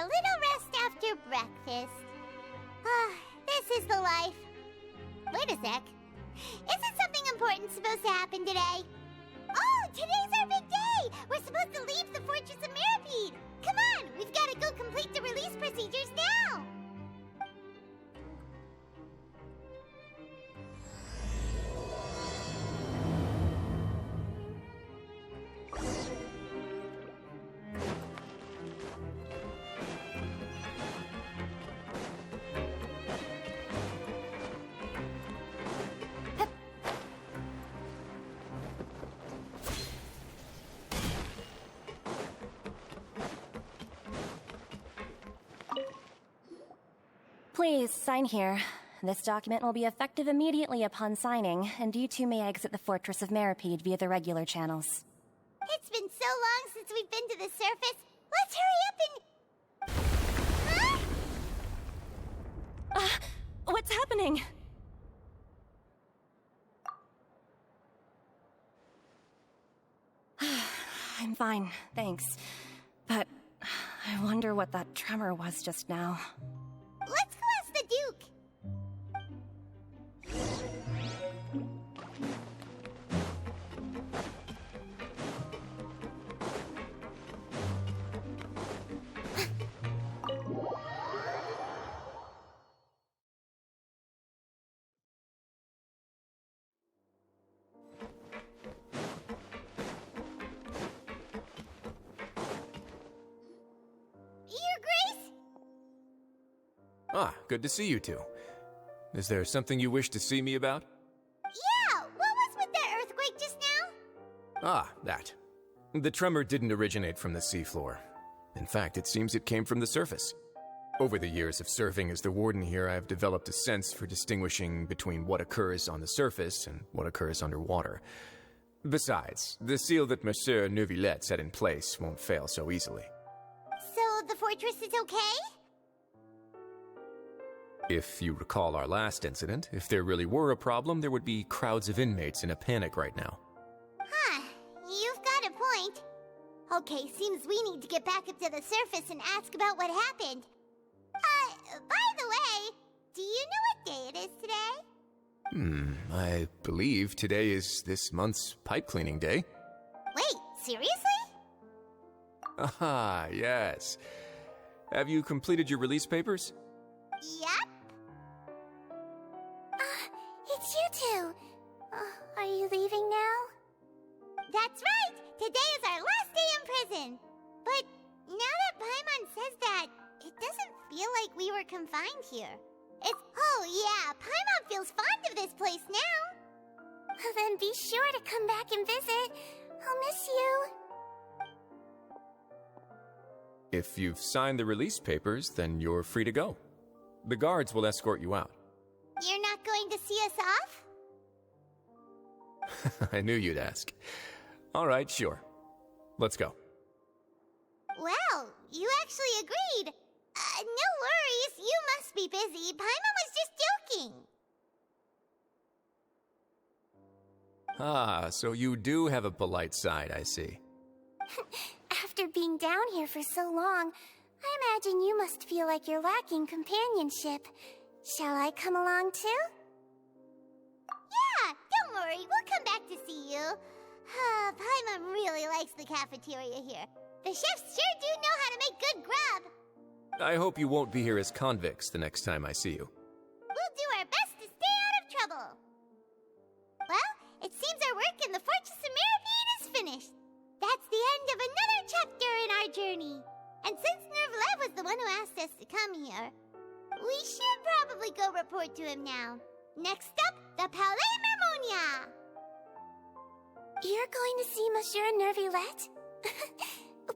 little rest after breakfast. This is the life. Wait a sec. Isn't something important supposed to happen today? Oh, today's our big day! We're supposed to leave the Fortress of Mirapede! Come on, we've got to go complete the release procedures now! Please, sign here. This document will be effective immediately upon signing, and you two may exit the Fortress of Mirapede via the regular channels. It's been so long since we've been to the surface. Let's hurry up and... What's happening? I'm fine, thanks. But I wonder what that tremor was just now. Let's go ask the Duke. Your Grace? Good to see you two. Is there something you wish to see me about? Yeah, what was with that earthquake just now? That. The tremor didn't originate from the seafloor. In fact, it seems it came from the surface. Over the years of serving as the warden here, I have developed a sense for distinguishing between what occurs on the surface and what occurs underwater. Besides, the seal that Monsieur Neuvillette set in place won't fail so easily. So the fortress is okay? If you recall our last incident, if there really were a problem, there would be crowds of inmates in a panic right now. You've got a point. Okay, seems we need to get back up to the surface and ask about what happened. By the way, do you know what day it is today? I believe today is this month's pipe cleaning day. Wait, seriously? Yes. Have you completed your release papers? Yep. It's you two. Are you leaving now? That's right! Today is our last day in prison! But now that Paimon says that, it doesn't feel like we were confined here. Oh yeah, Paimon feels fond of this place now! Then be sure to come back and visit. I'll miss you. If you've signed the release papers, then you're free to go. The guards will escort you out. You're not going to see us off? I knew you'd ask. All right, sure. Let's go. Well, you actually agreed. No worries, you must be busy. Paimon was just joking. So you do have a polite side, I see. After being down here for so long, I imagine you must feel like you're lacking companionship. Shall I come along too? Yeah, don't worry, we'll come back to see you. Paimon really likes the cafeteria here. The chefs sure do know how to make good grub. I hope you won't be here as convicts the next time I see you. We'll do our best to stay out of trouble. Well, it seems our work in the Fortress of Mirapede is finished. That's the end of another chapter in our journey. And since Neuvillette was the one who asked us to come here, we should probably go report to him now. Next up, the Palais Mermonia! You're going to see Monsieur Neuvillette?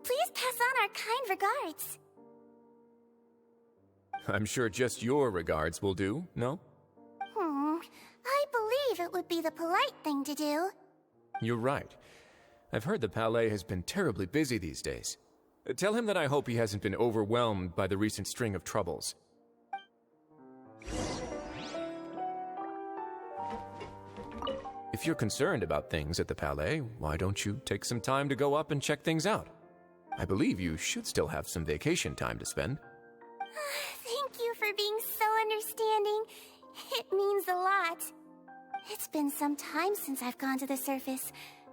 Please pass on our kind regards. I'm sure just your regards will do, no? I believe it would be the polite thing to do. You're right. I've heard the Palais has been terribly busy these days. Tell him that I hope he hasn't been overwhelmed by the recent string of troubles. If you're concerned about things at the Palais, why don't you take some time to go up and check things out? I believe you should still have some vacation time to spend. Thank you for being so understanding. It means a lot. It's been some time since I've gone to the surface.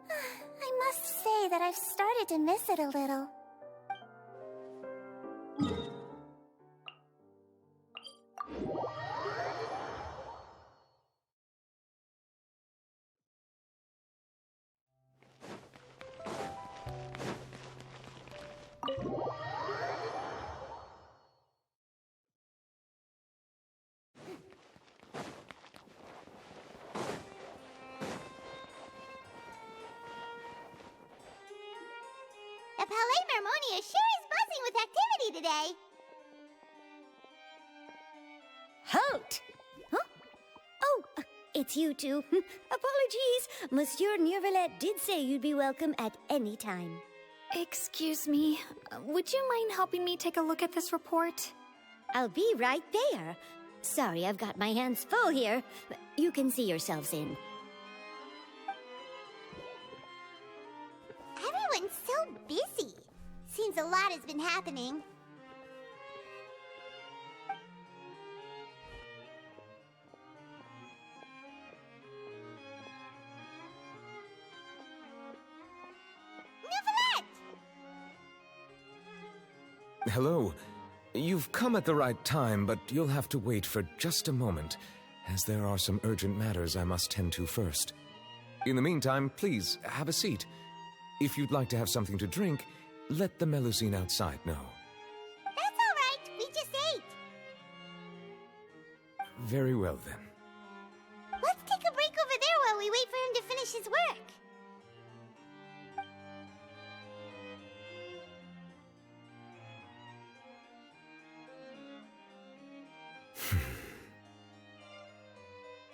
I must say that I've started to miss it a little. The Palais Mermonia sure is buzzing with activity today. Halt! Huh? Oh, it's you two. Apologies. Monsieur Neurvalette did say you'd be welcome at any time. Excuse me, would you mind helping me take a look at this report? I'll be right there. Sorry, I've got my hands full here. You can see yourselves in. Everyone's so busy. Seems a lot has been happening. Neuvillette! Hello. You've come at the right time, but you'll have to wait for just a moment, as there are some urgent matters I must tend to first. In the meantime, please, have a seat. If you'd like to have something to drink, let the Melusine outside know. That's all right. We just ate. Very well, then. Let's take a break over there while we wait for him to finish his work.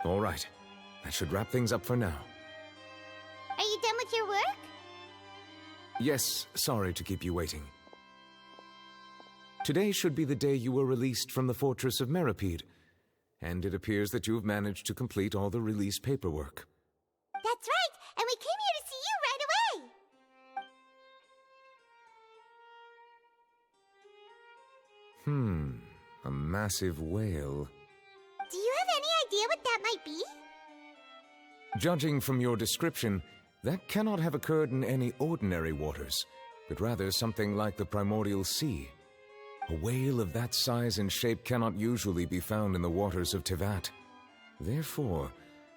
All right. That should wrap things up for now. Are you done with your work? Yes, sorry to keep you waiting. Today should be the day you were released from the Fortress of Meripede, and it appears that you've managed to complete all the release paperwork. That's right, and we came here to see you right away. A massive whale. Do you have any idea what that might be? Judging from your description, that cannot have occurred in any ordinary waters, but rather something like the primordial sea. A whale of that size and shape cannot usually be found in the waters of Tevat. Therefore,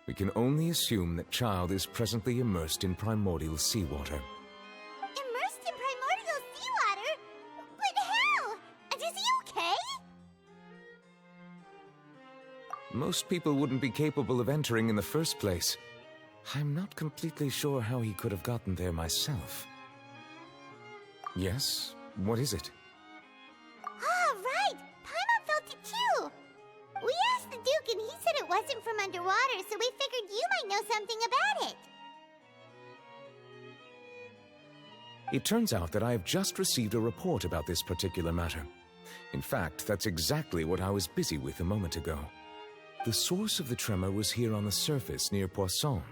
we can only assume that Child is presently immersed in primordial seawater. Immersed in primordial seawater? But how? And is he okay? Most people wouldn't be capable of entering in the first place. I'm not completely sure how he could have gotten there myself. Yes? What is it? Ah, right! Paimon felt it too! We asked the Duke and he said it wasn't from underwater, so we figured you might know something about it. It turns out that I have just received a report about this particular matter. In fact, that's exactly what I was busy with a moment ago. The source of the tremor was here on the surface near Poisson.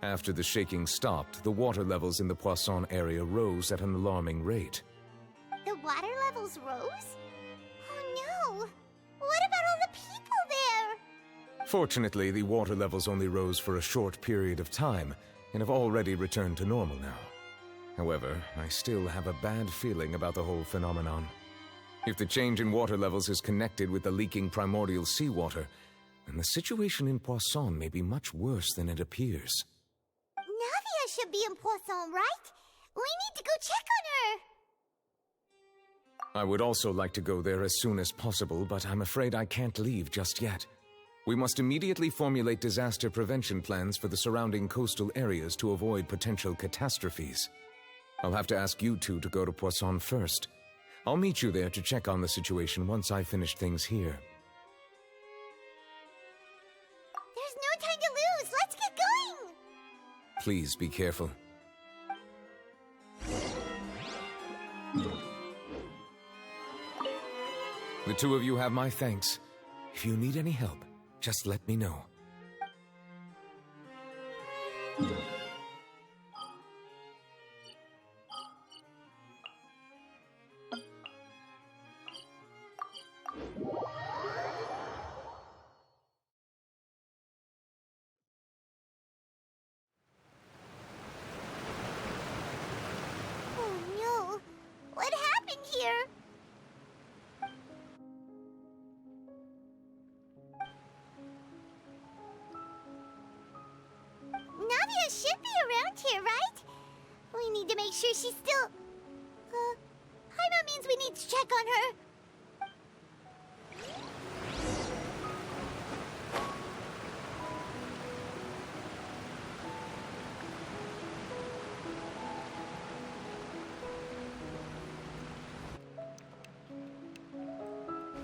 After the shaking stopped, the water levels in the Poisson area rose at an alarming rate. The water levels rose? Oh no! What about all the people there? Fortunately, the water levels only rose for a short period of time and have already returned to normal now. However, I still have a bad feeling about the whole phenomenon. If the change in water levels is connected with the leaking primordial seawater, then the situation in Poisson may be much worse than it appears. Navia should be in Poisson, right? We need to go check on her! I would also like to go there as soon as possible, but I'm afraid I can't leave just yet. We must immediately formulate disaster prevention plans for the surrounding coastal areas to avoid potential catastrophes. I'll have to ask you two to go to Poisson first. I'll meet you there to check on the situation once I've finished things here. There's no time to lose! Let's get going! Please be careful. The two of you have my thanks. If you need any help, just let me know. make sure she's still... Paimon means we need to check on her.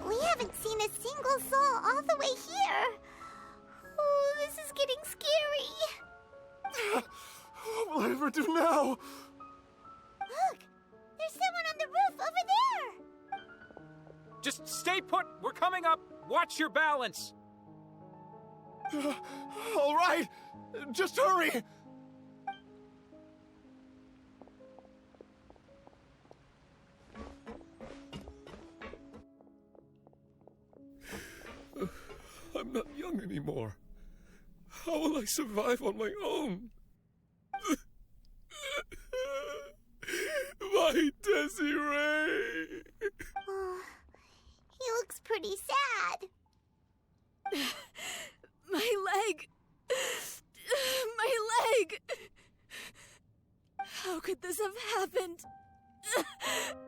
We haven't seen a single soul all the way here. Oh, this is getting scary. What will I ever do now? Look! There's someone on the roof over there! Just stay put! We're coming up! Watch your balance! All right! Just hurry! I'm not young anymore. How will I survive on my own? My Desiree! Oh, he looks pretty sad. My leg! My leg! How could this have happened?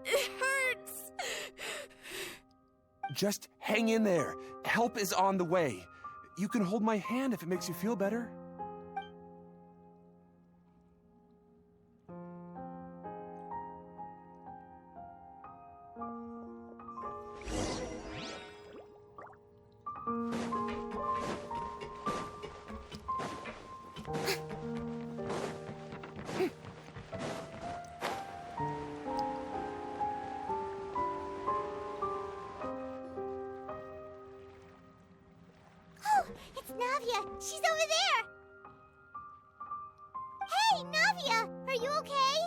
It hurts! Just hang in there. Help is on the way. You can hold my hand if it makes you feel better. It's Navia! She's over there! Hey, Navia! Are you okay?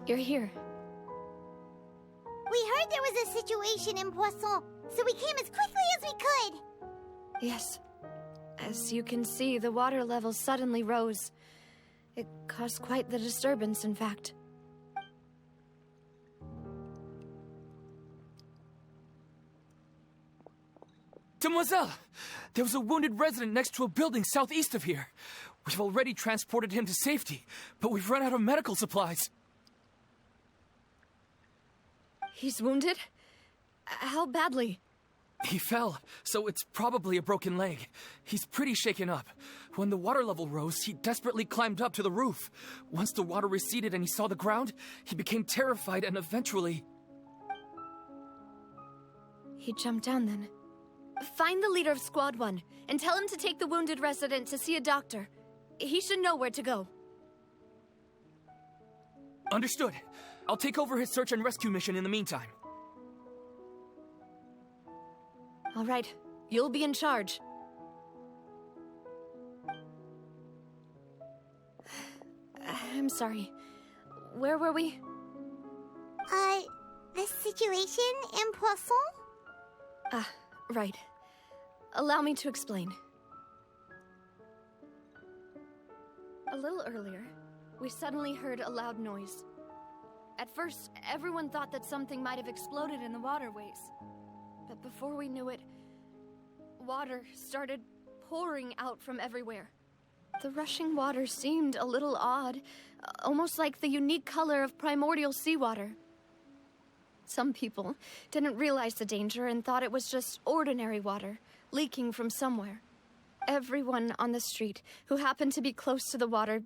You're here. We heard there was a situation in Poisson, so we came as quickly as we could! Yes. As you can see, the water level suddenly rose. It caused quite the disturbance, in fact. Demoiselle! There was a wounded resident next to a building southeast of here. We've already transported him to safety, but we've run out of medical supplies. He's wounded? How badly? He fell, so it's probably a broken leg. He's pretty shaken up. When the water level rose, he desperately climbed up to the roof. Once the water receded and he saw the ground, he became terrified and eventually... He jumped down then. Find the leader of Squad 1 and tell him to take the wounded resident to see a doctor. He should know where to go. Understood. I'll take over his search and rescue mission in the meantime. All right. You'll be in charge. I'm sorry. Where were we? The situation in Poisson? Right. Allow me to explain. A little earlier, we suddenly heard a loud noise. At first, everyone thought that something might have exploded in the waterways. But before we knew it, water started pouring out from everywhere. The rushing water seemed a little odd, almost like the unique color of primordial seawater. Some people didn't realize the danger and thought it was just ordinary water, leaking from somewhere. Everyone on the street who happened to be close to the water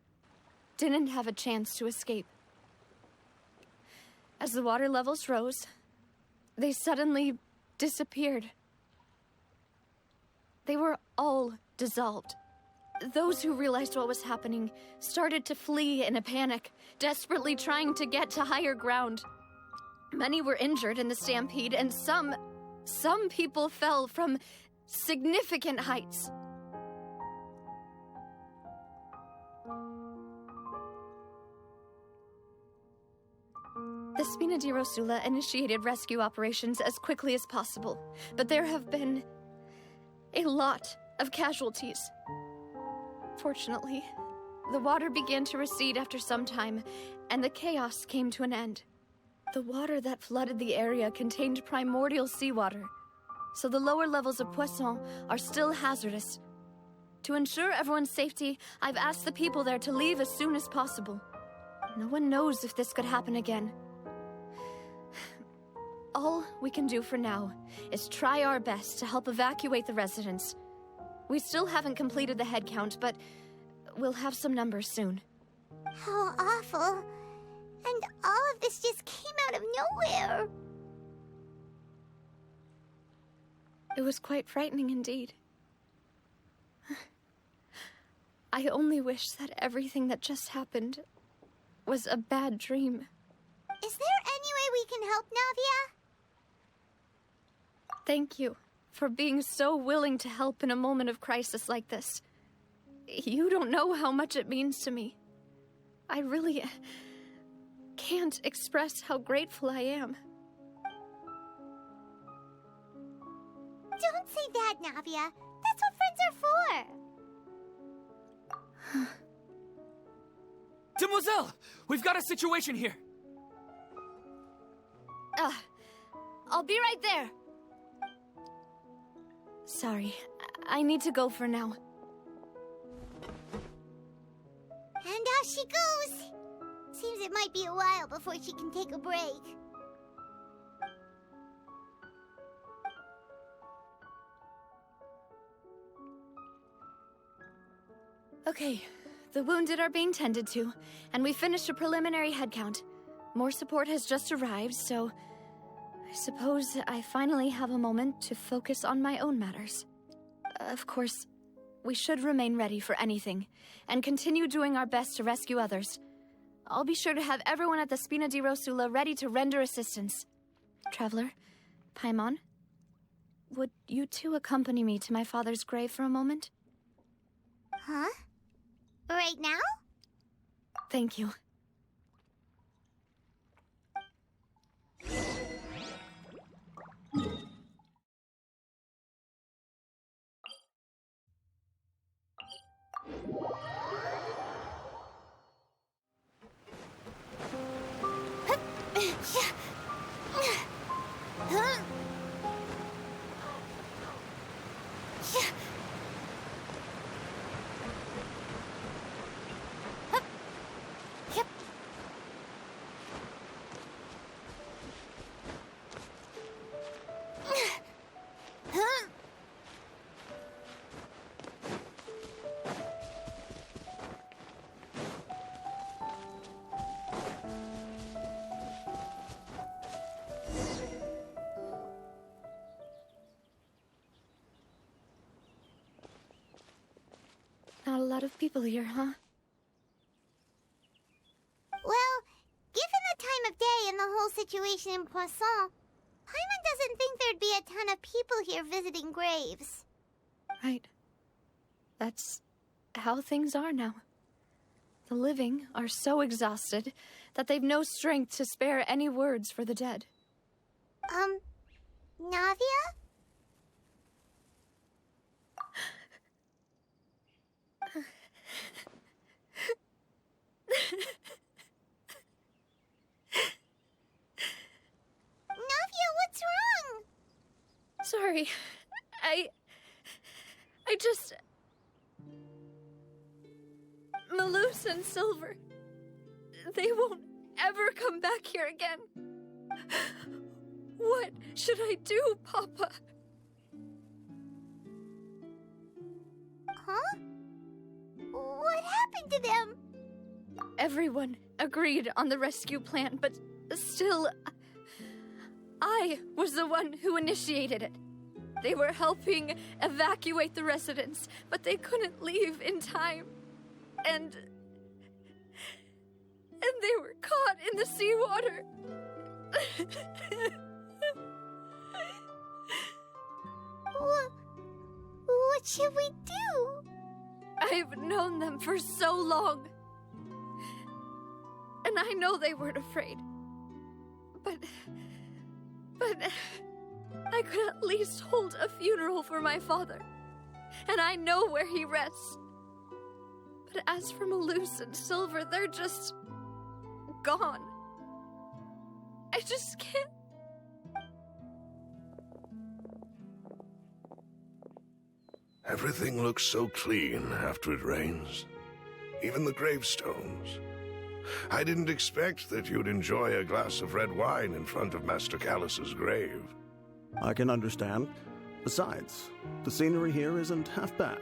didn't have a chance to escape. As the water levels rose, they suddenly disappeared. They were all dissolved. Those who realized what was happening started to flee in a panic, desperately trying to get to higher ground. Many were injured in the stampede, and some people fell from significant heights. The Spina di Rosula initiated rescue operations as quickly as possible, but there have been a lot of casualties. Fortunately, the water began to recede after some time, and the chaos came to an end. The water that flooded the area contained primordial seawater, so the lower levels of Poisson are still hazardous. To ensure everyone's safety, I've asked the people there to leave as soon as possible. No one knows if this could happen again. All we can do for now is try our best to help evacuate the residents. We still haven't completed the head count, but we'll have some numbers soon. How awful. And all of this just came out of nowhere. It was quite frightening indeed. I only wish that everything that just happened was a bad dream. Is there any way we can help, Navia? Thank you for being so willing to help in a moment of crisis like this. You don't know how much it means to me. I really can't express how grateful I am. Don't say that, Navia. That's what friends are for. Demoiselle! We've got a situation here! I'll be right there. Sorry, I need to go for now. And out she goes. Seems it might be a while before she can take a break. Okay, the wounded are being tended to, and we finished a preliminary head count. More support has just arrived, so I suppose I finally have a moment to focus on my own matters. Of course, we should remain ready for anything, and continue doing our best to rescue others. I'll be sure to have everyone at the Spina di Rosula ready to render assistance. Traveler, Paimon, would you two accompany me to my father's grave for a moment? Huh? Right now? Thank you. Not a lot of people here, huh? Well, given the time of day and the whole situation in Poisson, Paimon doesn't think there'd be a ton of people here visiting graves. Right. That's how things are now. The living are so exhausted that they've no strength to spare any words for the dead. Navia? Navia, what's wrong? Sorry. I just... Malus and Silver, they won't ever come back here again. What should I do, Papa? Huh? What happened to them? Everyone agreed on the rescue plan, but still, I was the one who initiated it. They were helping evacuate the residents, but they couldn't leave in time. And they were caught in the seawater. What should we do? I've known them for so long. And I know they weren't afraid. But I could at least hold a funeral for my father. And I know where he rests. But as for Malus and Silver, they're just... gone. I just can't... Everything looks so clean after it rains. Even the gravestones. I didn't expect that you'd enjoy a glass of red wine in front of Master Callus's grave. I can understand. Besides, the scenery here isn't half bad.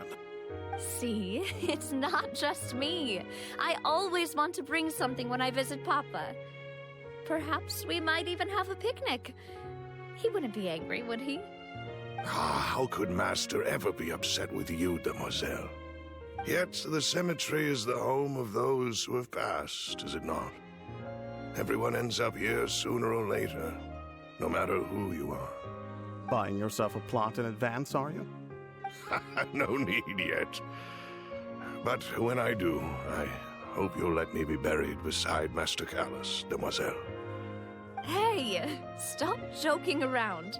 See, it's not just me. I always want to bring something when I visit Papa. Perhaps we might even have a picnic. He wouldn't be angry, would he? How could Master ever be upset with you, Demoiselle? Yet the cemetery is the home of those who have passed, is it not? Everyone ends up here sooner or later, no matter who you are. Buying yourself a plot in advance, are you? No need yet. But when I do, I hope you'll let me be buried beside Master Callus, Demoiselle. Hey, stop joking around.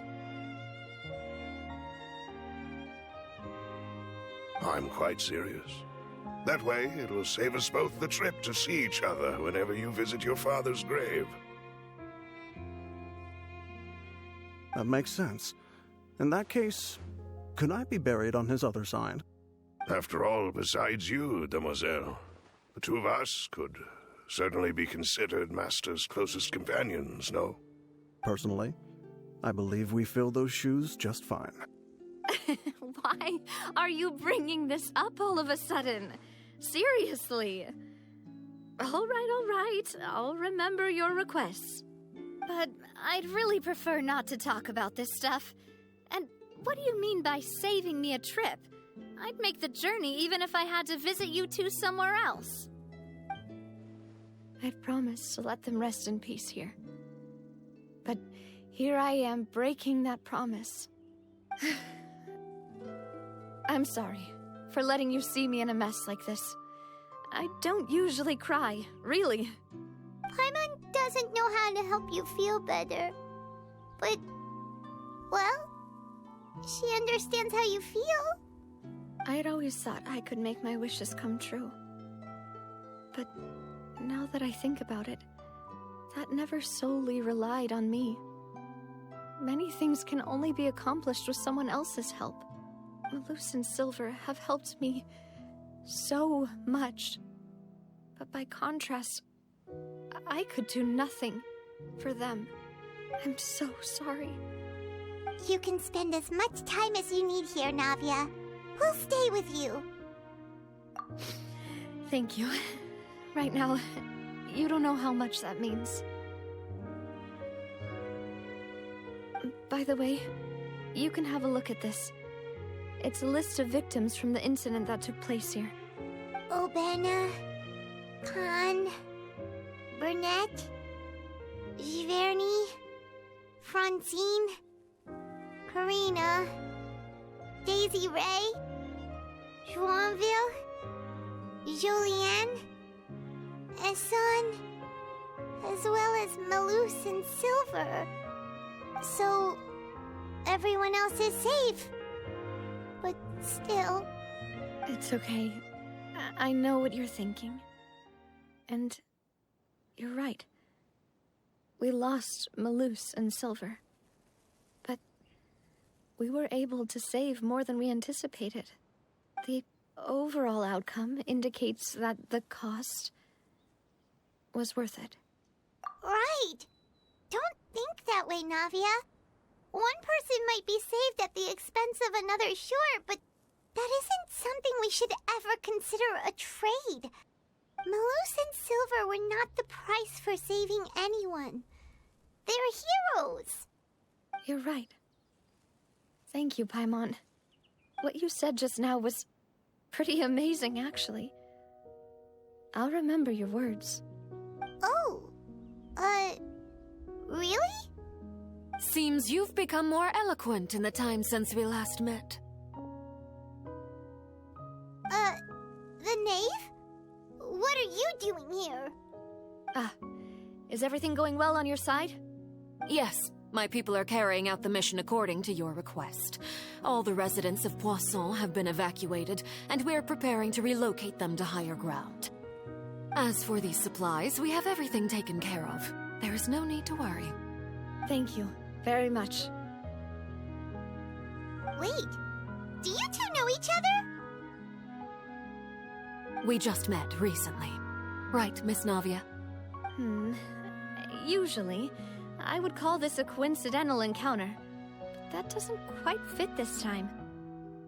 I'm quite serious. That way, it'll save us both the trip to see each other whenever you visit your father's grave. That makes sense. In that case, could I be buried on his other side? After all, besides you, Demoiselle, the two of us could certainly be considered Master's closest companions, no? Personally, I believe we fill those shoes just fine. Why are you bringing this up all of a sudden? Seriously. All right. I'll remember your requests. But I'd really prefer not to talk about this stuff. And what do you mean by saving me a trip? I'd make the journey even if I had to visit you two somewhere else. I'd promised to let them rest in peace here. But here I am breaking that promise. I'm sorry for letting you see me in a mess like this. I don't usually cry, really. Paimon doesn't know how to help you feel better. But, well, she understands how you feel. I'd always thought I could make my wishes come true. But now that I think about it, that never solely relied on me. Many things can only be accomplished with someone else's help. Malus and Silver have helped me so much. But by contrast, I could do nothing for them. I'm so sorry. You can spend as much time as you need here, Navia. We'll stay with you. Thank you. Right now, you don't know how much that means. By the way, you can have a look at this. It's a list of victims from the incident that took place here. Obena, Khan, Burnett, Giverny, Francine, Karina, Daisy Ray, Joinville, Julianne, Esson, as well as Malus and Silver. So, everyone else is safe. But still... It's okay. I know what you're thinking. And you're right. We lost Malus and Silver. But we were able to save more than we anticipated. The overall outcome indicates that the cost was worth it. Right! Don't think that way, Navia. One person might be saved at the expense of another, sure, but that isn't something we should ever consider a trade. Malus and Silver were not the price for saving anyone. They're heroes. You're right. Thank you, Paimon. What you said just now was pretty amazing, actually. I'll remember your words. Oh, really? Seems you've become more eloquent in the time since we last met. The knave? What are you doing here? Is everything going well on your side? Yes, my people are carrying out the mission according to your request. All the residents of Poisson have been evacuated, and we're preparing to relocate them to higher ground. As for these supplies, we have everything taken care of. There is no need to worry. Thank you very much. Wait, do you two know each other? We just met recently. Right, Miss Navia? Usually, I would call this a coincidental encounter. But that doesn't quite fit this time.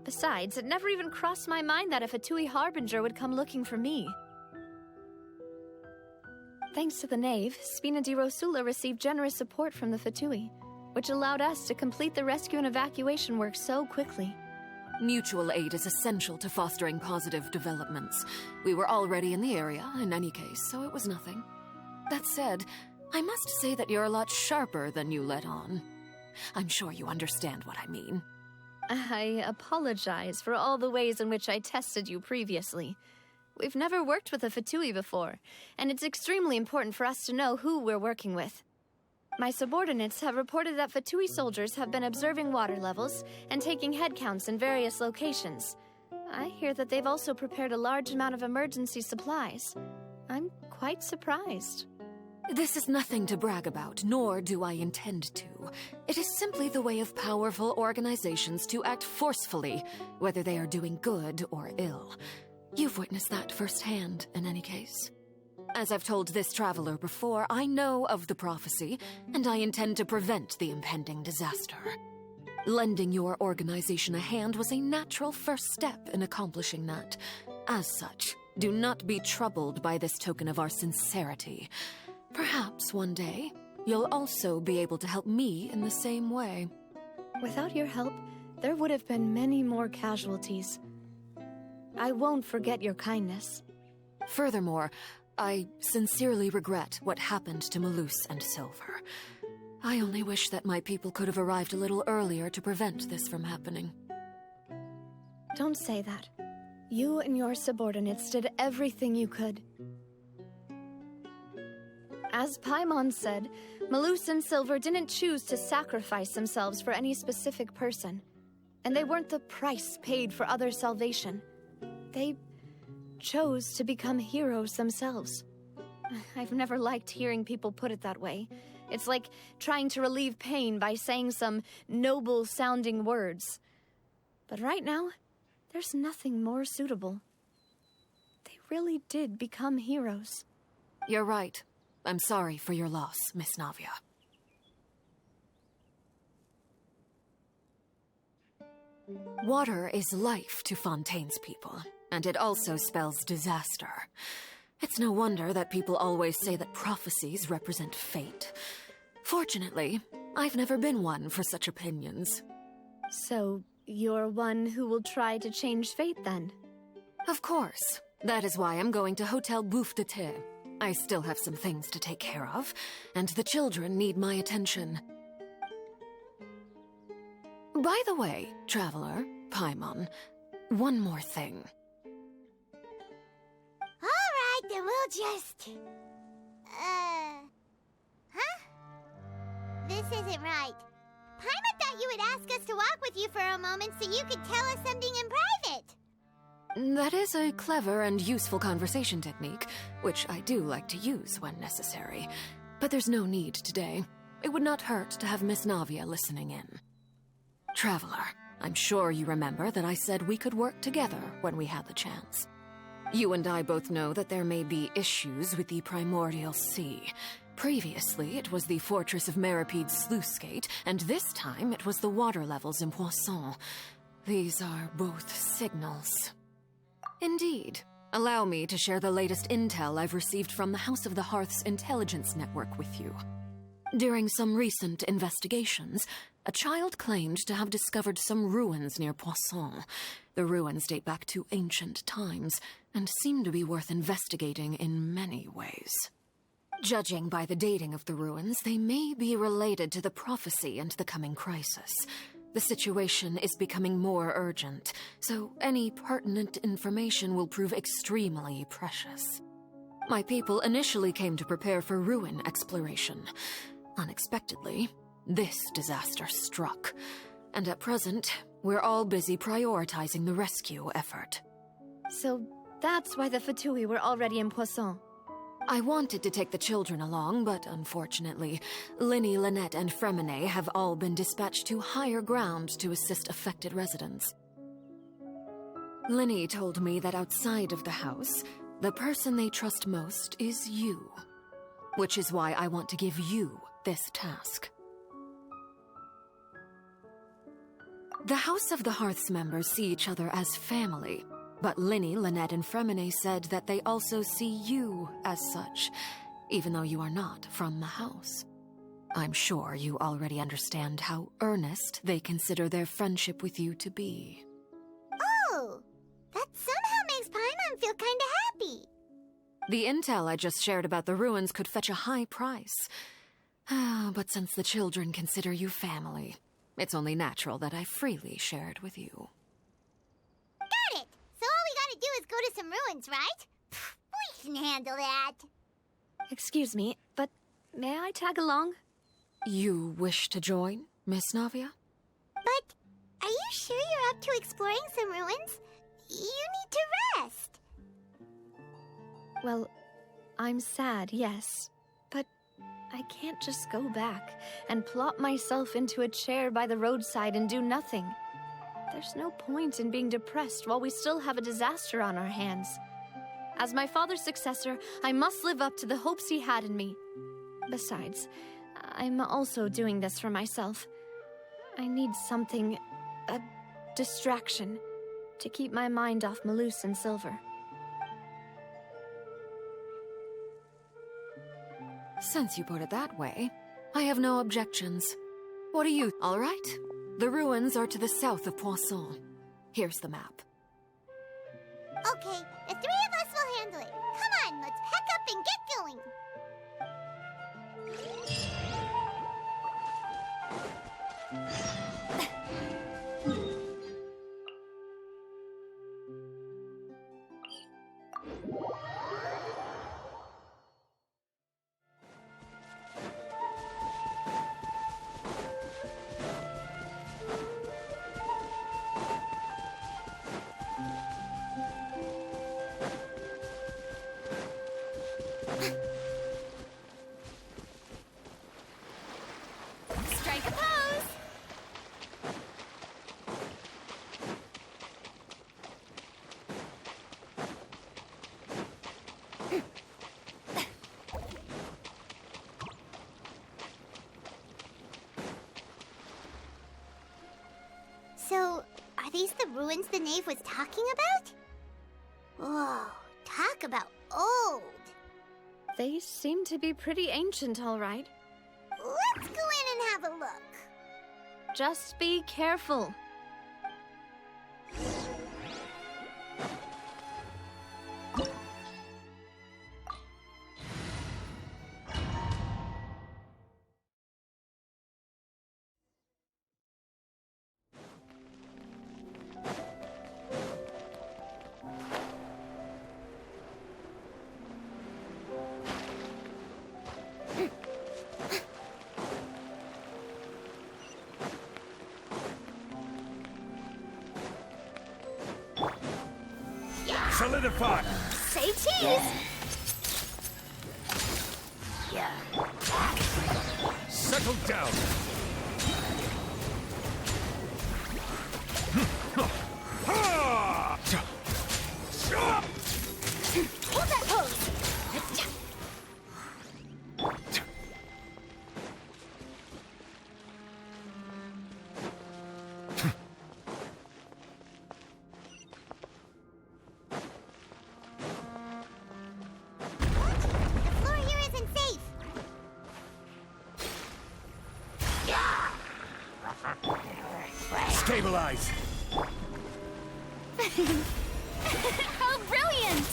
Besides, it never even crossed my mind that a Fatui Harbinger would come looking for me. Thanks to the Knave, Spina di Rosula received generous support from the Fatui, which allowed us to complete the rescue and evacuation work so quickly. Mutual aid is essential to fostering positive developments. We were already in the area, in any case, so it was nothing. That said, I must say that you're a lot sharper than you let on. I'm sure you understand what I mean. I apologize for all the ways in which I tested you previously. We've never worked with a Fatui before, and it's extremely important for us to know who we're working with. My subordinates have reported that Fatui soldiers have been observing water levels and taking head counts in various locations. I hear that they've also prepared a large amount of emergency supplies. I'm quite surprised. This is nothing to brag about, nor do I intend to. It is simply the way of powerful organizations to act forcefully, whether they are doing good or ill. You've witnessed that firsthand, in any case. As I've told this traveler before, I know of the prophecy, and I intend to prevent the impending disaster. Lending your organization a hand was a natural first step in accomplishing that. As such, do not be troubled by this token of our sincerity. Perhaps one day, you'll also be able to help me in the same way. Without your help, there would have been many more casualties. I won't forget your kindness. Furthermore, I sincerely regret what happened to Malus and Silver. I only wish that my people could have arrived a little earlier to prevent this from happening. Don't say that. You and your subordinates did everything you could. As Paimon said, Malus and Silver didn't choose to sacrifice themselves for any specific person, and they weren't the price paid for other salvation. They chose to become heroes themselves. I've never liked hearing people put it that way. It's like trying to relieve pain by saying some noble-sounding words. But right now, there's nothing more suitable. They really did become heroes. You're right. I'm sorry for your loss, Miss Navia. Water is life to Fontaine's people, and it also spells disaster. It's no wonder that people always say that prophecies represent fate. Fortunately, I've never been one for such opinions. So, you're one who will try to change fate, then? Of course. That is why I'm going to Hotel Bouffe de Thé. I still have some things to take care of, and the children need my attention. By the way, traveler, Paimon, one more thing. Alright, then we'll just... Huh? This isn't right. Paimon thought you would ask us to walk with you for a moment so you could tell us something in private. That is a clever and useful conversation technique, which I do like to use when necessary. But there's no need today. It would not hurt to have Miss Navia listening in. Traveler, I'm sure you remember that I said we could work together when we had the chance. You and I both know that there may be issues with the Primordial Sea. Previously, it was the Fortress of Meripede's sluice gate, and this time it was the water levels in Poisson. These are both signals. Indeed. Allow me to share the latest intel I've received from the House of the Hearth's intelligence network with you. During some recent investigations, a child claimed to have discovered some ruins near Poisson. The ruins date back to ancient times, and seem to be worth investigating in many ways. Judging by the dating of the ruins, they may be related to the prophecy and the coming crisis. The situation is becoming more urgent, so any pertinent information will prove extremely precious. My people initially came to prepare for ruin exploration. Unexpectedly, this disaster struck, and at present, we're all busy prioritizing the rescue effort. So that's why the Fatui were already in Poisson. I wanted to take the children along, but unfortunately, Linny, Lynette, and Fremine have all been dispatched to higher ground to assist affected residents. Linny told me that outside of the house, the person they trust most is you. Which is why I want to give you this task. The House of the Hearth's members see each other as family, but Linny, Lynette, and Fremine said that they also see you as such, even though you are not from the house. I'm sure you already understand how earnest they consider their friendship with you to be. Oh, that somehow makes Paimon feel kinda happy. The intel I just shared about the ruins could fetch a high price. But since the children consider you family, it's only natural that I freely share it with you. Got it! So all we gotta do is go to some ruins, right? We can handle that. Excuse me, but may I tag along? You wish to join, Miss Navia? But are you sure you're up to exploring some ruins? You need to rest. Well, I'm sad, yes, but I can't just go back and plop myself into a chair by the roadside and do nothing. There's no point in being depressed while we still have a disaster on our hands. As my father's successor, I must live up to the hopes he had in me. Besides, I'm also doing this for myself. I need something, a distraction, to keep my mind off Malus and Silver. Since you put it that way, I have no objections. What do you... All right. The ruins are to the south of Poisson. Here's the map. Okay, the three of us will handle it. Come on, let's pack up and get going. Strike a pose! So, are these the ruins the knave was talking about? Whoa, talk about old! They seem to be pretty ancient, all right. Let's go in and have a look. Just be careful. Solidify! Say cheese! Yeah. Settle down! Hold that pose! Stabilize! How brilliant!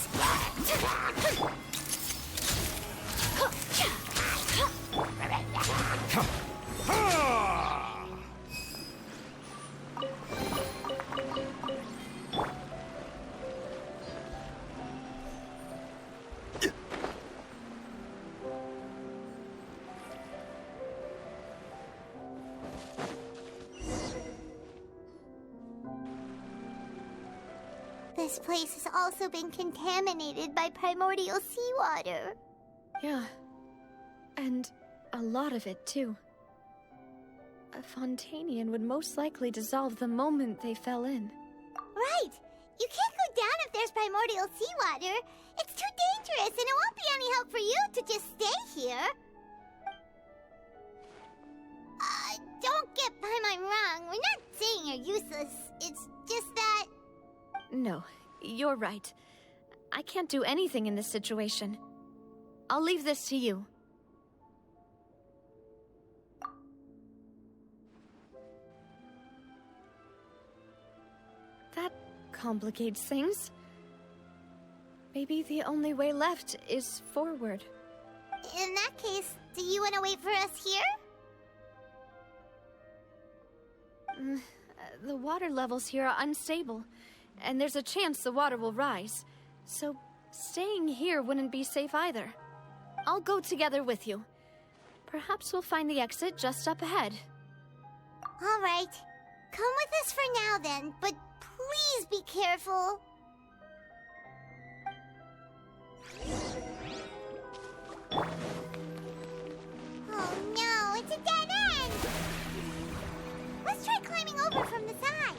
This place has also been contaminated by primordial seawater. Yeah. And a lot of it, too. A Fontanian would most likely dissolve the moment they fell in. Right! You can't there's primordial seawater. It's too dangerous, and it won't be any help for you to just stay here. Don't get my mind wrong. We're not saying you're useless. It's just that... No, you're right. I can't do anything in this situation. I'll leave this to you. That complicates things. Maybe the only way left is forward. In that case, do you want to wait for us here? The water levels here are unstable, and there's a chance the water will rise. So, staying here wouldn't be safe either. I'll go together with you. Perhaps we'll find the exit just up ahead. All right. Come with us for now then, but please be careful. Oh no, it's a dead end! Let's try climbing over from the side.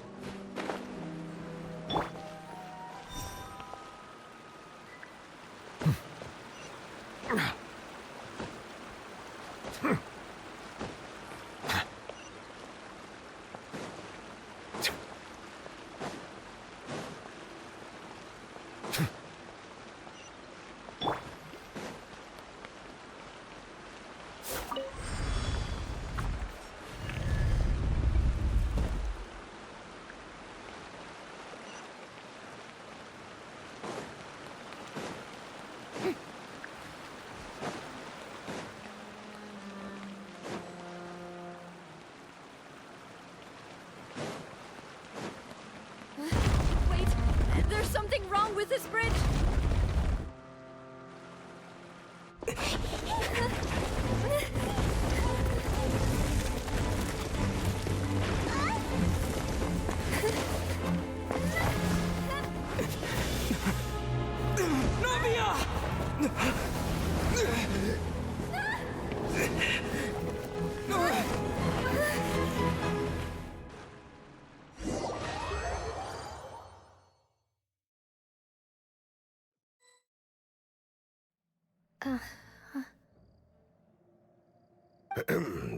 There's something wrong with this bridge!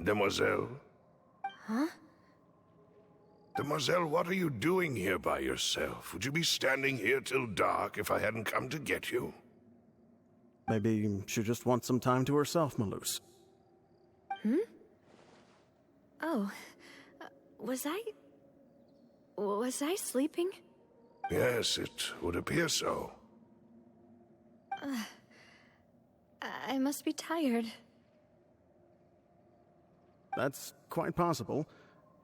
Demoiselle? Huh? Demoiselle, what are you doing here by yourself? Would you be standing here till dark if I hadn't come to get you? Maybe she just wants some time to herself, Malus. Oh. Was I sleeping? Yes, it would appear so. I must be tired. That's quite possible.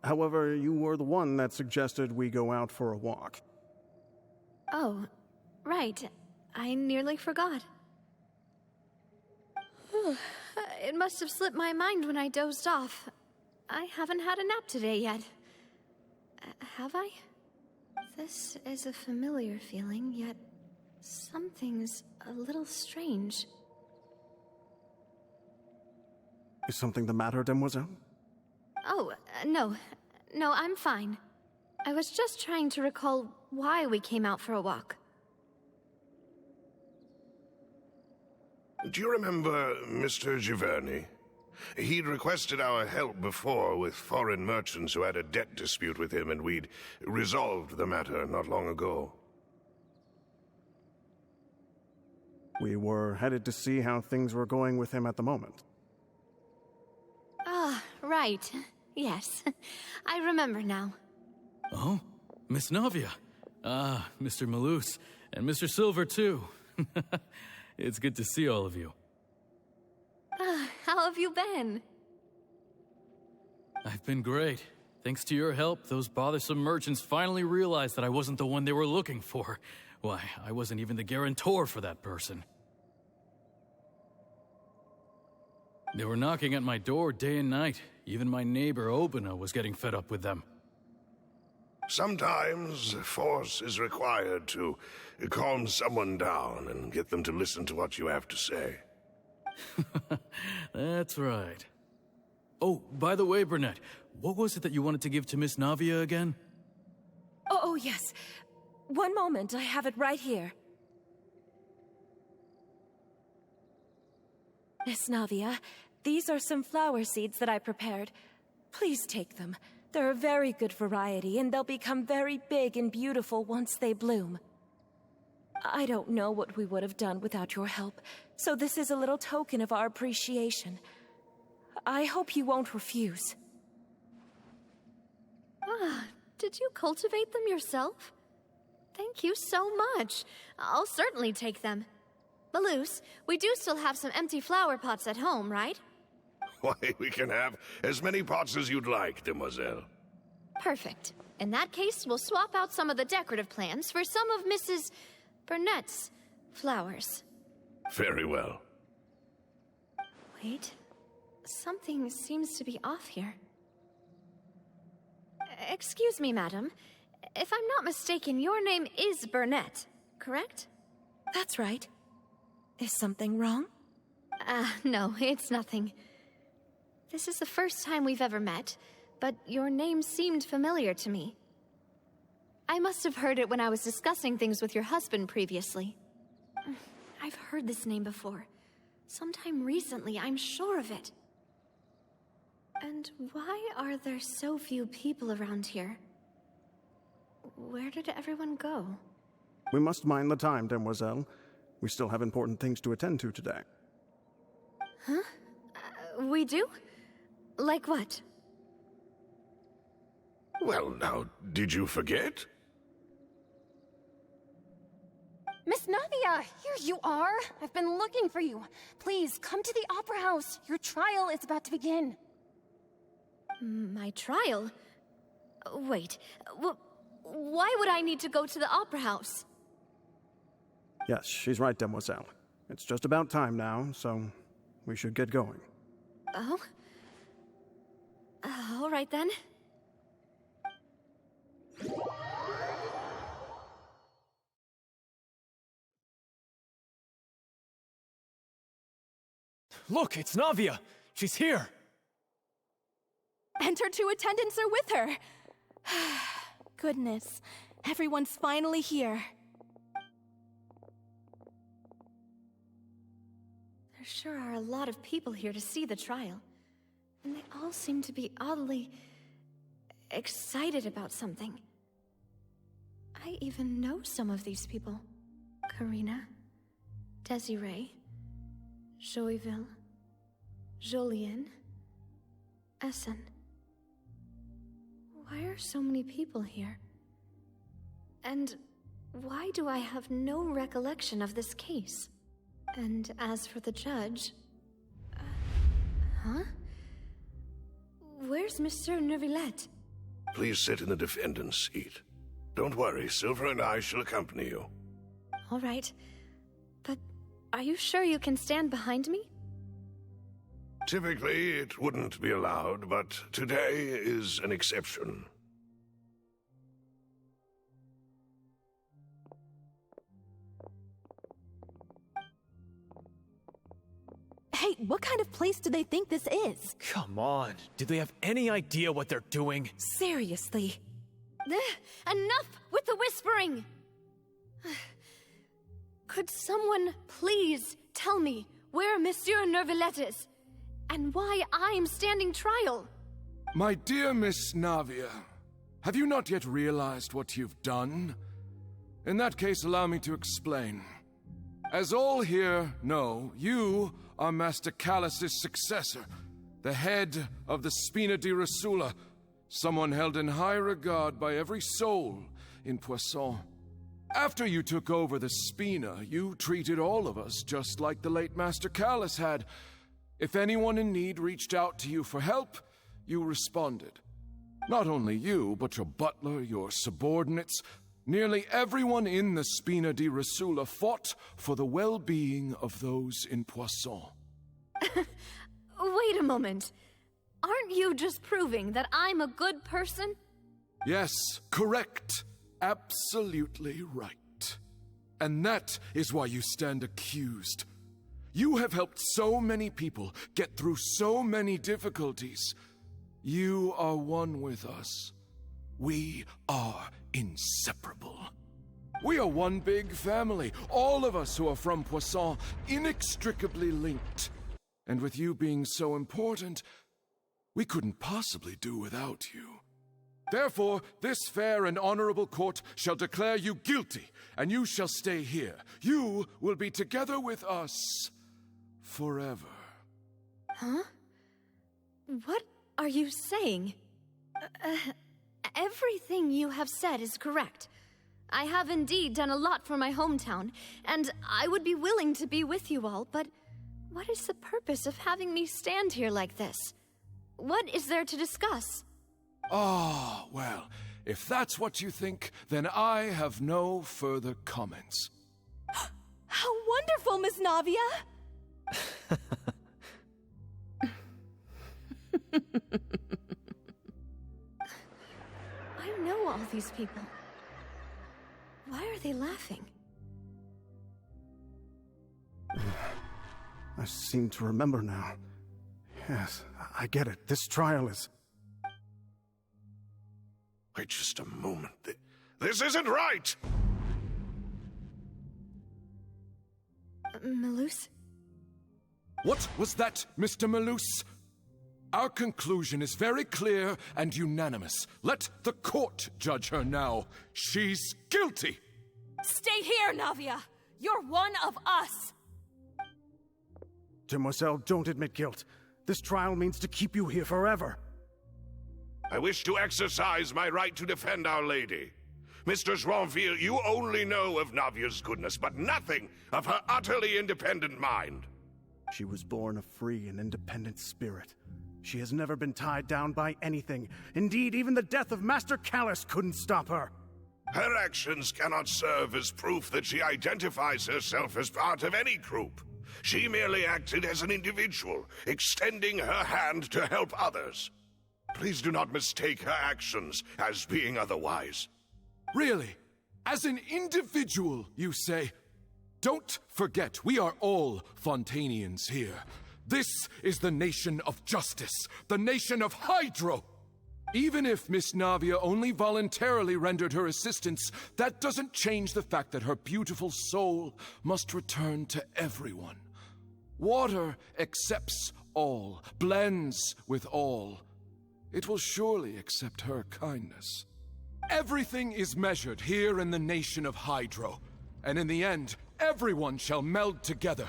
However, you were the one that suggested we go out for a walk. Oh, right. I nearly forgot. It must have slipped my mind when I dozed off. I haven't had a nap today yet. Have I? This is a familiar feeling, yet something's a little strange. Is something the matter, Demoiselle? Oh, no. No, I'm fine. I was just trying to recall why we came out for a walk. Do you remember Mr. Giverny? He'd requested our help before with foreign merchants who had a debt dispute with him, and we'd resolved the matter not long ago. We were headed to see how things were going with him at the moment. Ah, right. Yes. I remember now. Oh? Miss Navia. Ah, Mr. Malus. And Mr. Silver, too. It's good to see all of you. How have you been? I've been great. Thanks to your help, those bothersome merchants finally realized that I wasn't the one they were looking for. Why, I wasn't even the guarantor for that person. They were knocking at my door day and night. Even my neighbor, Obina, was getting fed up with them. Sometimes force is required to calm someone down and get them to listen to what you have to say. That's right. Oh, by the way, Burnett, what was it that you wanted to give to Miss Navia again? Oh, yes. One moment, I have it right here. Miss Navia, these are some flower seeds that I prepared. Please take them. They're a very good variety, and they'll become very big and beautiful once they bloom. I don't know what we would have done without your help, so this is a little token of our appreciation. I hope you won't refuse. Ah, did you cultivate them yourself? Thank you so much. I'll certainly take them. Maloose, we do still have some empty flower pots at home, right? Why, we can have as many pots as you'd like, demoiselle. Perfect. In that case, we'll swap out some of the decorative plants for some of Mrs. Burnett's flowers. Very well. Wait. Something seems to be off here. Excuse me, madam. If I'm not mistaken, your name is Burnett, correct? That's right. Is something wrong? No, it's nothing. This is the first time we've ever met, but your name seemed familiar to me. I must have heard it when I was discussing things with your husband previously. I've heard this name before. Sometime recently, I'm sure of it. And why are there so few people around here? Where did everyone go? We must mind the time, demoiselle. We still have important things to attend to today. Huh? We do? Like what? Well, now, did you forget? Miss Navia, here you are. I've been looking for you. Please, come to the Opera House. Your trial is about to begin. My trial? Wait, why would I need to go to the Opera House? Yes, she's right, demoiselle. It's just about time now, so we should get going. Oh? All right then. Look, it's Navia! She's here! And her two attendants are with her! Goodness, everyone's finally here. There sure are a lot of people here to see the trial. And they all seem to be oddly excited about something. I even know some of these people. Karina, Desiree, Joyville, Jolien, Essen. Why are so many people here? And why do I have no recollection of this case? And as for the judge... huh? Where's Monsieur Neuvillette? Please sit in the defendant's seat. Don't worry, Silver and I shall accompany you. All right. But are you sure you can stand behind me? Typically, it wouldn't be allowed, but today is an exception. Hey, what kind of place do they think this is? Come on, do they have any idea what they're doing? Seriously. Enough with the whispering! Could someone please tell me where Monsieur Neuvillette is? And why I'm standing trial? My dear Miss Navia, have you not yet realized what you've done? In that case, allow me to explain. As all here know, you are Master Callus's successor, the head of the Spina di Rosula, someone held in high regard by every soul in Poisson. After you took over the Spina, you treated all of us just like the late Master Callus had. If anyone in need reached out to you for help, you responded. Not only you, but your butler, your subordinates, nearly everyone in the Spina di Rosula fought for the well-being of those in Poisson. Wait a moment. Aren't you just proving that I'm a good person? Yes, correct. Absolutely right. And that is why you stand accused. You have helped so many people get through so many difficulties. You are one with us. We are inseparable. We are one big family, all of us who are from Poisson, inextricably linked. And with you being so important, we couldn't possibly do without you. Therefore, this fair and honorable court shall declare you guilty, and you shall stay here. You will be together with us forever. Huh? What are you saying? Everything you have said is correct. I have indeed done a lot for my hometown, and I would be willing to be with you all, but what is the purpose of having me stand here like this? What is there to discuss? Ah, well, if that's what you think, then I have no further comments. How wonderful, Miss Navia! I know all these people. Why are they laughing? I seem to remember now. Yes, I get it. This trial is... Wait just a moment. This isn't right! Malus? What was that, Mr. Malus? Our conclusion is very clear and unanimous. Let the court judge her now. She's guilty! Stay here, Navia! You're one of us! Demoiselle, don't admit guilt. This trial means to keep you here forever. I wish to exercise my right to defend Our Lady. Mr. Joinville, you only know of Navia's goodness, but nothing of her utterly independent mind. She was born a free and independent spirit. She has never been tied down by anything. Indeed, even the death of Master Callus couldn't stop her. Her actions cannot serve as proof that she identifies herself as part of any group. She merely acted as an individual, extending her hand to help others. Please do not mistake her actions as being otherwise. Really? As an individual, you say? Don't forget, we are all Fontanians here. This is the nation of justice, the nation of Hydro. Even if Miss Navia only voluntarily rendered her assistance, that doesn't change the fact that her beautiful soul must return to everyone. Water accepts all, blends with all. It will surely accept her kindness. Everything is measured here in the nation of Hydro, and in the end, everyone shall meld together.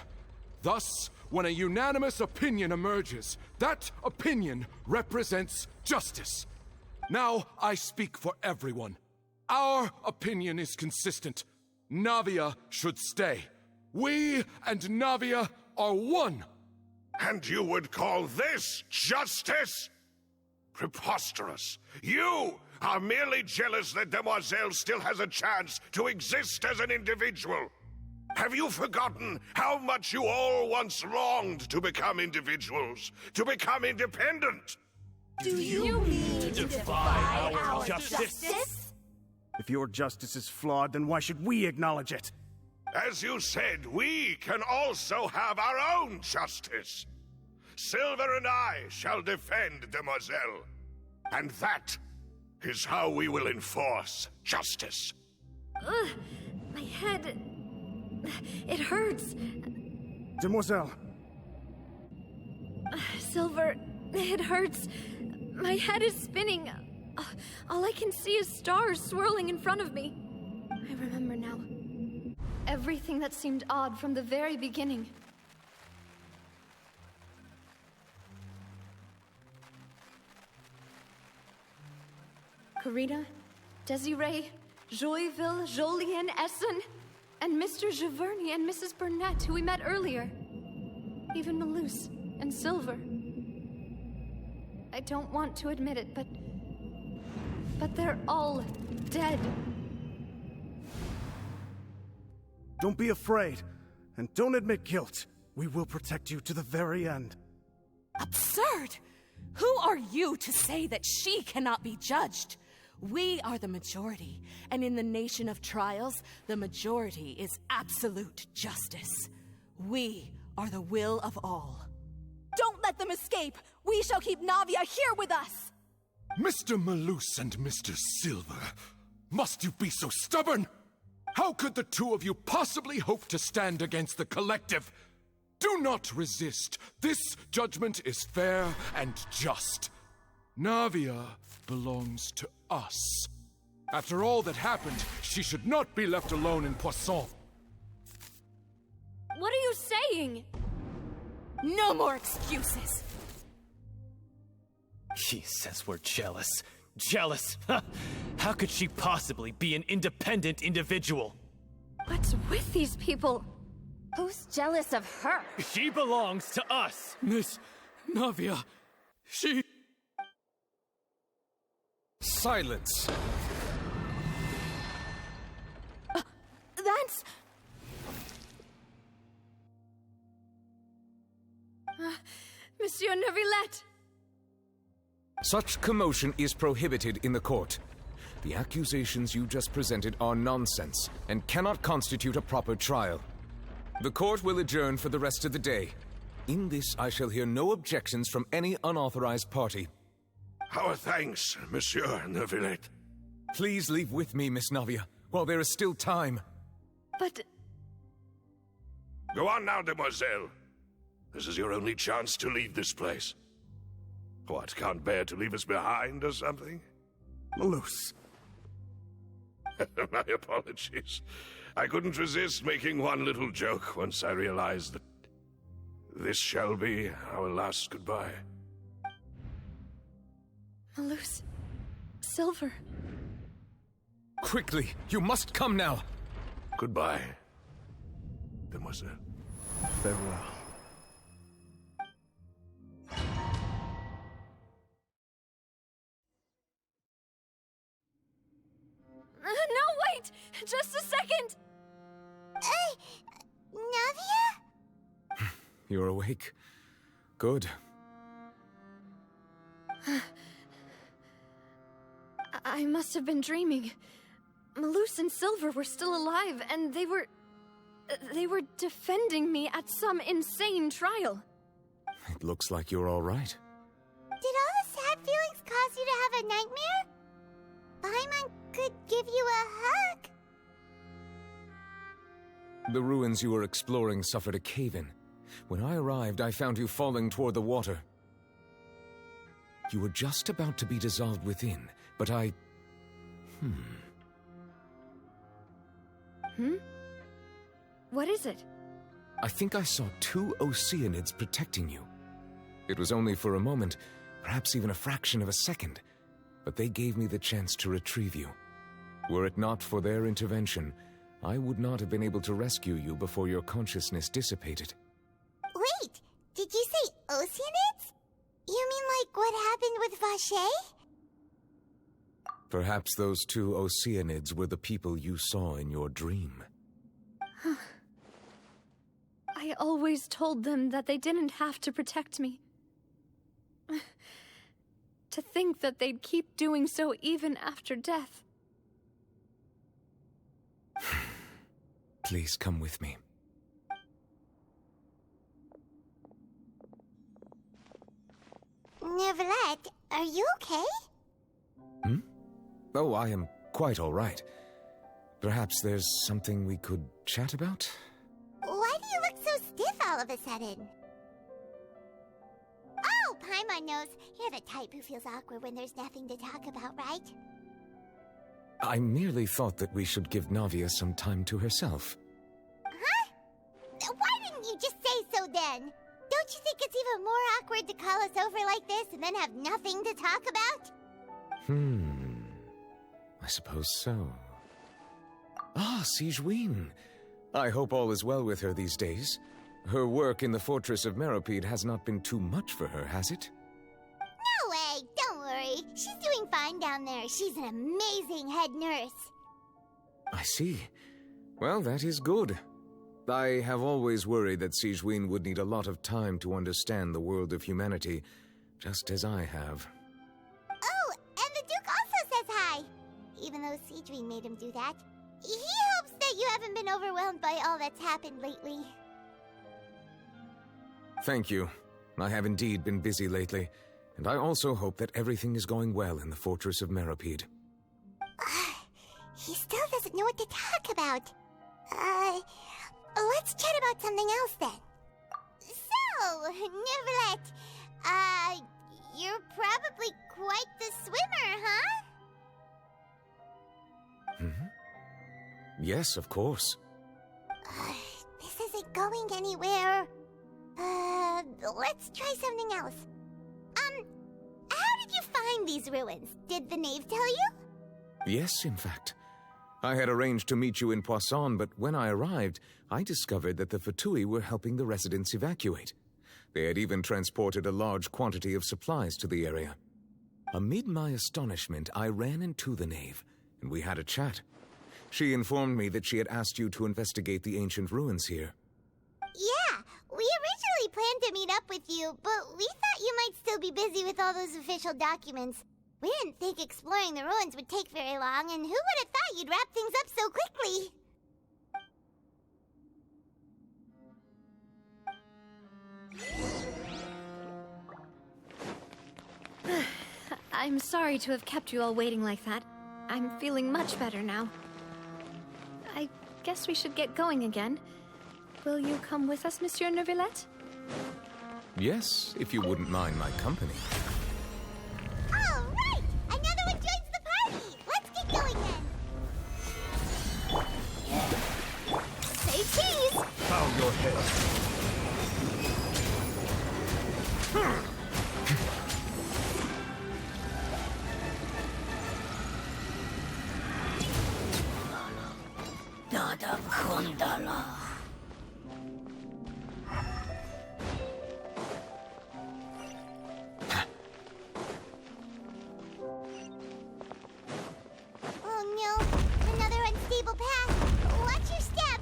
Thus, when a unanimous opinion emerges, that opinion represents justice. Now I speak for everyone. Our opinion is consistent. Navia should stay. We and Navia are one. And you would call this justice? Preposterous. You are merely jealous that Demoiselle still has a chance to exist as an individual. Have you forgotten how much you all once longed to become individuals, to become independent? Do you mean to defy our justice? If your justice is flawed, then why should we acknowledge it? As you said, we can also have our own justice. Silver and I shall defend Demoiselle. And that is how we will enforce justice. Ugh, my head... it hurts. Demoiselle. Silver, it hurts. My head is spinning. All I can see is stars swirling in front of me. I remember now. Everything that seemed odd from the very beginning. Karina, Desiree, Joyville, Jolien, Essen, and Mr. Giverny and Mrs. Burnett, who we met earlier. Even Malus and Silver. I don't want to admit it, but they're all dead. Don't be afraid, and don't admit guilt. We will protect you to the very end. Absurd! Who are you to say that she cannot be judged? We are the majority, and in the nation of trials, the majority is absolute justice. We are the will of all. Don't let them escape! We shall keep Navia here with us! Mr. Malus and Mr. Silver, must you be so stubborn? How could the two of you possibly hope to stand against the collective? Do not resist. This judgment is fair and just. Navia belongs to us. After all that happened, she should not be left alone in Poisson. What are you saying? No more excuses. She says we're jealous. Jealous? How could she possibly be an independent individual? What's with these people? Who's jealous of her? She belongs to us. Miss Navia, she... Silence! That's... Monsieur Neuvillette! Such commotion is prohibited in the court. The accusations you just presented are nonsense and cannot constitute a proper trial. The court will adjourn for the rest of the day. In this, I shall hear no objections from any unauthorized party. Our thanks, Monsieur Neuvillette. Please leave with me, Miss Navia, while there is still time. But... Go on now, demoiselle. This is your only chance to leave this place. What, can't bear to leave us behind or something? Malus. My apologies. I couldn't resist making one little joke once I realized that this shall be our last goodbye. Malus... Silver... Quickly, you must come now! Goodbye, demoiselle. Farewell. No, wait! Just a second! Navia? You're awake. Good. I must have been dreaming. Malus and Silver were still alive, and they were defending me at some insane trial. It looks like you're all right. Did all the sad feelings cause you to have a nightmare? Paimon could give you a hug. The ruins you were exploring suffered a cave-in. When I arrived, I found you falling toward the water. You were just about to be dissolved within, but I... What is it? I think I saw 2 Oceanids protecting you. It was only for a moment, perhaps even a fraction of a second, but they gave me the chance to retrieve you. Were it not for their intervention, I would not have been able to rescue you before your consciousness dissipated. Wait, did you say Oceanids? You mean like what happened with Vache? Perhaps those 2 Oceanids were the people you saw in your dream. I always told them that they didn't have to protect me. To think that they'd keep doing so even after death. Please come with me. Neuvillette, are you okay? Oh, I am quite all right. Perhaps there's something we could chat about? Why do you look so stiff all of a sudden? Oh, Paimon knows. You're the type who feels awkward when there's nothing to talk about, right? I merely thought that we should give Navia some time to herself. Huh? Why didn't you just say so then? Don't you think it's even more awkward to call us over like this and then have nothing to talk about? I suppose so. Ah, Sigewinne. I hope all is well with her these days. Her work in the Fortress of Meropide has not been too much for her, has it? No way, don't worry. She's doing fine down there. She's an amazing head nurse. I see. Well, that is good. I have always worried that Sigewinne would need a lot of time to understand the world of humanity, just as I have. Oh, and the Duke also says hi. Even though Sigewinne made him do that. He hopes that you haven't been overwhelmed by all that's happened lately. Thank you. I have indeed been busy lately, and I also hope that everything is going well in the Fortress of Meropide. He still doesn't know what to talk about. Let's chat about something else then. So, Neverlet, you're probably quite the swimmer, huh? Yes, of course. This isn't going anywhere. Let's try something else. How did you find these ruins? Did the knave tell you? Yes, in fact. I had arranged to meet you in Poisson, but when I arrived, I discovered that the Fatui were helping the residents evacuate. They had even transported a large quantity of supplies to the area. Amid my astonishment, I ran into the knave, and we had a chat. She informed me that she had asked you to investigate the ancient ruins here. Yeah, we originally planned to meet up with you, but we thought you might still be busy with all those official documents. We didn't think exploring the ruins would take very long, and who would have thought you'd wrap things up so quickly? I'm sorry to have kept you all waiting like that. I'm feeling much better now. I guess we should get going again. Will you come with us, Monsieur Neuvillette? Yes, if you wouldn't mind my company. All right! Another one joins the party! Let's get going then! Say cheese! Bow your head. Dada Kundala. Oh no, another unstable path. Watch your step.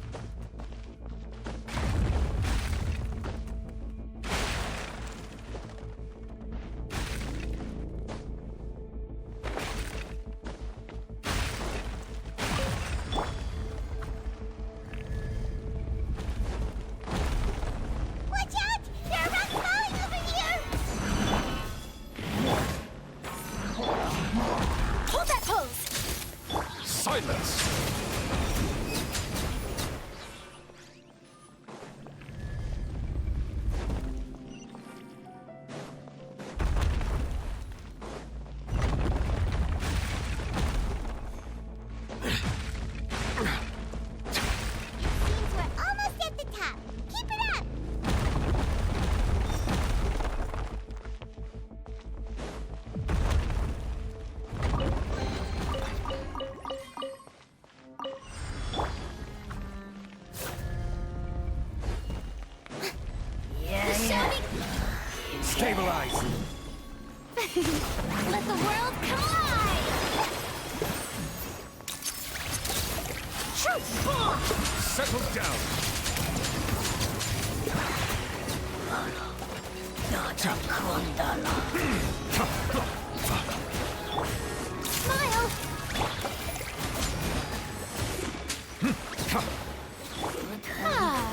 Watch out! There are rocks falling over here! Hold that pose! Silence! Seems we're almost at the top. Keep it up! Stabilize! Let the world collide! Settle down! Dada Kundala. Smile! Ah.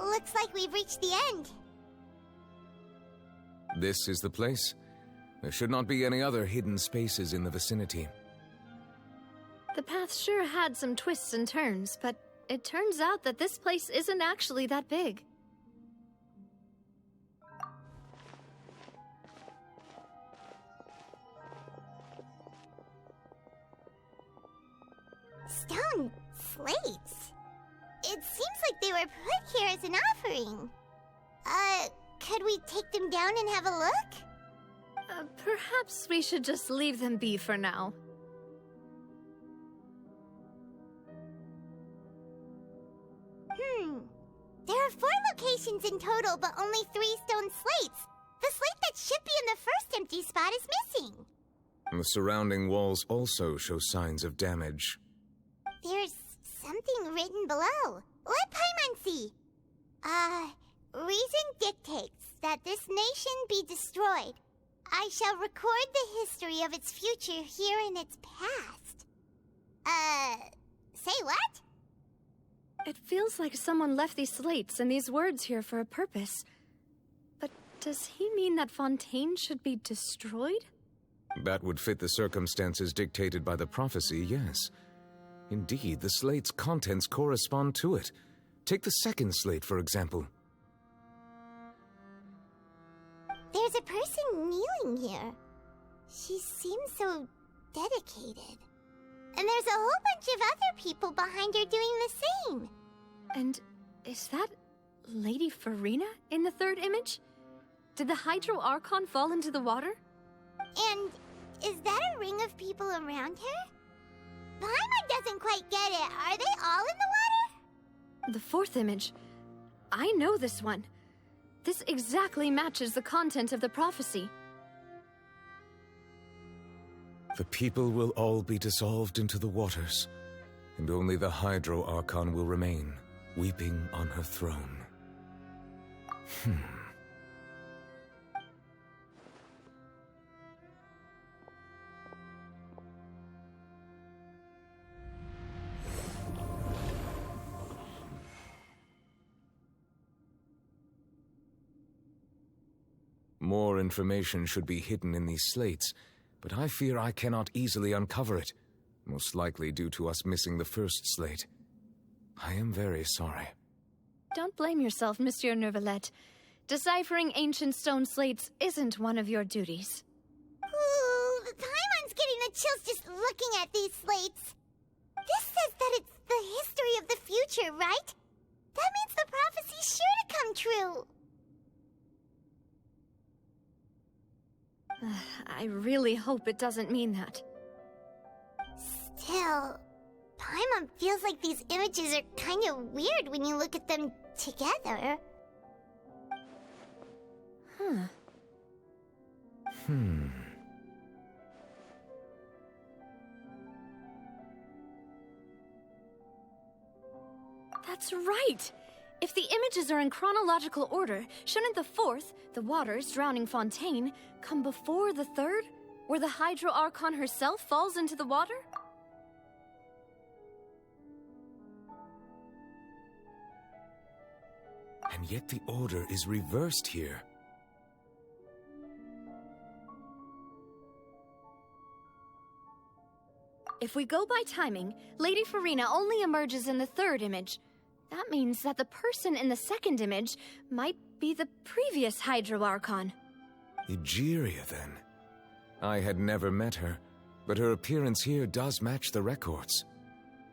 Looks like we've reached the end. This is the place. There should not be any other hidden spaces in the vicinity. The path sure had some twists and turns, but it turns out that this place isn't actually that big. Stone slates? It seems like they were put here as an offering. Could we take them down and have a look? Perhaps we should just leave them be for now. There are 4 locations in total, but only 3 stone slates. The slate that should be in the first empty spot is missing. The surrounding walls also show signs of damage. There's something written below. Let Paimon see. Reason dictates that this nation be destroyed. I shall record the history of its future here in its past. Say what? It feels like someone left these slates and these words here for a purpose. But does he mean that Fontaine should be destroyed? That would fit the circumstances dictated by the prophecy, yes. Indeed, the slate's contents correspond to it. Take the second slate, for example. There's a person kneeling here. She seems so dedicated. And there's a whole bunch of other people behind her doing the same. And is that Lady Farina in the third image? Did the Hydro Archon fall into the water? And is that a ring of people around her? Paimon doesn't quite get it. Are they all in the water? The fourth image. I know this one. This exactly matches the content of the prophecy. The people will all be dissolved into the waters, and only the Hydro Archon will remain, weeping on her throne. More information should be hidden in these slates, but I fear I cannot easily uncover it, most likely due to us missing the first slate. I am very sorry. Don't blame yourself, Monsieur Neuvillette. Deciphering ancient stone slates isn't one of your duties. Ooh, Paimon's getting the chills just looking at these slates. This says that it's the history of the future, right? That means the prophecy's sure to come true. I really hope it doesn't mean that. Still, Paimon feels like these images are kind of weird when you look at them together. That's right! If the images are in chronological order, shouldn't the fourth, the waters drowning Fontaine, come before the third, where the Hydro Archon herself falls into the water? And yet the order is reversed here. If we go by timing, Lady Farina only emerges in the third image. That means that the person in the second image might be the previous Hydro Archon. Egeria, then. I had never met her, but her appearance here does match the records.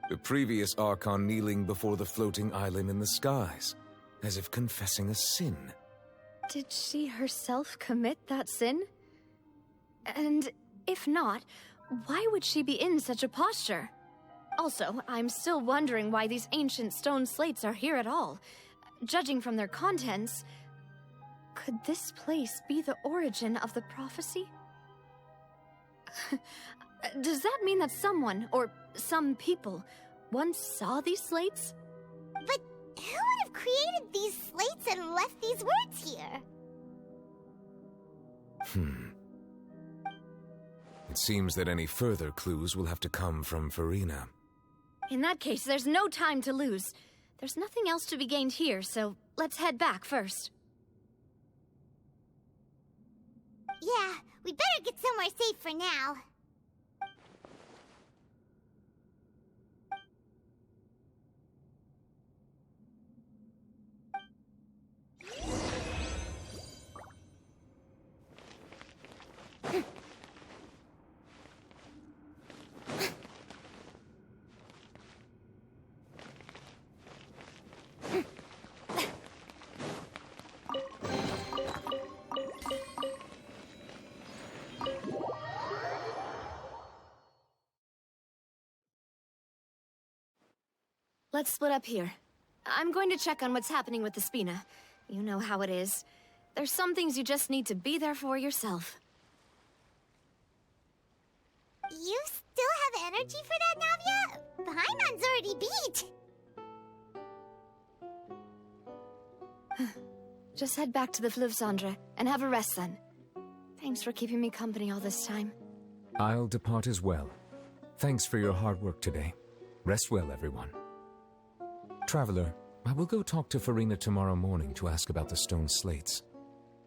The previous Archon kneeling before the floating island in the skies, as if confessing a sin. Did she herself commit that sin? And if not, why would she be in such a posture? Also, I'm still wondering why these ancient stone slates are here at all. Judging from their contents, could this place be the origin of the prophecy? Does that mean that someone, or some people, once saw these slates? But who would have created these slates and left these words here? It seems that any further clues will have to come from Farina. In that case, there's no time to lose. There's nothing else to be gained here, so let's head back first. Yeah, we better get somewhere safe for now. Let's split up here. I'm going to check on what's happening with the Spina. You know how it is. There's some things you just need to be there for yourself. You still have energy for that, Navia? Paimon's already beat! Just head back to the Fleuve Cendre and have a rest then. Thanks for keeping me company all this time. I'll depart as well. Thanks for your hard work today. Rest well, everyone. Traveler, I will go talk to Farina tomorrow morning to ask about the stone slates.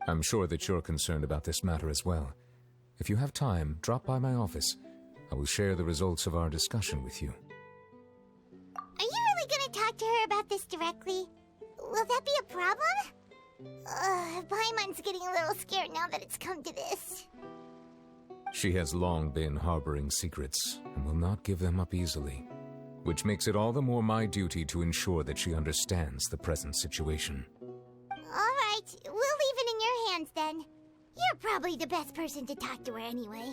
I'm sure that you're concerned about this matter as well. If you have time, drop by my office. I will share the results of our discussion with you. Are you really gonna talk to her about this directly? Will that be a problem? Paimon's getting a little scared now that it's come to this. She has long been harboring secrets and will not give them up easily, which makes it all the more my duty to ensure that she understands the present situation. Alright, we'll leave it in your hands then. You're probably the best person to talk to her anyway.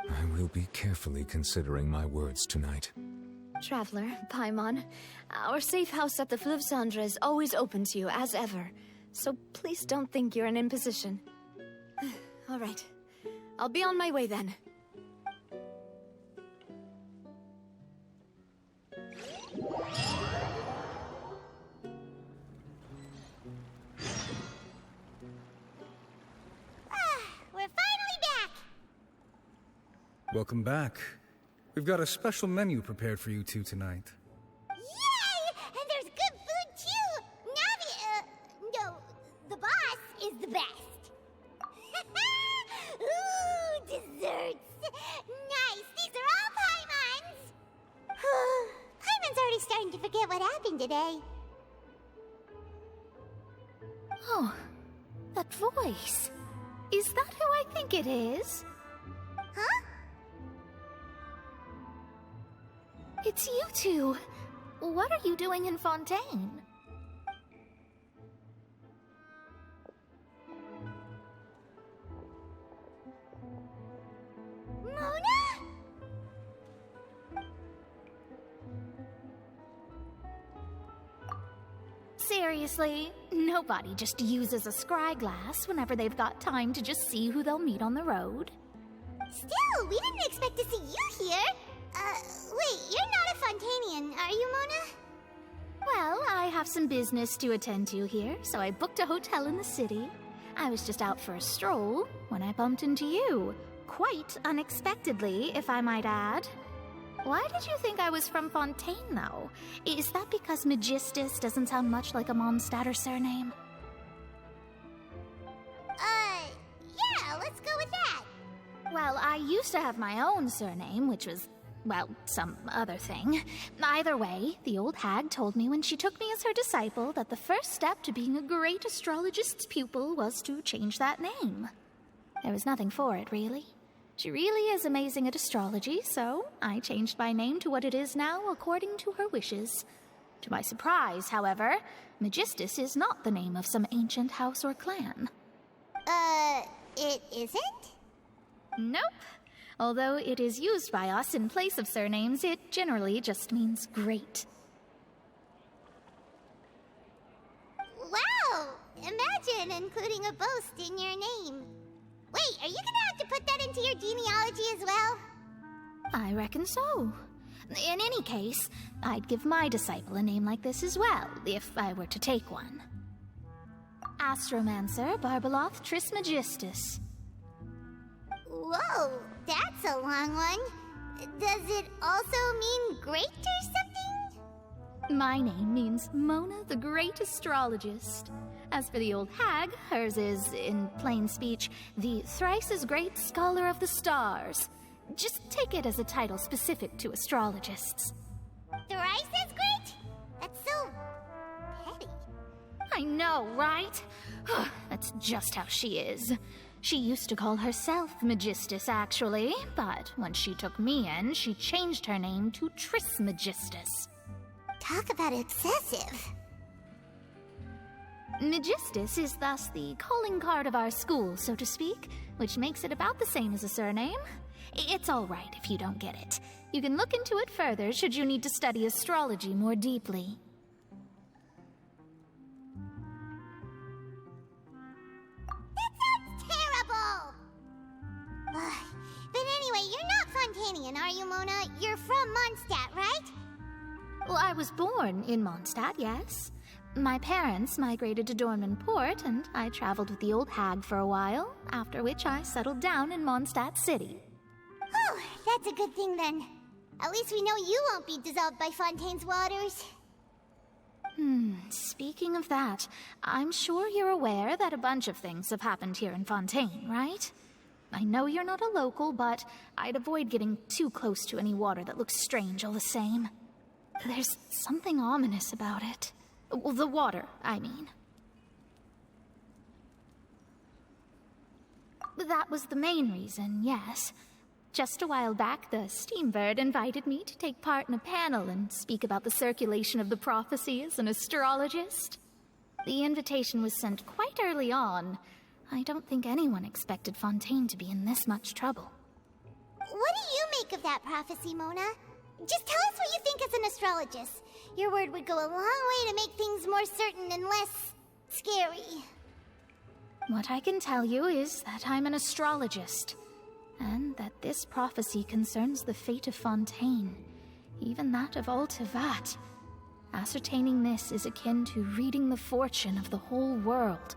I will be carefully considering my words tonight. Traveler, Paimon, our safe house at the Fleuve Cendre is always open to you, as ever. So please don't think you're an imposition. All right. I'll be on my way then. We're finally back! Welcome back. We've got a special menu prepared for you two tonight. Yay! And there's good food too! No, the boss is the best. Ooh, desserts! Nice! These are all Paimon's! Paimon's already starting to forget what happened today. Oh, that voice. Is that who I think it is? Huh? It's you two. What are you doing in Fontaine? Mona? Seriously, nobody just uses a scry glass whenever they've got time to just see who they'll meet on the road. Still, we didn't expect to see you here. Wait, you're not a Fontanian, are you, Mona? Well, I have some business to attend to here, so I booked a hotel in the city. I was just out for a stroll when I bumped into you. Quite unexpectedly, if I might add. Why did you think I was from Fontaine, though? Is that because Magistus doesn't sound much like a Mondstadt surname? Yeah, let's go with that. Well, I used to have my own surname, which was, well, some other thing. Either way, the old hag told me when she took me as her disciple that the first step to being a great astrologist's pupil was to change that name. There was nothing for it, really. She really is amazing at astrology, so I changed my name to what it is now according to her wishes. To my surprise, however, Magistus is not the name of some ancient house or clan. It isn't? Nope. Although it is used by us in place of surnames, it generally just means great. Wow! Imagine including a boast in your name. Wait, are you gonna have to put that into your genealogy as well? I reckon so. In any case, I'd give my disciple a name like this as well, if I were to take one. Astromancer Barbeloth Trismegistus. Whoa, that's a long one. Does it also mean great or something? My name means Mona the Great Astrologist. As for the old hag, hers is, in plain speech, the thrice-as-great Scholar of the Stars. Just take it as a title specific to astrologists. Thrice as great? That's so petty. I know, right? That's just how she is. She used to call herself Magistus, actually, but when she took me in, she changed her name to Trismegistus. Talk about excessive. Magistus is thus the calling card of our school, so to speak, which makes it about the same as a surname. It's all right if you don't get it. You can look into it further should you need to study astrology more deeply. That sounds terrible! But anyway, you're not Fontanian, are you, Mona? You're from Mondstadt, right? Well, I was born in Mondstadt, yes. My parents migrated to Dornman Port, and I traveled with the old hag for a while, after which I settled down in Mondstadt City. Oh, that's a good thing then. At least we know you won't be dissolved by Fontaine's waters. Speaking of that, I'm sure you're aware that a bunch of things have happened here in Fontaine, right? I know you're not a local, but I'd avoid getting too close to any water that looks strange all the same. There's something ominous about it. Well, the water, I mean. That was the main reason, yes. Just a while back, the Steambird invited me to take part in a panel and speak about the circulation of the prophecy as an astrologist. The invitation was sent quite early on. I don't think anyone expected Fontaine to be in this much trouble. What do you make of that prophecy, Mona? Just tell us what you think as an astrologist. Your word would go a long way to make things more certain and less scary. What I can tell you is that I'm an astrologist, and that this prophecy concerns the fate of Fontaine, even that of Altavat. Ascertaining this is akin to reading the fortune of the whole world.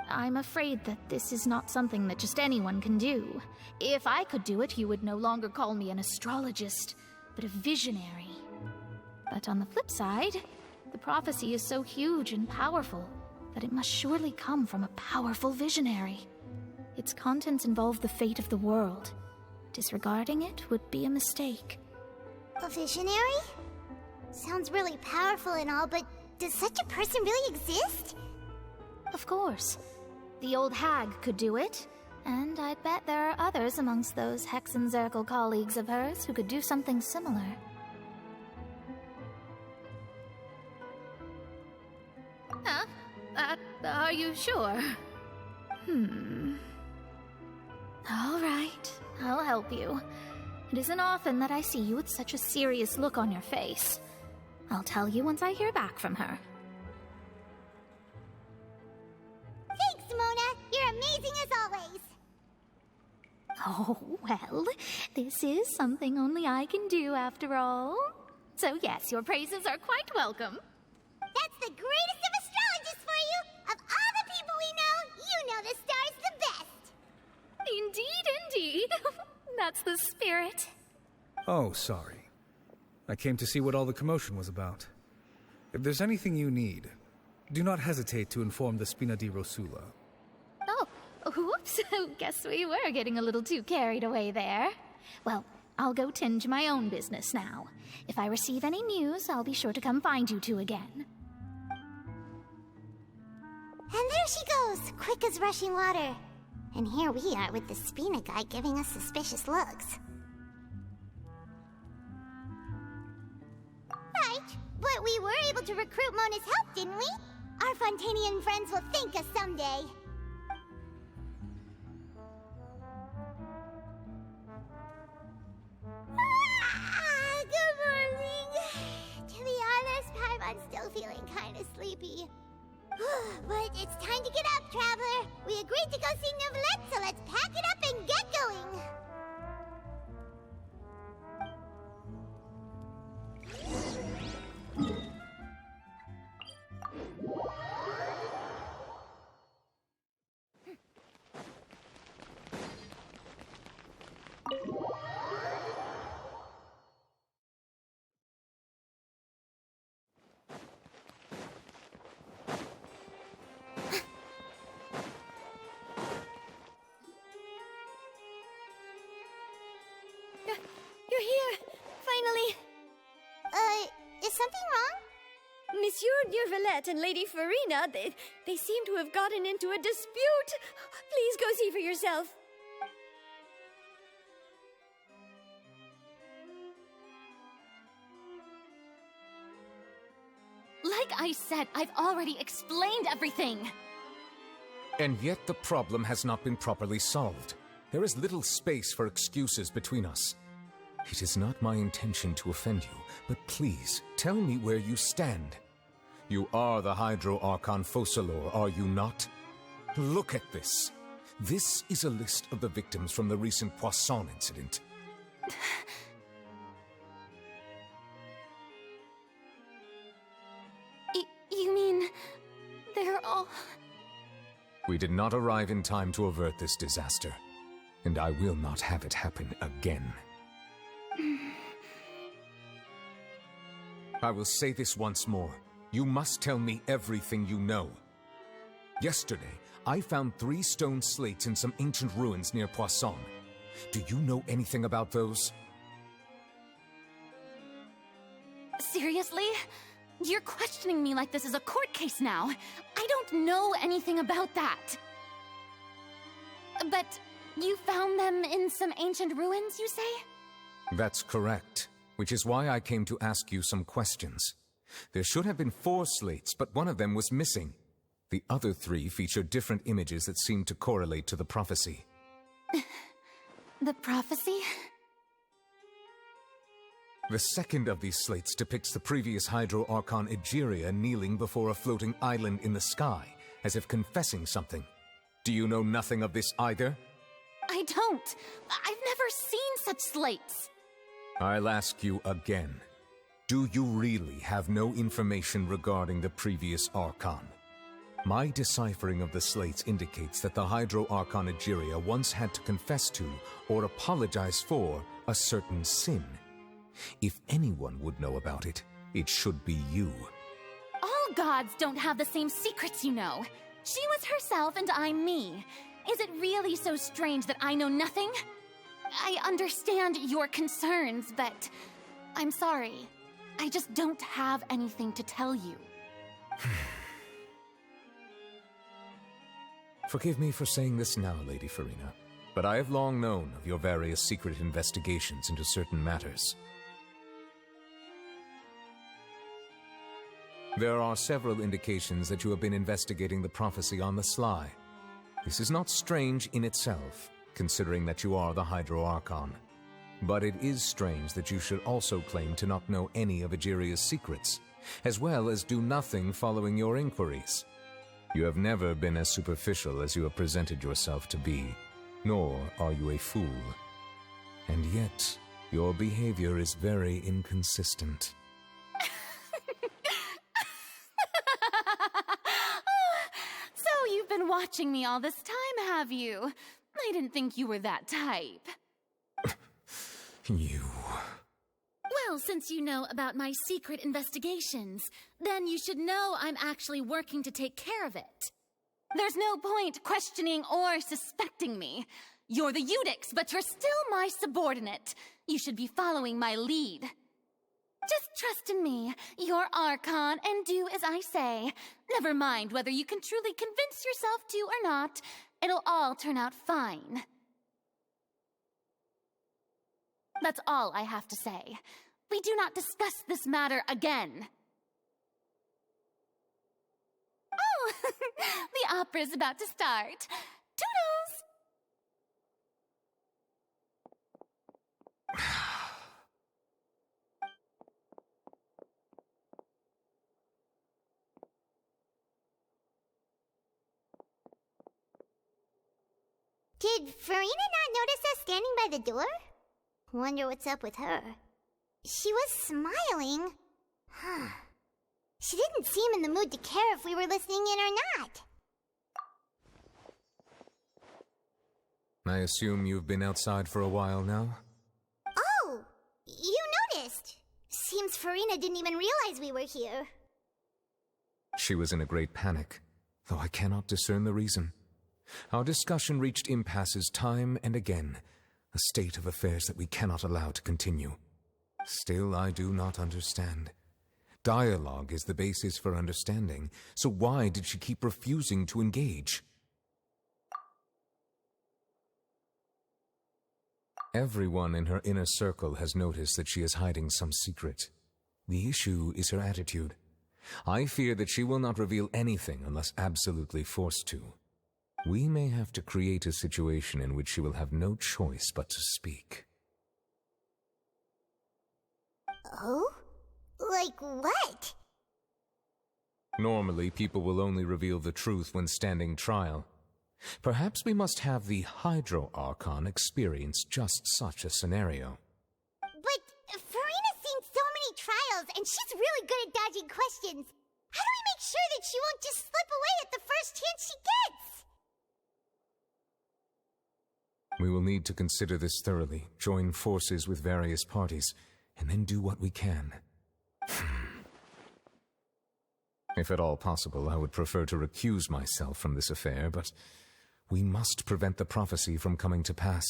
I'm afraid that this is not something that just anyone can do. If I could do it, you would no longer call me an astrologist, but a visionary. But on the flip side, the prophecy is so huge and powerful that it must surely come from a powerful visionary. Its contents involve the fate of the world. Disregarding it would be a mistake. A visionary? Sounds really powerful and all, but does such a person really exist? Of course. The old hag could do it, and I bet there are others amongst those Hexenzirkel colleagues of hers who could do something similar. Huh? Are you sure? All right, I'll help you. It isn't often that I see you with such a serious look on your face. I'll tell you once I hear back from her. Thanks, Mona! You're amazing as always! Oh, well, this is something only I can do after all. So yes, your praises are quite welcome. That's the greatest of astrologists for you! Of all the people we know, you know the star's the best! Indeed. That's the spirit. Oh, sorry. I came to see what all the commotion was about. If there's anything you need, do not hesitate to inform the Spina di Rosula. Oh, whoops. Guess we were getting a little too carried away there. Well, I'll go tend to my own business now. If I receive any news, I'll be sure to come find you two again. And there she goes, quick as rushing water. And here we are with the Spina guy giving us suspicious looks. Right, but we were able to recruit Mona's help, didn't we? Our Fontanian friends will thank us someday. Good morning. To be honest, Paimon's still feeling kind of sleepy. But it's time to get up, Traveler. We agreed to go see Neuvillette, so let's pack it up and get going. You're here! Finally! Is something wrong? Monsieur Neuvillette and Lady Farina, they seem to have gotten into a dispute. Please go see for yourself. Like I said, I've already explained everything. And yet the problem has not been properly solved. There is little space for excuses between us. It is not my intention to offend you, but please, tell me where you stand. You are the Hydro Archon Focalor, are you not? Look at this. This is a list of the victims from the recent Poisson incident. You mean... they're all... We did not arrive in time to avert this disaster, and I will not have it happen again. I will say this once more. You must tell me everything you know. Yesterday, I found 3 stone slates in some ancient ruins near Poisson. Do you know anything about those? Seriously? You're questioning me like this is a court case now. I don't know anything about that. But you found them in some ancient ruins, you say? That's correct, which is why I came to ask you some questions. There should have been 4 slates, but one of them was missing. The other 3 feature different images that seem to correlate to the prophecy. The prophecy? The second of these slates depicts the previous Hydro Archon Egeria kneeling before a floating island in the sky, as if confessing something. Do you know nothing of this either? I don't. I've never seen such slates. I'll ask you again. Do you really have no information regarding the previous Archon? My deciphering of the slates indicates that the Hydro Archon Egeria once had to confess to, or apologize for, a certain sin. If anyone would know about it, it should be you. All gods don't have the same secrets, you know. She was herself and I'm me. Is it really so strange that I know nothing? I understand your concerns, but I'm sorry. I just don't have anything to tell you. Forgive me for saying this now, Lady Farina, but I have long known of your various secret investigations into certain matters. There are several indications that you have been investigating the prophecy on the sly. This is not strange in itself, considering that you are the Hydro Archon. But it is strange that you should also claim to not know any of Egeria's secrets, as well as do nothing following your inquiries. You have never been as superficial as you have presented yourself to be, nor are you a fool. And yet, your behavior is very inconsistent. So you've been watching me all this time, have you? I didn't think you were that type. You... Well, since you know about my secret investigations, then you should know I'm actually working to take care of it. There's no point questioning or suspecting me. You're the Eudix, but you're still my subordinate. You should be following my lead. Just trust in me, you're Archon, and do as I say. Never mind whether you can truly convince yourself to or not. It'll all turn out fine. That's all I have to say. We do not discuss this matter again. Oh, the opera's about to start. Toodles! Did Farina not notice us standing by the door? Wonder what's up with her. She was smiling. She didn't seem in the mood to care if we were listening in or not. I assume you've been outside for a while now? Oh, you noticed. Seems Farina didn't even realize we were here. She was in a great panic, though I cannot discern the reason. Our discussion reached impasses time and again, a state of affairs that we cannot allow to continue. Still, I do not understand. Dialogue is the basis for understanding, so why did she keep refusing to engage? Everyone in her inner circle has noticed that she is hiding some secret. The issue is her attitude. I fear that she will not reveal anything unless absolutely forced to. We may have to create a situation in which she will have no choice but to speak. Oh? Like what? Normally, people will only reveal the truth when standing trial. Perhaps we must have the Hydro Archon experience just such a scenario. But Farina's seen so many trials, and she's really good at dodging questions. How do we make sure that she won't just slip away at the first chance she gets? We will need to consider this thoroughly, join forces with various parties, and then do what we can. If at all possible, I would prefer to recuse myself from this affair, but we must prevent the prophecy from coming to pass.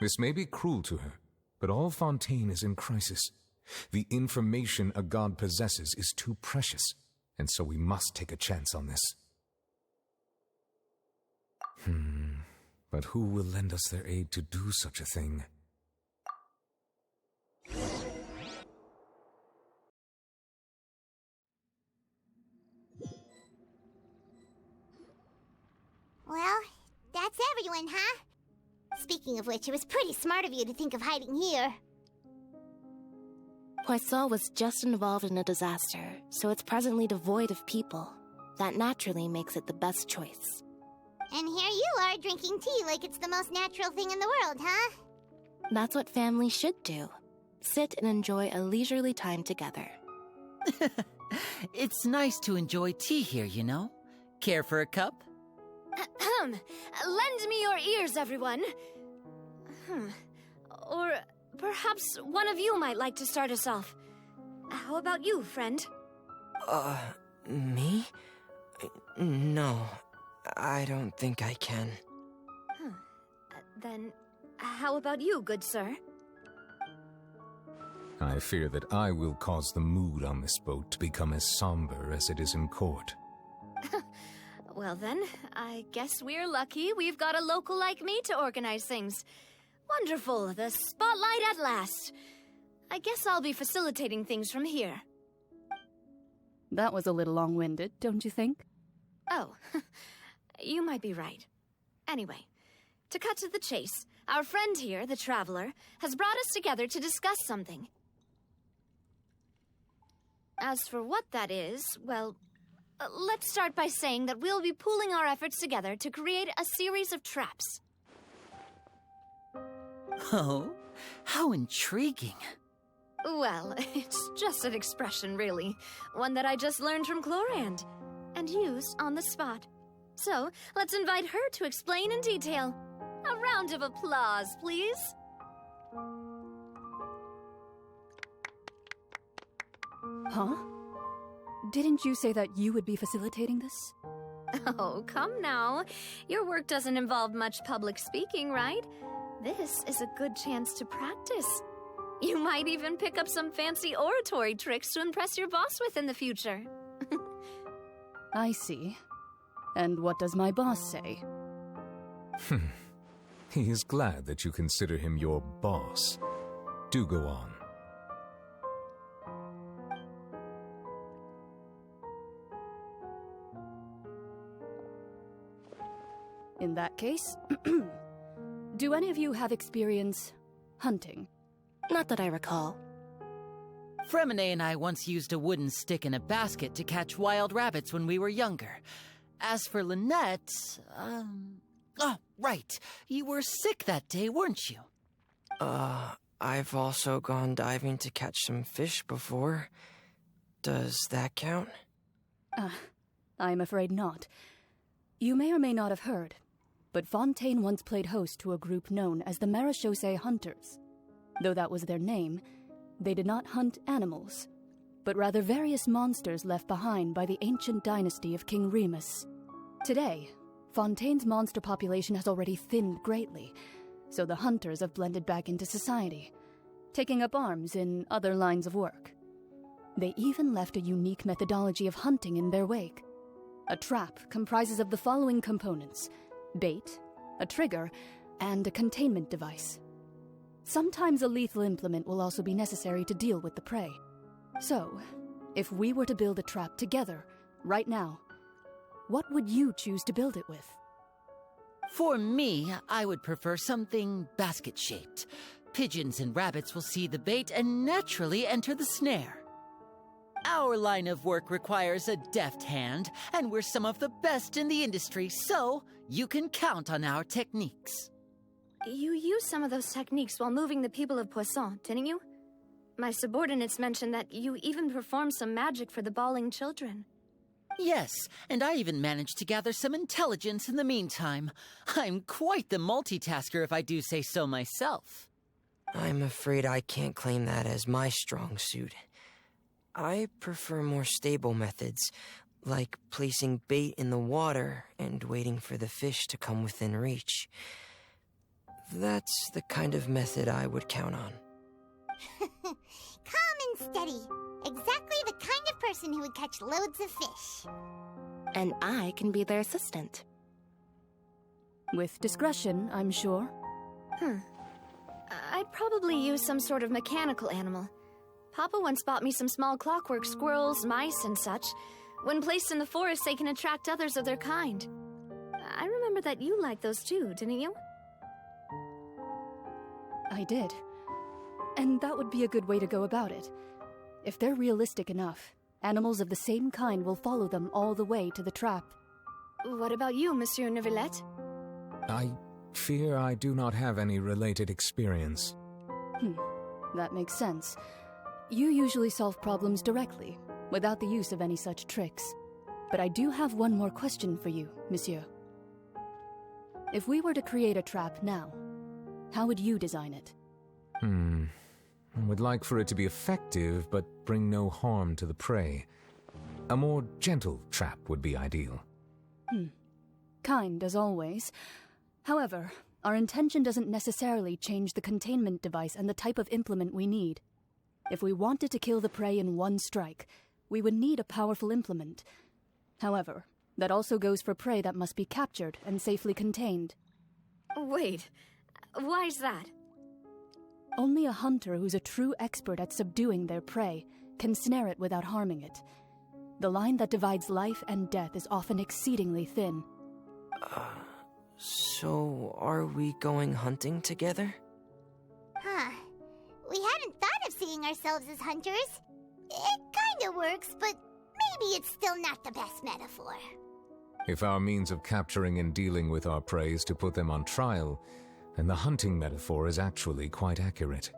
This may be cruel to her, but all Fontaine is in crisis. The information a god possesses is too precious, and so we must take a chance on this. But who will lend us their aid to do such a thing? Well, that's everyone, huh? Speaking of which, it was pretty smart of you to think of hiding here. Poisson was just involved in a disaster, so it's presently devoid of people. That naturally makes it the best choice. And here you are drinking tea like it's the most natural thing in the world, huh? That's what families should do. Sit and enjoy a leisurely time together. It's nice to enjoy tea here, you know? Care for a cup? Lend me your ears, everyone. Or perhaps one of you might like to start us off. How about you, friend? Me? No, I don't think I can. Then, how about you, good sir? I fear that I will cause the mood on this boat to become as somber as it is in court. Well then, I guess we're lucky we've got a local like me to organize things. Wonderful, the spotlight at last. I guess I'll be facilitating things from here. That was a little long-winded, don't you think? Oh, you might be right. Anyway, to cut to the chase, our friend here, the Traveler, has brought us together to discuss something. As for what that is, well, let's start by saying that we'll be pooling our efforts together to create a series of traps. Oh, how intriguing. Well, it's just an expression, really. One that I just learned from Chlorand, and used on the spot. So, let's invite her to explain in detail. A round of applause, please. Huh? Didn't you say that you would be facilitating this? Oh, come now. Your work doesn't involve much public speaking, right? This is a good chance to practice. You might even pick up some fancy oratory tricks to impress your boss with in the future. I see. And what does my boss say? He is glad that you consider him your boss. Do go on. In that case, do any of you have experience hunting? Not that I recall. Fremine and I once used a wooden stick in a basket to catch wild rabbits when we were younger. As for Lynette, oh, right. You were sick that day, weren't you? I've also gone diving to catch some fish before. Does that count? I'm afraid not. You may or may not have heard, but Fontaine once played host to a group known as the Marechaussee Hunters. Though that was their name, they did not hunt animals, but rather various monsters left behind by the ancient dynasty of King Remus. Today, Fontaine's monster population has already thinned greatly, so the hunters have blended back into society, taking up arms in other lines of work. They even left a unique methodology of hunting in their wake. A trap comprises of the following components: bait, a trigger, and a containment device. Sometimes a lethal implement will also be necessary to deal with the prey. So, if we were to build a trap together, right now, what would you choose to build it with? For me, I would prefer something basket-shaped. Pigeons and rabbits will see the bait and naturally enter the snare. Our line of work requires a deft hand, and we're some of the best in the industry, so you can count on our techniques. You used some of those techniques while moving the people of Poisson, didn't you? My subordinates mentioned that you even performed some magic for the bawling children. Yes, and I even managed to gather some intelligence in the meantime. I'm quite the multitasker if I do say so myself. I'm afraid I can't claim that as my strong suit. I prefer more stable methods, like placing bait in the water and waiting for the fish to come within reach. That's the kind of method I would count on. Calm and steady. Exactly the kind of person who would catch loads of fish. And I can be their assistant. With discretion, I'm sure. I'd probably use some sort of mechanical animal. Papa once bought me some small clockwork squirrels, mice, and such. When placed in the forest, they can attract others of their kind. I remember that you liked those too, didn't you? I did. And that would be a good way to go about it. If they're realistic enough, animals of the same kind will follow them all the way to the trap. What about you, Monsieur Neuvillette? I fear I do not have any related experience. That makes sense. You usually solve problems directly, without the use of any such tricks. But I do have one more question for you, Monsieur. If we were to create a trap now, how would you design it? I would like for it to be effective, but bring no harm to the prey. A more gentle trap would be ideal. Kind, as always. However, our intention doesn't necessarily change the containment device and the type of implement we need. If we wanted to kill the prey in one strike, we would need a powerful implement. However, that also goes for prey that must be captured and safely contained. Wait, why's that? Only a hunter who's a true expert at subduing their prey can snare it without harming it. The line that divides life and death is often exceedingly thin. So are we going hunting together? We hadn't thought of seeing ourselves as hunters. It kinda works, but maybe it's still not the best metaphor. If our means of capturing and dealing with our prey is to put them on trial, then the hunting metaphor is actually quite accurate.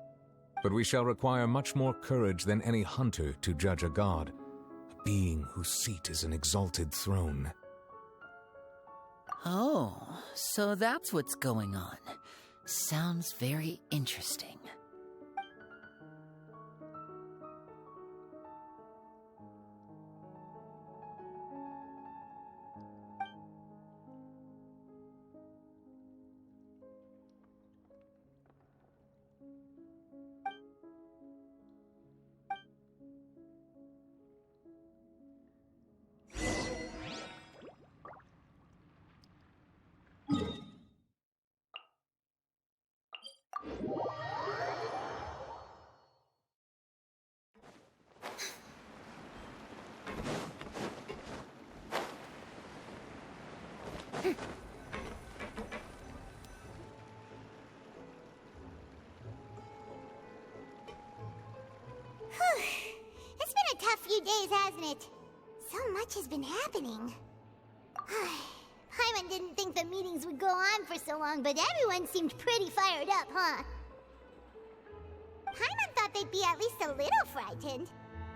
But we shall require much more courage than any hunter to judge a god, a being whose seat is an exalted throne. Oh, so that's what's going on. Sounds very interesting. It's been a tough few days, hasn't it? So much has been happening. Paimon didn't think the meetings would go on for so long, but everyone seemed pretty fired up, huh? Paimon thought they'd be at least a little frightened.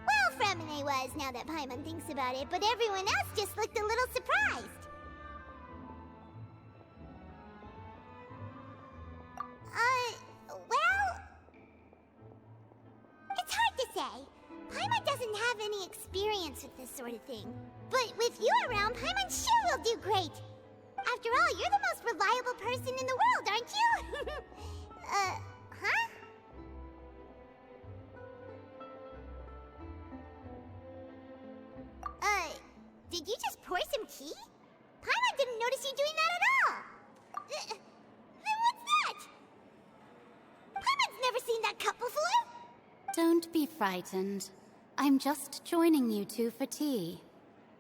Well, Fremine was, now that Paimon thinks about it, but everyone else just looked a little surprised. Well... It's hard to say. Paimon doesn't have any experience with this sort of thing. But with you around, Paimon sure will do great. After all, you're the most reliable person in the world, aren't you? Huh? Did you just pour some tea? Paimon didn't notice you doing that at all. Then what's that? Paimon's never seen that cup before. Don't be frightened. I'm just joining you two for tea.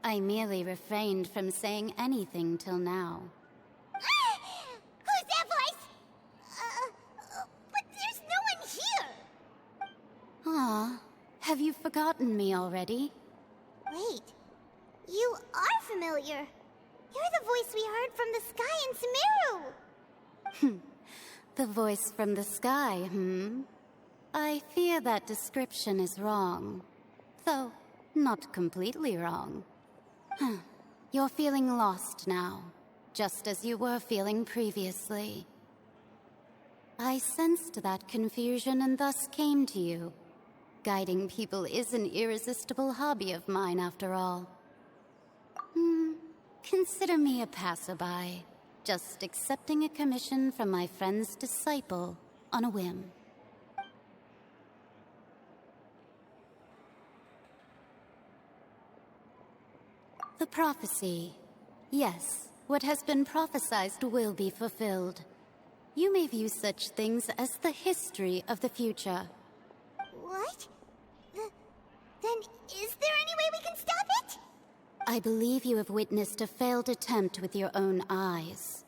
I merely refrained from saying anything till now. Have you forgotten me already? Wait, you are familiar. You're the voice we heard from the sky in Sumeru. The voice from the sky, I fear that description is wrong. Though, not completely wrong. You're feeling lost now, just as you were feeling previously. I sensed that confusion and thus came to you. Guiding people is an irresistible hobby of mine, after all. Consider me a passerby, just accepting a commission from my friend's disciple on a whim. The prophecy. Yes, what has been prophesied will be fulfilled. You may view such things as the history of the future. What? Then is there any way we can stop it? I believe you have witnessed a failed attempt with your own eyes.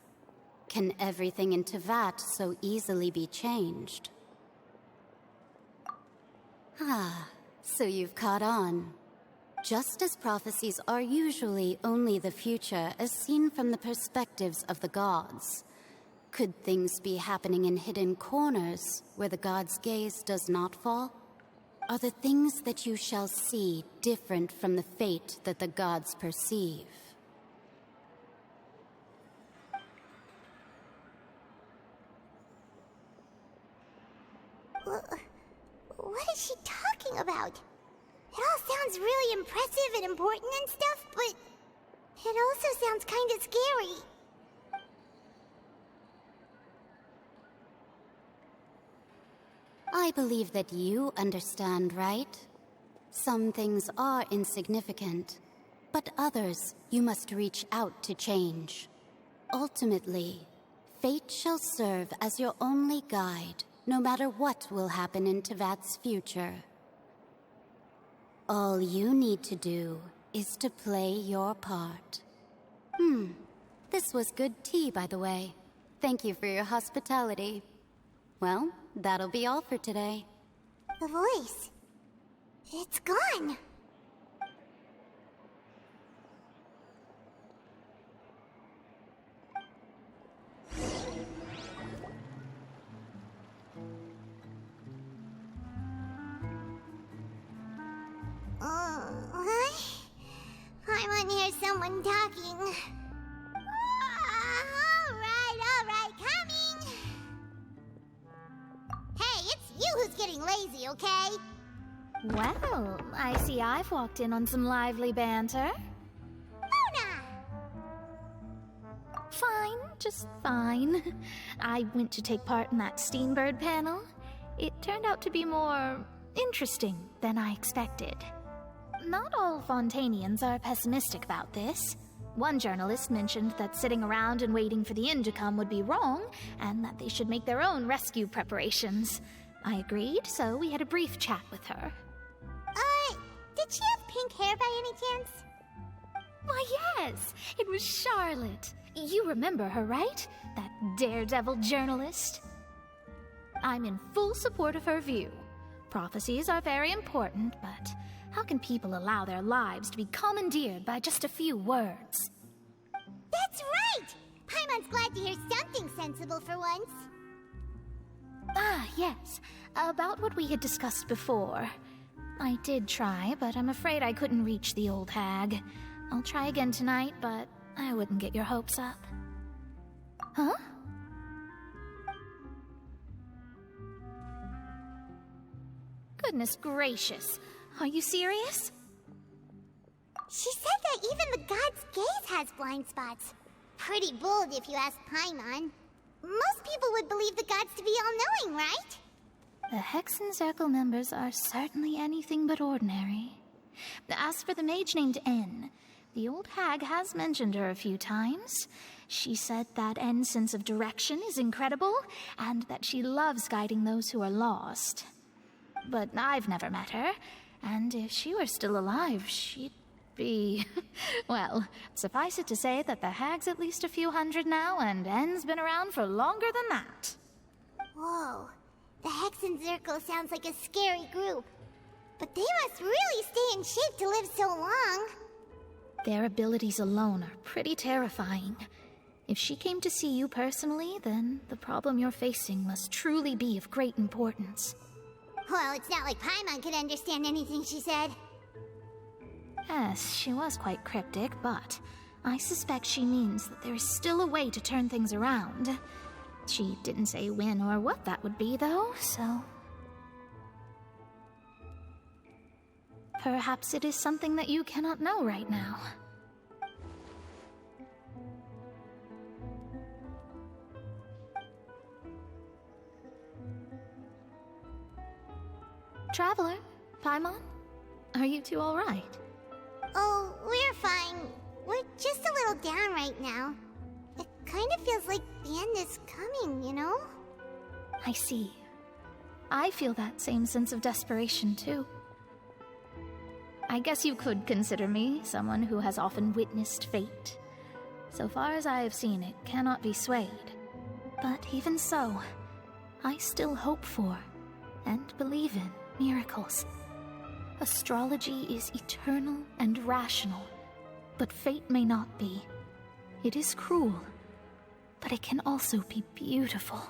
Can everything in Teyvat so easily be changed? So you've caught on. Just as prophecies are usually only the future as seen from the perspectives of the gods, could things be happening in hidden corners where the gods' gaze does not fall? Are the things that you shall see different from the fate that the gods perceive? What is she talking about? It all sounds really impressive and important and stuff, but it also sounds kind of scary. I believe that you understand, right? Some things are insignificant, but others you must reach out to change. Ultimately, fate shall serve as your only guide, no matter what will happen in Teyvat's future. All you need to do is to play your part. This was good tea, by the way. Thank you for your hospitality. Well, that'll be all for today. The voice. It's gone. I want to hear someone talking. All right, coming. Hey, it's you who's getting lazy, okay? Well, I see I've walked in on some lively banter. Luna! Fine, just fine. I went to take part in that Steambird panel. It turned out to be more interesting than I expected. Not all Fontainians are pessimistic about this. One journalist mentioned that sitting around and waiting for the end to come would be wrong, and that they should make their own rescue preparations. I agreed, so we had a brief chat with her. Did she have pink hair by any chance? Why, yes, it was Charlotte. You remember her, right? That daredevil journalist? I'm in full support of her view. Prophecies are very important, but how can people allow their lives to be commandeered by just a few words? That's right! Paimon's glad to hear something sensible for once. Yes. About what we had discussed before. I did try, but I'm afraid I couldn't reach the old hag. I'll try again tonight, but I wouldn't get your hopes up. Huh? Goodness gracious. Are you serious? She said that even the god's gaze has blind spots. Pretty bold if you ask Paimon. Most people would believe the gods to be all-knowing, right? The Hexen Circle members are certainly anything but ordinary. As for the mage named N, the old hag has mentioned her a few times. She said that N's sense of direction is incredible, and that she loves guiding those who are lost. But I've never met her, and if she were still alive, she'd be... Well, suffice it to say that the hag's at least a few hundred now, and N's been around for longer than that. Whoa. The Hexen Circle sounds like a scary group. But they must really stay in shape to live so long. Their abilities alone are pretty terrifying. If she came to see you personally, then the problem you're facing must truly be of great importance. Well, it's not like Paimon could understand anything she said. Yes, she was quite cryptic, but I suspect she means that there is still a way to turn things around. She didn't say when or what that would be, though, so... Perhaps it is something that you cannot know right now. Traveler, Paimon, are you two all right? Oh, we're fine. We're just a little down right now. It kind of feels like the end is coming, you know? I see. I feel that same sense of desperation, too. I guess you could consider me someone who has often witnessed fate. So far as I have seen, it cannot be swayed. But even so, I still hope for, and believe in, miracles. Astrology is eternal and rational, but fate may not be. It is cruel, but it can also be beautiful.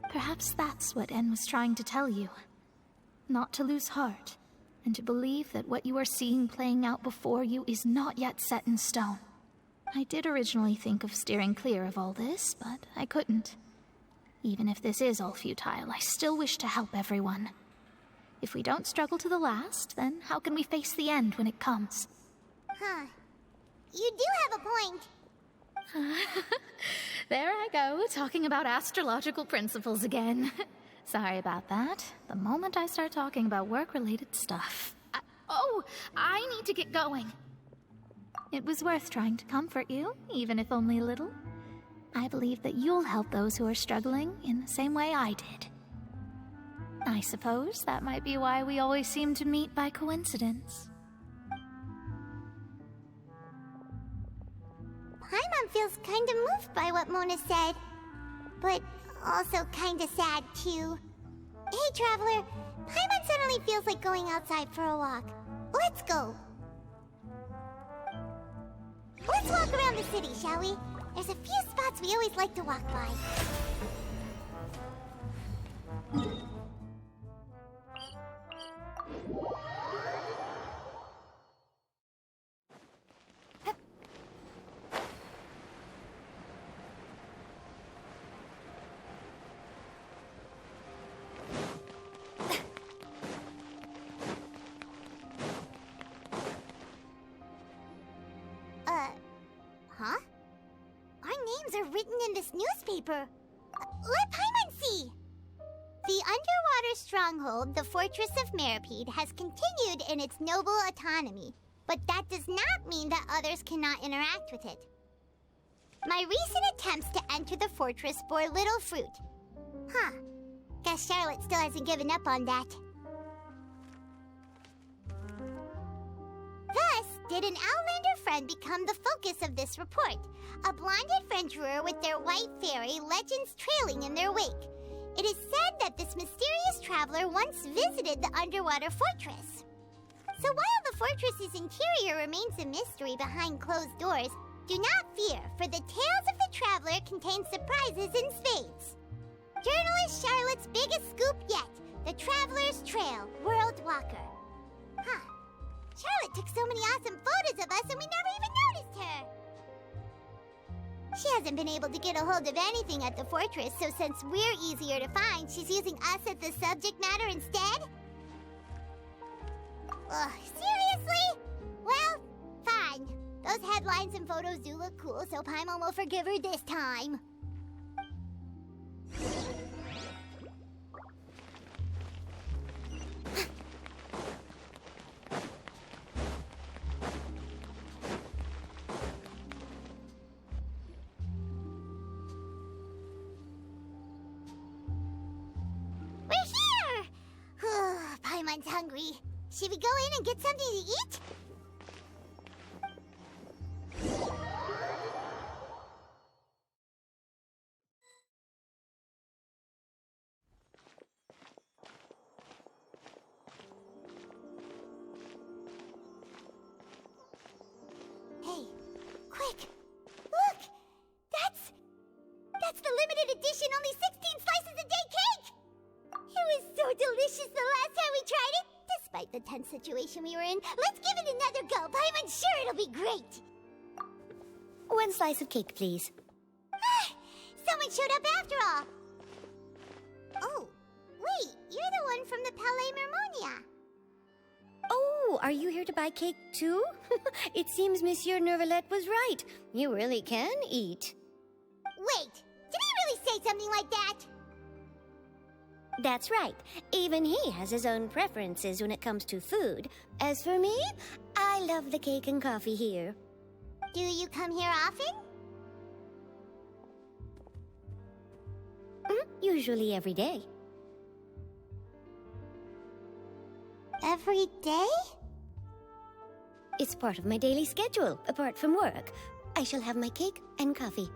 Perhaps that's what En was trying to tell you. Not to lose heart, and to believe that what you are seeing playing out before you is not yet set in stone. I did originally think of steering clear of all this, but I couldn't. Even if this is all futile, I still wish to help everyone. If we don't struggle to the last, then how can we face the end when it comes? Huh. You do have a point. There I go, talking about astrological principles again. Sorry about that. The moment I start talking about work-related stuff... I need to get going. It was worth trying to comfort you, even if only a little. I believe that you'll help those who are struggling in the same way I did. I suppose that might be why we always seem to meet by coincidence. Paimon feels kind of moved by what Mona said, but also kind of sad too. Hey, Traveler, Paimon suddenly feels like going outside for a walk. Let's go. Let's walk around the city, shall we? There's a few spots we always like to walk by. Huh? Our names are written in this newspaper. Let Paimon see! The underwater stronghold, the Fortress of Meripede, has continued in its noble autonomy, but that does not mean that others cannot interact with it. My recent attempts to enter the fortress bore little fruit. Huh. Guess Charlotte still hasn't given up on that. Thus, did an Outlander friend become the focus of this report, a blonde adventurer with their white fairy legends trailing in their wake. It is said that this mysterious traveler once visited the underwater fortress. So while the fortress's interior remains a mystery behind closed doors, do not fear, for the tales of the traveler contain surprises in spades. Journalist Charlotte's biggest scoop yet, the Traveler's Trail, World Walker. Huh. Charlotte took so many awesome photos of us and we never even noticed her! She hasn't been able to get a hold of anything at the fortress, so since we're easier to find, she's using us as the subject matter instead? Ugh, seriously? Well, fine. Those headlines and photos do look cool, so Paimon will forgive her this time. Paimon's hungry. Should we go in and get something to eat? the tense situation we were in. Let's give it another go. I'm sure it'll be great. One slice of cake, please. Someone showed up after all. Oh, wait, you're the one from the Palais Mermonia. Oh, are you here to buy cake too? It seems Monsieur Nervalette was right. You really can eat. Wait, did he really say something like that? That's right. Even he has his own preferences when it comes to food. As for me, I love the cake and coffee here. Do you come here often? Usually every day. Every day? It's part of my daily schedule, apart from work. I shall have my cake and coffee.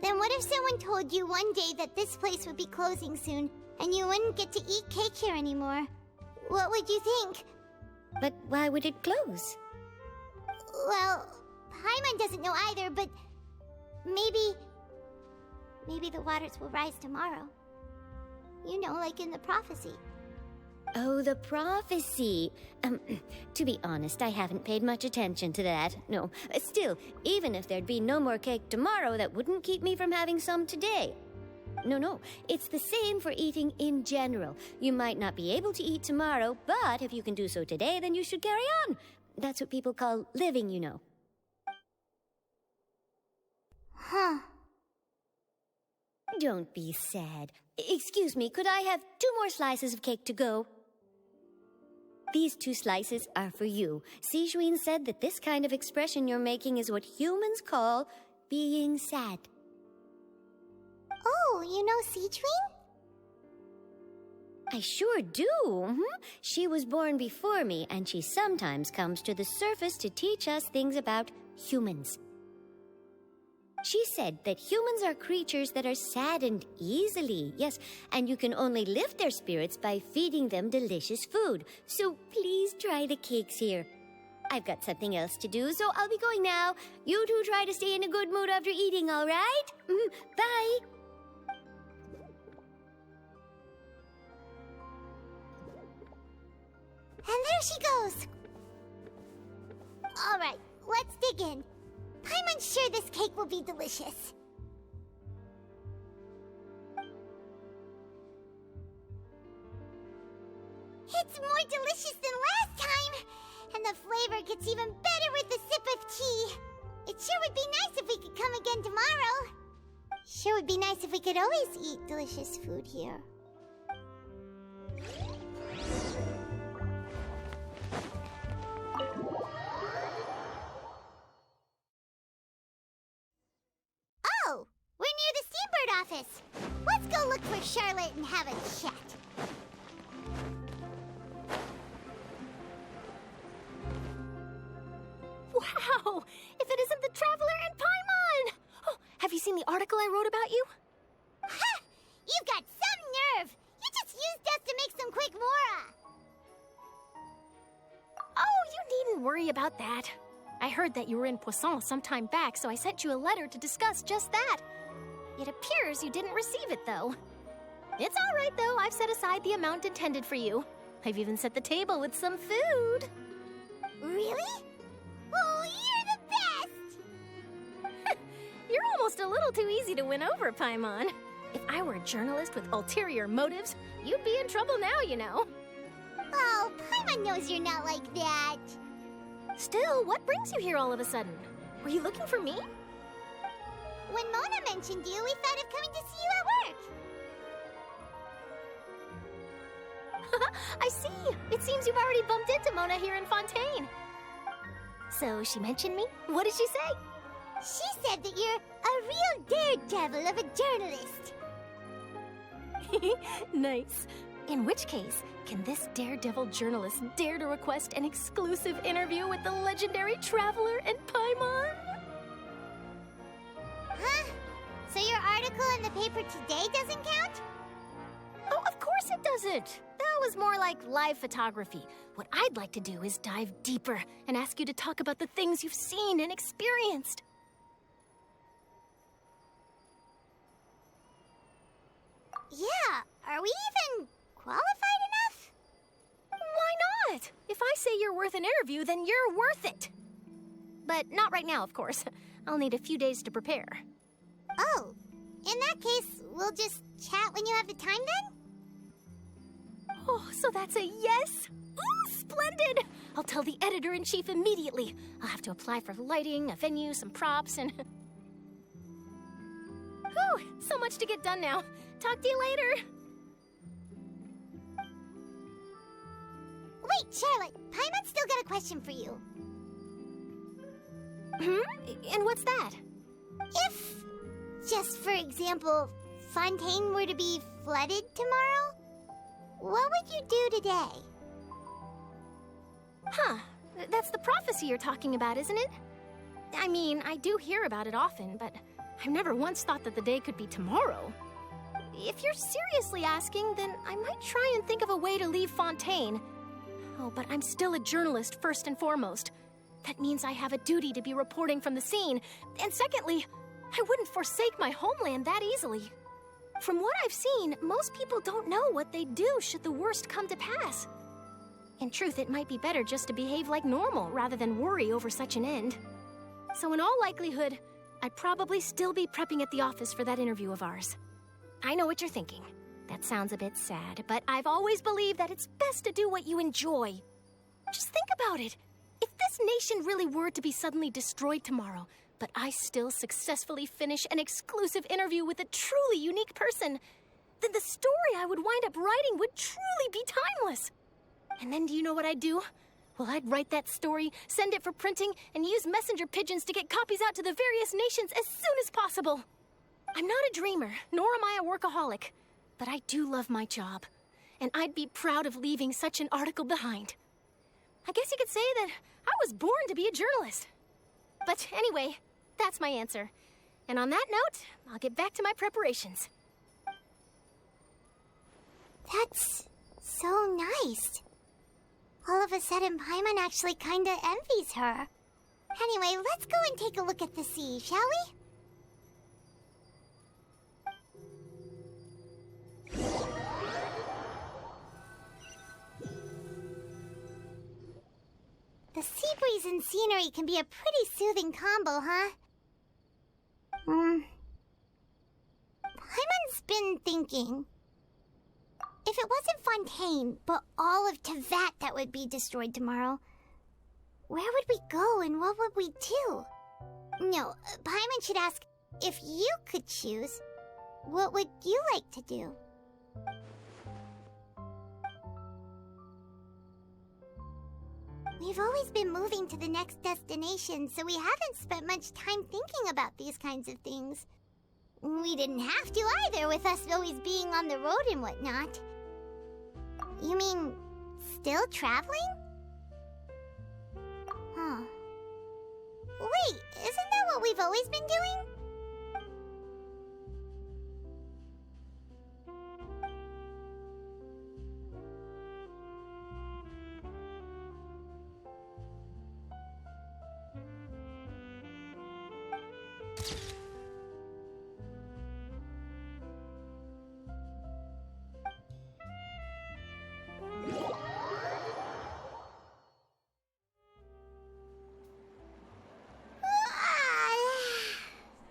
Then what if someone told you one day that this place would be closing soon, and you wouldn't get to eat cake here anymore? What would you think? But why would it close? Well, Paimon doesn't know either, but maybe the waters will rise tomorrow. You know, like in the prophecy. Oh, the prophecy. To be honest, I haven't paid much attention to that. No, still, even if there'd be no more cake tomorrow, that wouldn't keep me from having some today. No, it's the same for eating in general. You might not be able to eat tomorrow, but if you can do so today, then you should carry on. That's what people call living, you know. Huh. Don't be sad. Excuse me, could I have 2 more slices of cake to go? These 2 slices are for you. Sijuin said that this kind of expression you're making is what humans call being sad. Oh, you know Sijuin? I sure do. She was born before me, and she sometimes comes to the surface to teach us things about humans. She said that humans are creatures that are saddened easily, yes, and you can only lift their spirits by feeding them delicious food. So please try the cakes here. I've got something else to do, so I'll be going now. You two try to stay in a good mood after eating, all right? Bye. And there she goes. All right, let's dig in. I'm unsure this cake will be delicious. It's more delicious than last time, and the flavor gets even better with a sip of tea. It sure would be nice if we could come again tomorrow. Sure would be nice if we could always eat delicious food here. Oh, we're near the Steambird office. Let's go look for Charlotte and have a chat. Wow! If it isn't the Traveler and Paimon! Oh, have you seen the article I wrote about you? Ha! You've got some nerve! You just used us to make some quick mora! Oh, you needn't worry about that. I heard that you were in Poisson some time back, so I sent you a letter to discuss just that. It appears you didn't receive it, though. It's all right, though. I've set aside the amount intended for you. I've even set the table with some food. Really? Oh, you're the best! You're almost a little too easy to win over, Paimon. If I were a journalist with ulterior motives, you'd be in trouble now, you know. Oh, Paimon knows you're not like that. Still, what brings you here all of a sudden? Were you looking for me? When Mona mentioned you, we thought of coming to see you at work. I see. It seems you've already bumped into Mona here in Fontaine. So she mentioned me? What did she say? She said that you're a real daredevil of a journalist. Nice. In which case, can this daredevil journalist dare to request an exclusive interview with the legendary Traveler and Paimon? Huh? So your article in the paper today doesn't count? Oh, of course it doesn't. That was more like live photography. What I'd like to do is dive deeper and ask you to talk about the things you've seen and experienced. Yeah, are we even qualified worth an interview, then you're worth it. But not right now, of course. I'll need a few days to prepare. Oh, in that case, we'll just chat when you have the time then? Oh, so that's a yes? Ooh, splendid! I'll tell the editor-in-chief immediately. I'll have to apply for lighting, a venue, some props, and... Whew, so much to get done now. Talk to you later. Wait, Charlotte, Paimon's still got a question for you. And what's that? If, just for example, Fontaine were to be flooded tomorrow, what would you do today? Huh. That's the prophecy you're talking about, isn't it? I mean, I do hear about it often, but I've never once thought that the day could be tomorrow. If you're seriously asking, then I might try and think of a way to leave Fontaine. Oh, but I'm still a journalist first and foremost. That means I have a duty to be reporting from the scene. And secondly, I wouldn't forsake my homeland that easily. From what I've seen, most people don't know what they'd do should the worst come to pass. In truth, it might be better just to behave like normal rather than worry over such an end. So in all likelihood, I'd probably still be prepping at the office for that interview of ours. I know what you're thinking. That sounds a bit sad, but I've always believed that it's best to do what you enjoy. Just think about it. If this nation really were to be suddenly destroyed tomorrow, but I still successfully finish an exclusive interview with a truly unique person, then the story I would wind up writing would truly be timeless. And then do you know what I'd do? Well, I'd write that story, send it for printing, and use messenger pigeons to get copies out to the various nations as soon as possible. I'm not a dreamer, nor am I a workaholic, but I do love my job, and I'd be proud of leaving such an article behind. I guess you could say that I was born to be a journalist. But anyway, that's my answer. And on that note, I'll get back to my preparations. That's so nice. All of a sudden, Paimon actually kinda envies her. Anyway, let's go and take a look at the sea, shall we? The sea breeze and scenery can be a pretty soothing combo, huh? Paimon's been thinking. If it wasn't Fontaine, but all of Tevat that would be destroyed tomorrow, where would we go and what would we do? No, Paimon should ask, if you could choose, what would you like to do? We've always been moving to the next destination, so we haven't spent much time thinking about these kinds of things. We didn't have to either, with us always being on the road and whatnot. You mean, still traveling? Huh. Wait, isn't that what we've always been doing?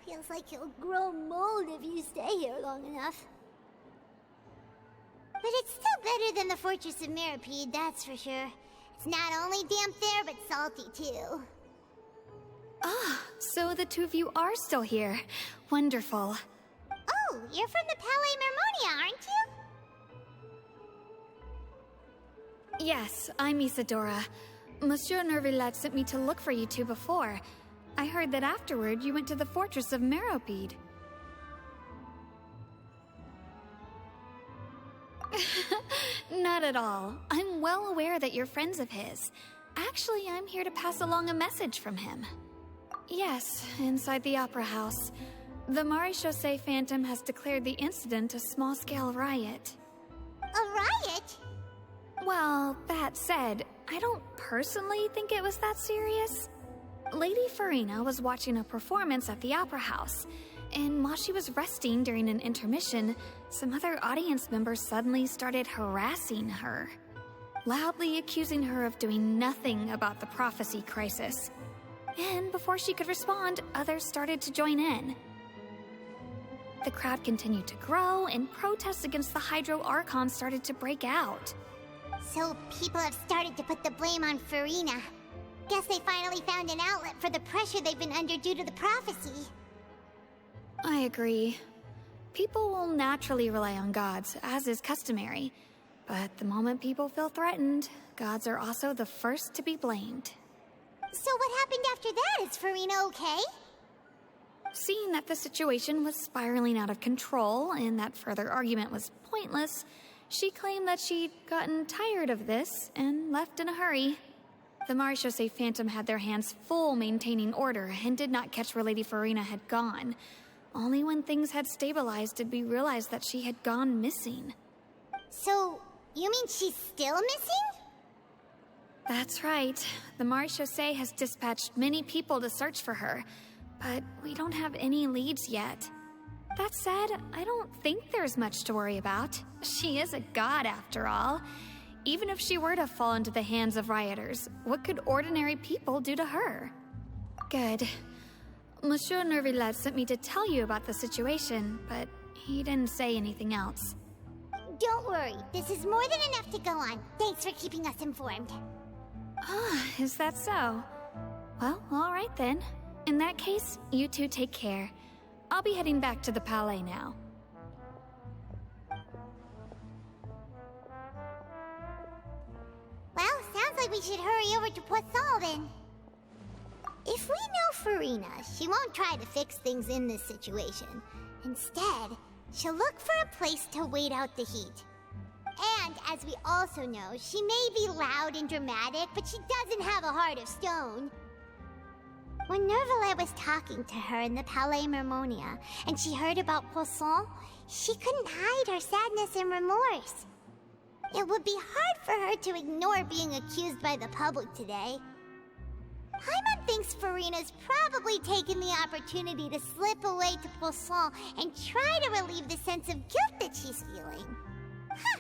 Feels like you'll grow mold if you stay here long enough. But it's still better than the Fortress of Meripede, that's for sure. It's not only damp there, but salty too. Ah, so the two of you are still here. Wonderful. Oh, you're from the Palais Mermonia, aren't you? Yes, I'm Isadora. Monsieur Nervillet sent me to look for you two before. I heard that afterward you went to the Fortress of Meripede. Not at all. I'm well aware that you're friends of his. Actually, I'm here to pass along a message from him. Yes, inside the Opera House. The Maréchaussée Phantom has declared the incident a small-scale riot. A riot? Well, that said, I don't personally think it was that serious. Lady Farina was watching a performance at the Opera House, and while she was resting during an intermission, some other audience members suddenly started harassing her. loudly accusing her of doing nothing about the prophecy crisis. And before she could respond, others started to join in. The crowd continued to grow, and protests against the Hydro Archon started to break out. So people have started to put the blame on Farina. Guess they finally found an outlet for the pressure they've been under due to the prophecy. I agree. People will naturally rely on gods, as is customary. But the moment people feel threatened, gods are also the first to be blamed. So what happened after that? Is Farina okay? Seeing that the situation was spiraling out of control and that further argument was pointless, she claimed that she'd gotten tired of this and left in a hurry. The Marechaussee Phantom had their hands full maintaining order and did not catch where Lady Farina had gone. Only when things had stabilized did we realize that she had gone missing. So, you mean she's still missing? That's right. The Marechaussee has dispatched many people to search for her, but we don't have any leads yet. That said, I don't think there's much to worry about. She is a god after all. Even if she were to fall into the hands of rioters, what could ordinary people do to her? Good. Monsieur Nervillet sent me to tell you about the situation, but he didn't say anything else. Don't worry, this is more than enough to go on. Thanks for keeping us informed. Ah, is that so? Well, all right then. In that case, you two take care. I'll be heading back to the Palais now. Well, sounds like we should hurry over to Poisson then. If we know Farina, she won't try to fix things in this situation. Instead, she'll look for a place to wait out the heat. And, as we also know, she may be loud and dramatic, but she doesn't have a heart of stone. When Nervillet was talking to her in the Palais Mermonia, and she heard about Poisson, she couldn't hide her sadness and remorse. It would be hard for her to ignore being accused by the public today. Paimon thinks Farina's probably taken the opportunity to slip away to Poisson and try to relieve the sense of guilt that she's feeling. Huh.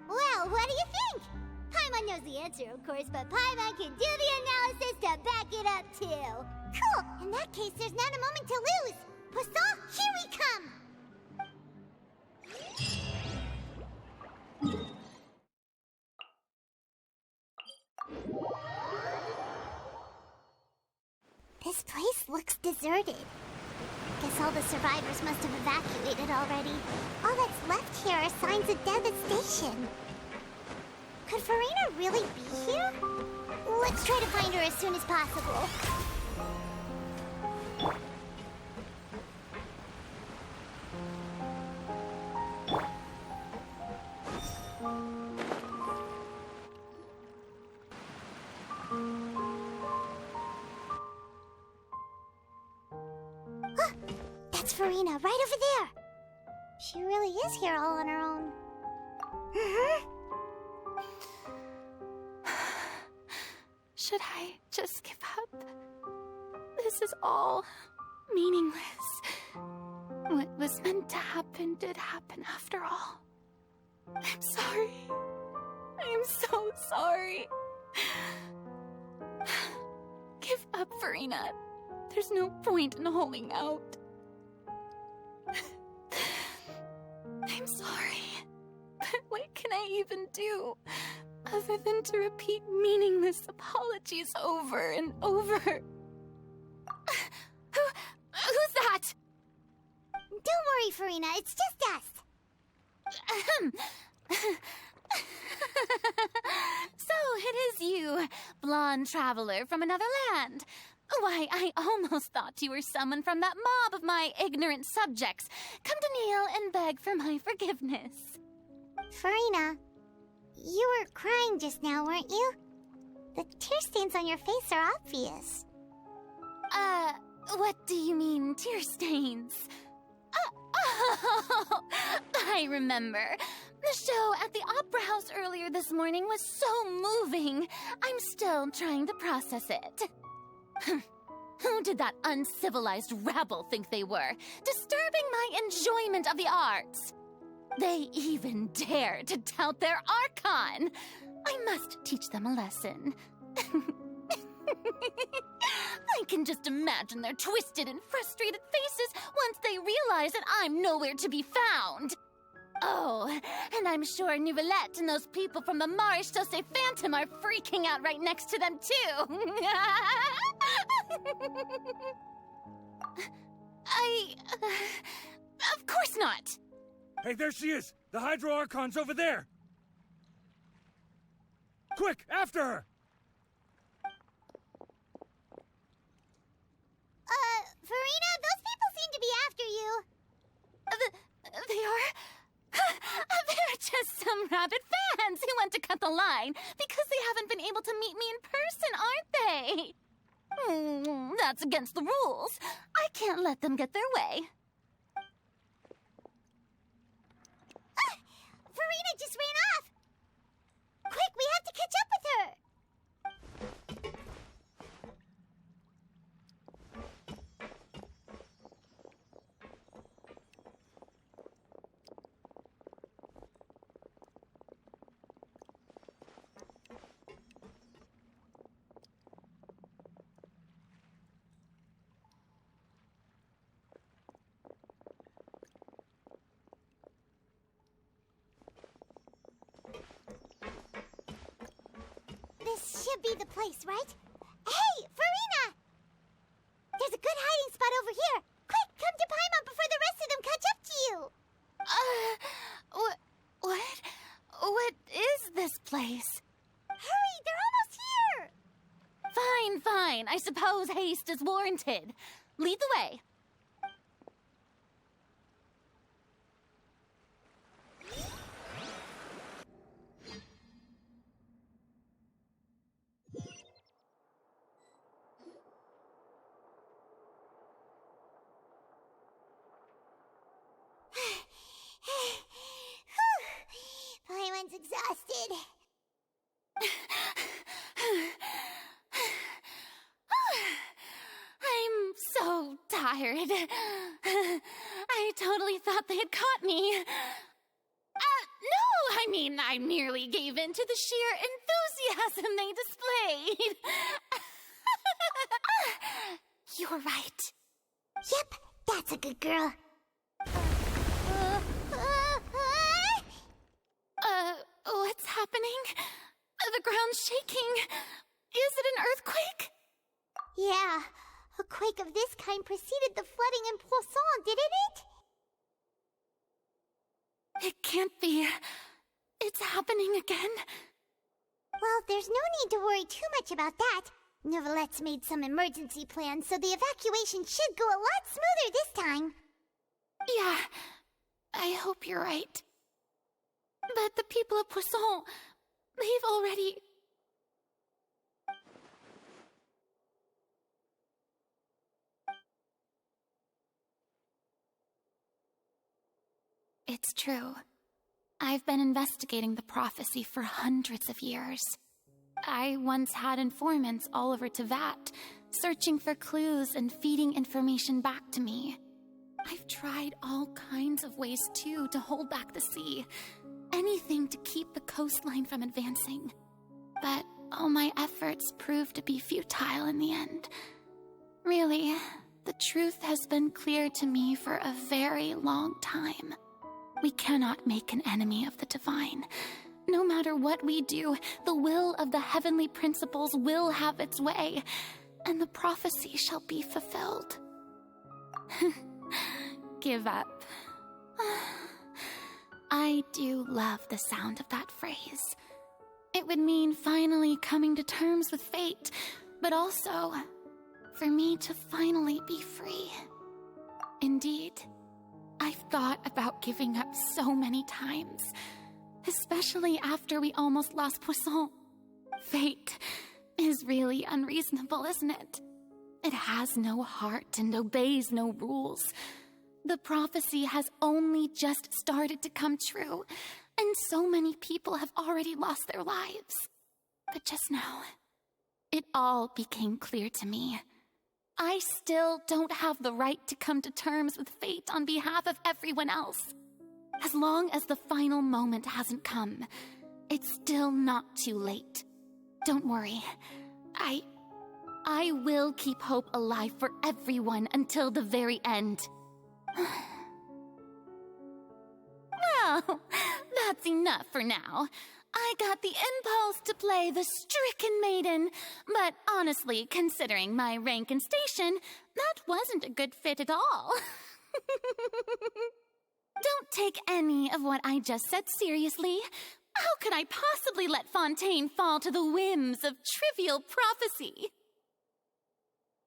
Well, what do you think? Paimon knows the answer, of course, but Paimon can do the analysis to back it up, too. Cool! In that case, there's not a moment to lose! Poisson, here we come! This place looks deserted. Guess all the survivors must have evacuated already. All that's left here are signs of devastation. Could Farina really be here? Let's try to find her as soon as possible. That's Farina, right over there. She really is here all on her own. Should I just give up? This is all meaningless. What was meant to happen did happen after all. I'm sorry. I'm so sorry. Give up, Farina. There's no point in holding out. I'm sorry. But what can I even do other than to repeat meaningless apologies over and over? Who's that? Don't worry, Farina. It's just us. So it is you, blonde traveler from another land. Why, I almost thought you were someone from that mob of my ignorant subjects, come to kneel and beg for my forgiveness. Farina, you were crying just now, weren't you? The tear stains on your face are obvious. What do you mean, tear stains? Oh, I remember. The show at the Opera House earlier this morning was so moving. I'm still trying to process it. Who did that uncivilized rabble think they were, disturbing my enjoyment of the arts? They even dare to tout their Archon! I must teach them a lesson. I can just imagine their twisted and frustrated faces once they realize that I'm nowhere to be found. Oh, and I'm sure Nouvellette and those people from the Maréchaussée Phantom are freaking out right next to them, too. Of course not. Hey, there she is! The Hydro Archon's over there! Quick, after her! Farina, those people seem to be after you. They are? They're just some rabid fans who want to cut the line because they haven't been able to meet me in person, aren't they? That's against the rules. I can't let them get their way. Farina just ran off! Quick, we have to catch up with her! This should be the place, right? Hey, Farina! There's a good hiding spot over here. Quick, come to Paimon before the rest of them catch up to you. What is this place? Hurry, they're almost here! Fine. I suppose haste is warranted. Lead the way. Paimon's exhausted. I'm so tired. I totally thought they had caught me. No, I mean, I merely gave in to the sheer enthusiasm they displayed. You're right. Yep, that's a good girl. What's happening? The ground's shaking. Is it an earthquake? Yeah, a quake of this kind preceded the flooding in Poisson, didn't it? It can't be. It's happening again. Well, there's no need to worry too much about that. Nouvellette's made some emergency plans, so the evacuation should go a lot smoother this time. Yeah, I hope you're right. But the people of Poisson, they've already... It's true. I've been investigating the prophecy for hundreds of years. I once had informants all over Tevat, searching for clues and feeding information back to me. I've tried all kinds of ways, too, to hold back the sea. Anything to keep the coastline from advancing. But all my efforts proved to be futile in the end. Really, the truth has been clear to me for a very long time. We cannot make an enemy of the divine. No matter what we do, the will of the heavenly principles will have its way, and the prophecy shall be fulfilled. Give up. I do love the sound of that phrase. It would mean finally coming to terms with fate, but also for me to finally be free. Indeed, I've thought about giving up so many times, especially after we almost lost Poisson. Fate is really unreasonable, isn't it? It has no heart and obeys no rules. The prophecy has only just started to come true, and so many people have already lost their lives. But just now, it all became clear to me. I still don't have the right to come to terms with fate on behalf of everyone else. As long as the final moment hasn't come, it's still not too late. Don't worry. I will keep hope alive for everyone until the very end. Well, that's enough for now. I got the impulse to play the stricken maiden, but honestly, considering my rank and station, that wasn't a good fit at all. Don't take any of what I just said seriously. How could I possibly let Fontaine fall to the whims of trivial prophecy?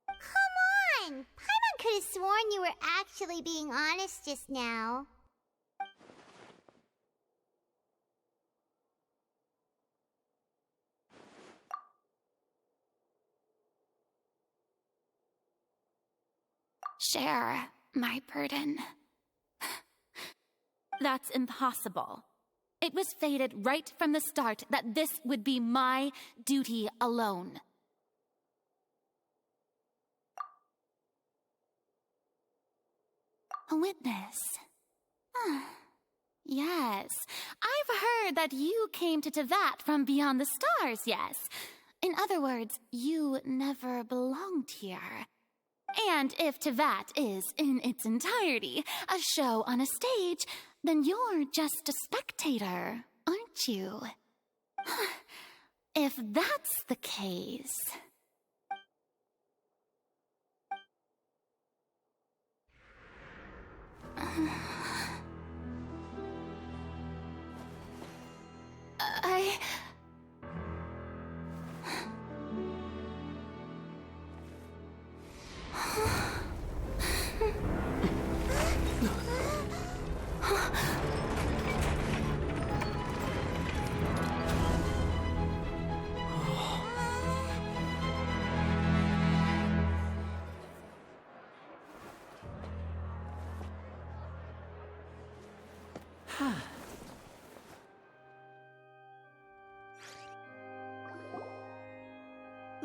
Come on! Paimon could have sworn you were actually being honest just now. Share my burden. That's impossible. It was fated right from the start that this would be my duty alone. A witness. Yes, I've heard that you came to Tevat from beyond the stars, yes. In other words, you never belonged here. And if Tevat is, in its entirety, a show on a stage, then you're just a spectator, aren't you? If that's the case...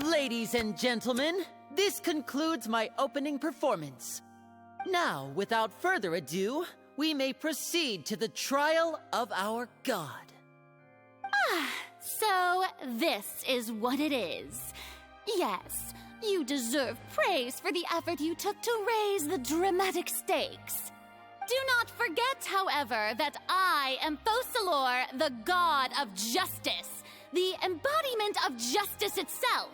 Ladies and gentlemen, this concludes my opening performance. Now, without further ado, we may proceed to the trial of our god. So this is what it is. Yes, you deserve praise for the effort you took to raise the dramatic stakes. Do not forget, however, that I am Focalor, the god of justice, the embodiment of justice itself.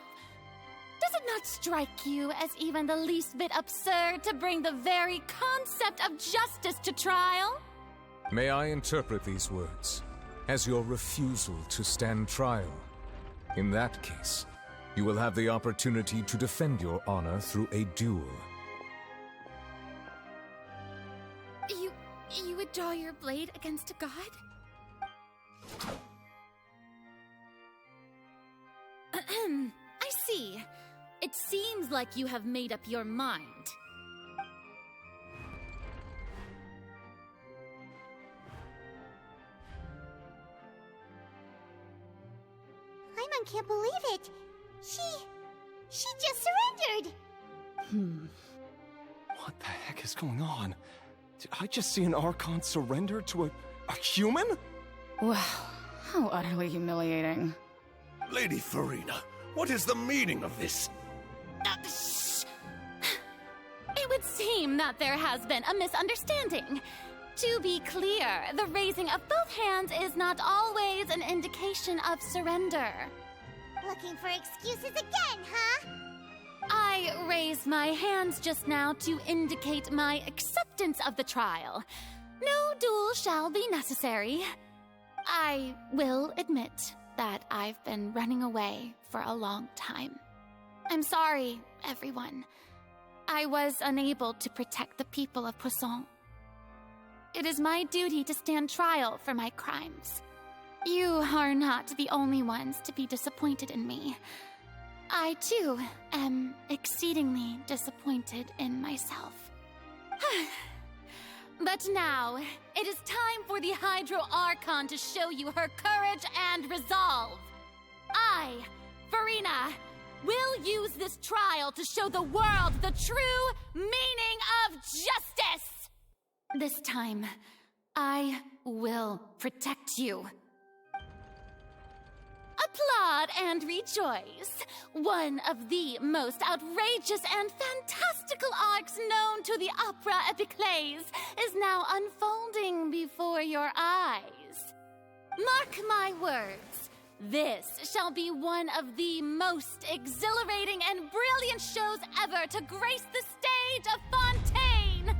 Does it not strike you as even the least bit absurd to bring the very concept of justice to trial? May I interpret these words as your refusal to stand trial? In that case, you will have the opportunity to defend your honor through a duel. You would draw your blade against a god? I see. It seems like you have made up your mind. Paimon can't believe it. She just surrendered. What the heck is going on? Did I just see an Archon surrender to a human? Wow, how utterly humiliating. Lady Farina, what is the meaning of this? Shh. It would seem that there has been a misunderstanding. To be clear, the raising of both hands is not always an indication of surrender. Looking for excuses again, huh? I raised my hands just now to indicate my acceptance of the trial. No duel shall be necessary. I will admit that I've been running away for a long time. I'm sorry, everyone. I was unable to protect the people of Poisson. It is my duty to stand trial for my crimes. You are not the only ones to be disappointed in me. I, too, am exceedingly disappointed in myself. But now, it is time for the Hydro Archon to show you her courage and resolve. I, Farina, will use this trial to show the world the true meaning of justice! This time, I will protect you. applaud and rejoice. One of the most outrageous and fantastical arcs known to the opera epiclese is now unfolding before your eyes. Mark my words, this shall be one of the most exhilarating and brilliant shows ever to grace the stage of Fontaine.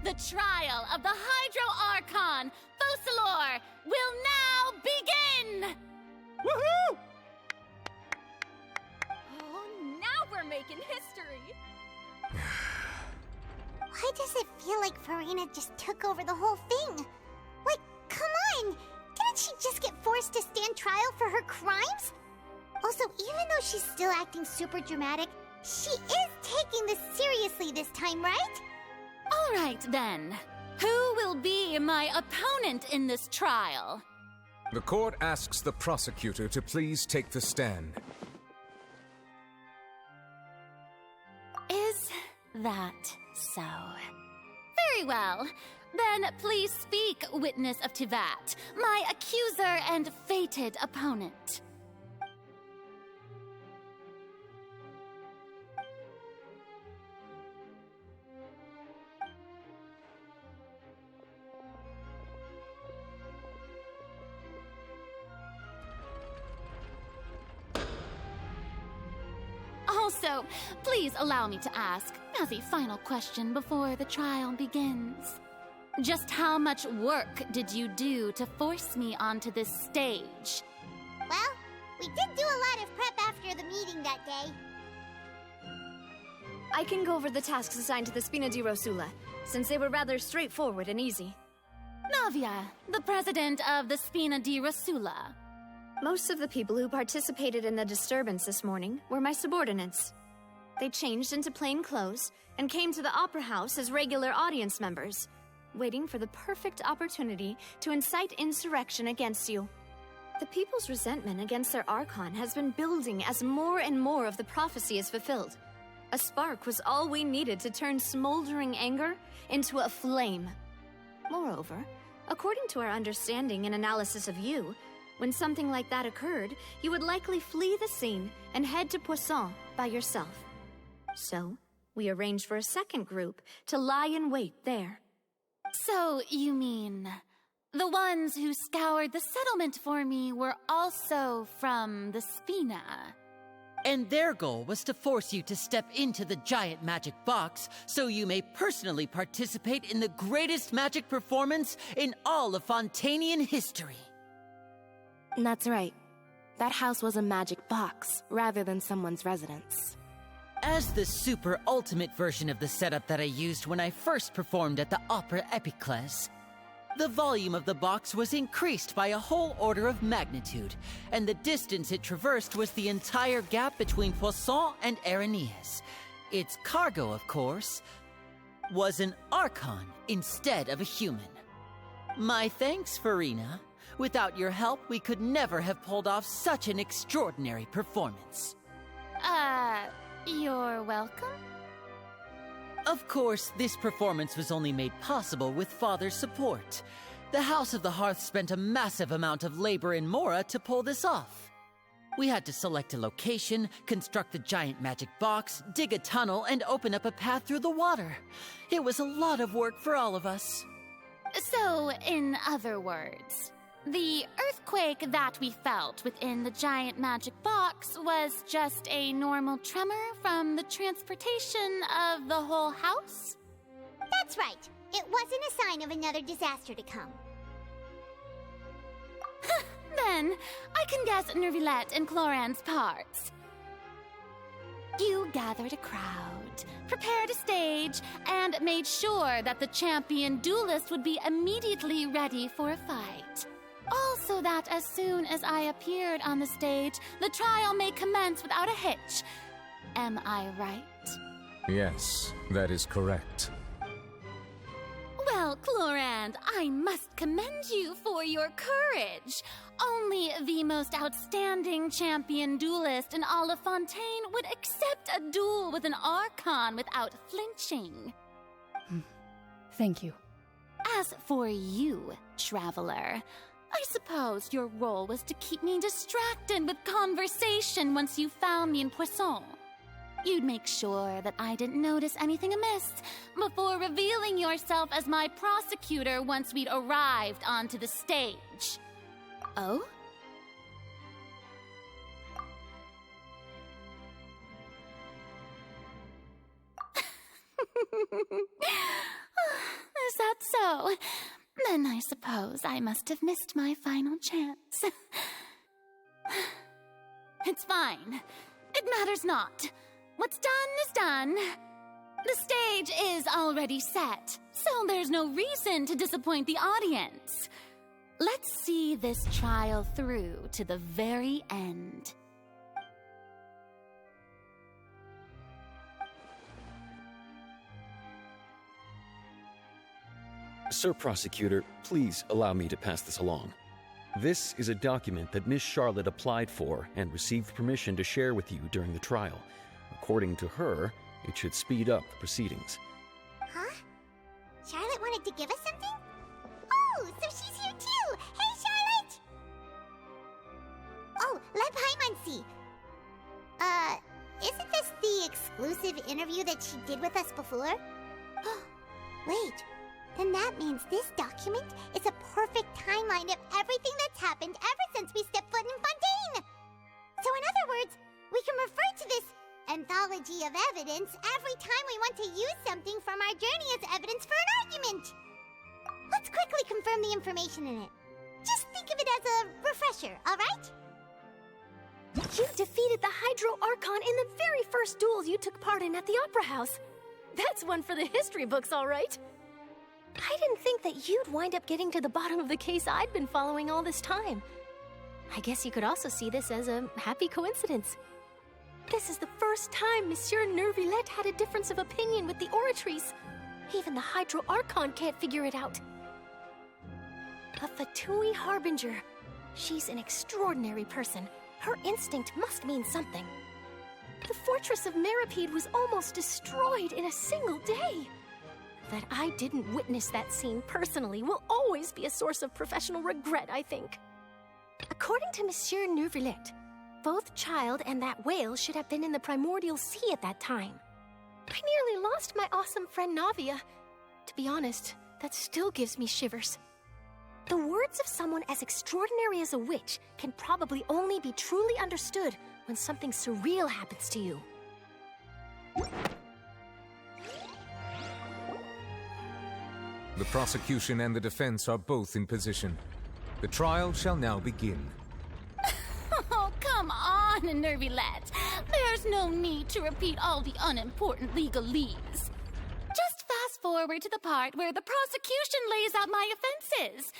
The trial of the Hydro Archon, Focalor, will now begin! Woohoo! Oh, now we're making history! Why does it feel like Farina just took over the whole thing? Like, come on! Didn't she just get forced to stand trial for her crimes? Also, even though she's still acting super dramatic, she is taking this seriously this time, right? All right, then. Who will be my opponent in this trial? The court asks the prosecutor to please take the stand. Is that so? Very well. Then please speak, witness of Tivat, my accuser and fated opponent. Also, please allow me to ask, as a final question before the trial begins. Just how much work did you do to force me onto this stage? Well, we did do a lot of prep after the meeting that day. I can go over the tasks assigned to the Spina di Rosula, since they were rather straightforward and easy. Navia, the president of the Spina di Rosula. Most of the people who participated in the disturbance this morning were my subordinates. They changed into plain clothes and came to the Opera House as regular audience members, waiting for the perfect opportunity to incite insurrection against you. The people's resentment against their Archon has been building as more and more of the prophecy is fulfilled. A spark was all we needed to turn smoldering anger into a flame. Moreover, according to our understanding and analysis of you, when something like that occurred, you would likely flee the scene and head to Poisson by yourself. So, we arranged for a second group to lie in wait there. So, you mean, the ones who scoured the settlement for me were also from the Spina? And their goal was to force you to step into the giant magic box so you may personally participate in the greatest magic performance in all of Fontainian history. That's right. That house was a magic box, rather than someone's residence. As the super ultimate version of the setup that I used when I first performed at the Opera Epiclese, the volume of the box was increased by a whole order of magnitude, and the distance it traversed was the entire gap between Poisson and Aranias. Its cargo, of course, was an Archon instead of a human. My thanks, Farina. Without your help, we could never have pulled off such an extraordinary performance. You're welcome? Of course, this performance was only made possible with Father's support. The House of the Hearth spent a massive amount of labor in Mora to pull this off. We had to select a location, construct the giant magic box, dig a tunnel, and open up a path through the water. It was a lot of work for all of us. So, in other words, the earthquake that we felt within the giant magic box was just a normal tremor from the transportation of the whole house? That's right. It wasn't a sign of another disaster to come. Then, I can guess Nervilette and Cloran's parts. You gathered a crowd, prepared a stage, and made sure that the champion duelist would be immediately ready for a fight. Also that as soon as I appeared on the stage, the trial may commence without a hitch. Am I right? Yes, that is correct. Well, Clorand, I must commend you for your courage. Only the most outstanding champion duelist in all of Fontaine would accept a duel with an Archon without flinching. Thank you. As for you, traveler, I suppose your role was to keep me distracted with conversation once you found me in Poisson. You'd make sure that I didn't notice anything amiss before revealing yourself as my prosecutor once we'd arrived onto the stage. Oh? Is that so? Then I suppose I must have missed my final chance. It's fine. It matters not. What's done is done. The stage is already set, so there's no reason to disappoint the audience. Let's see this trial through to the very end. Sir Prosecutor, please allow me to pass this along. This is a document that Miss Charlotte applied for and received permission to share with you during the trial. According to her, it should speed up the proceedings. Huh? Charlotte wanted to give us something? Oh, so she's here too! Hey, Charlotte! Oh, let Paimon see. Isn't this the exclusive interview that she did with us before? Wait, then that means this document is a perfect timeline of everything that's happened ever since we stepped foot in Fontaine! So in other words, we can refer to this anthology of evidence every time we want to use something from our journey as evidence for an argument. Let's quickly confirm the information in it. Just think of it as a refresher, all right? You defeated the Hydro Archon in the very first duel you took part in at the Opera House. That's one for the history books, all right. I didn't think that you'd wind up getting to the bottom of the case I'd been following all this time. I guess you could also see this as a happy coincidence. This is the first time Monsieur Nervillette had a difference of opinion with the Oratrice. Even the Hydro Archon can't figure it out. A Fatui Harbinger. She's an extraordinary person. Her instinct must mean something. The fortress of Meripede was almost destroyed in a single day. That I didn't witness that scene personally will always be a source of professional regret, I think. According to Monsieur Nervillette, both Child and that whale should have been in the primordial sea at that time. I nearly lost my awesome friend Navia. To be honest, that still gives me shivers. The words of someone as extraordinary as a witch can probably only be truly understood when something surreal happens to you. The prosecution and the defense are both in position. The trial shall now begin. Oh, come on, Nervillette. There's no need to repeat all the unimportant legalese. Just fast forward to the part where the prosecution lays out my offenses.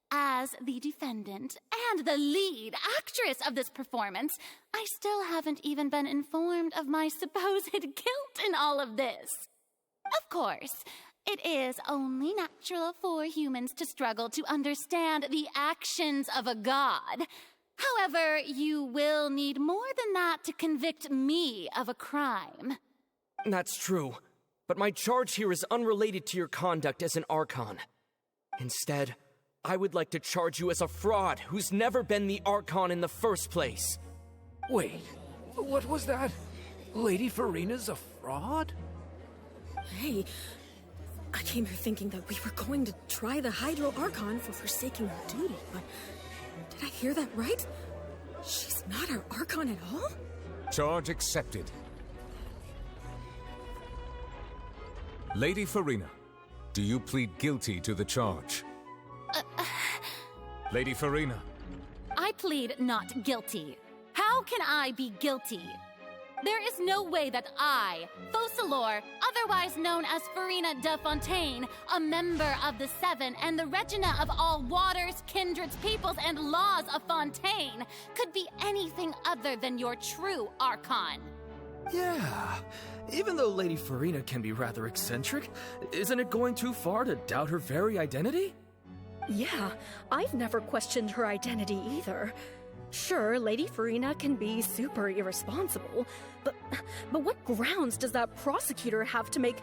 As the defendant and the lead actress of this performance, I still haven't even been informed of my supposed guilt in all of this. Of course, it is only natural for humans to struggle to understand the actions of a god. However, you will need more than that to convict me of a crime. That's true, but my charge here is unrelated to your conduct as an Archon. Instead, I would like to charge you as a fraud who's never been the Archon in the first place. Wait, what was that? Lady Farina's a fraud? Hey, I came here thinking that we were going to try the Hydro Archon for forsaking her duty, but did I hear that right? She's not our Archon at all? Charge accepted. Lady Farina, do you plead guilty to the charge? Lady Farina. I plead not guilty. How can I be guilty? There is no way that I, Focalor, otherwise known as Farina de Fontaine, a member of the Seven and the Regina of all waters, kindreds, peoples, and laws of Fontaine, could be anything other than your true Archon. Yeah, even though Lady Farina can be rather eccentric, isn't it going too far to doubt her very identity? Yeah, I've never questioned her identity either. Sure, Lady Farina can be super irresponsible, but what grounds does that prosecutor have to make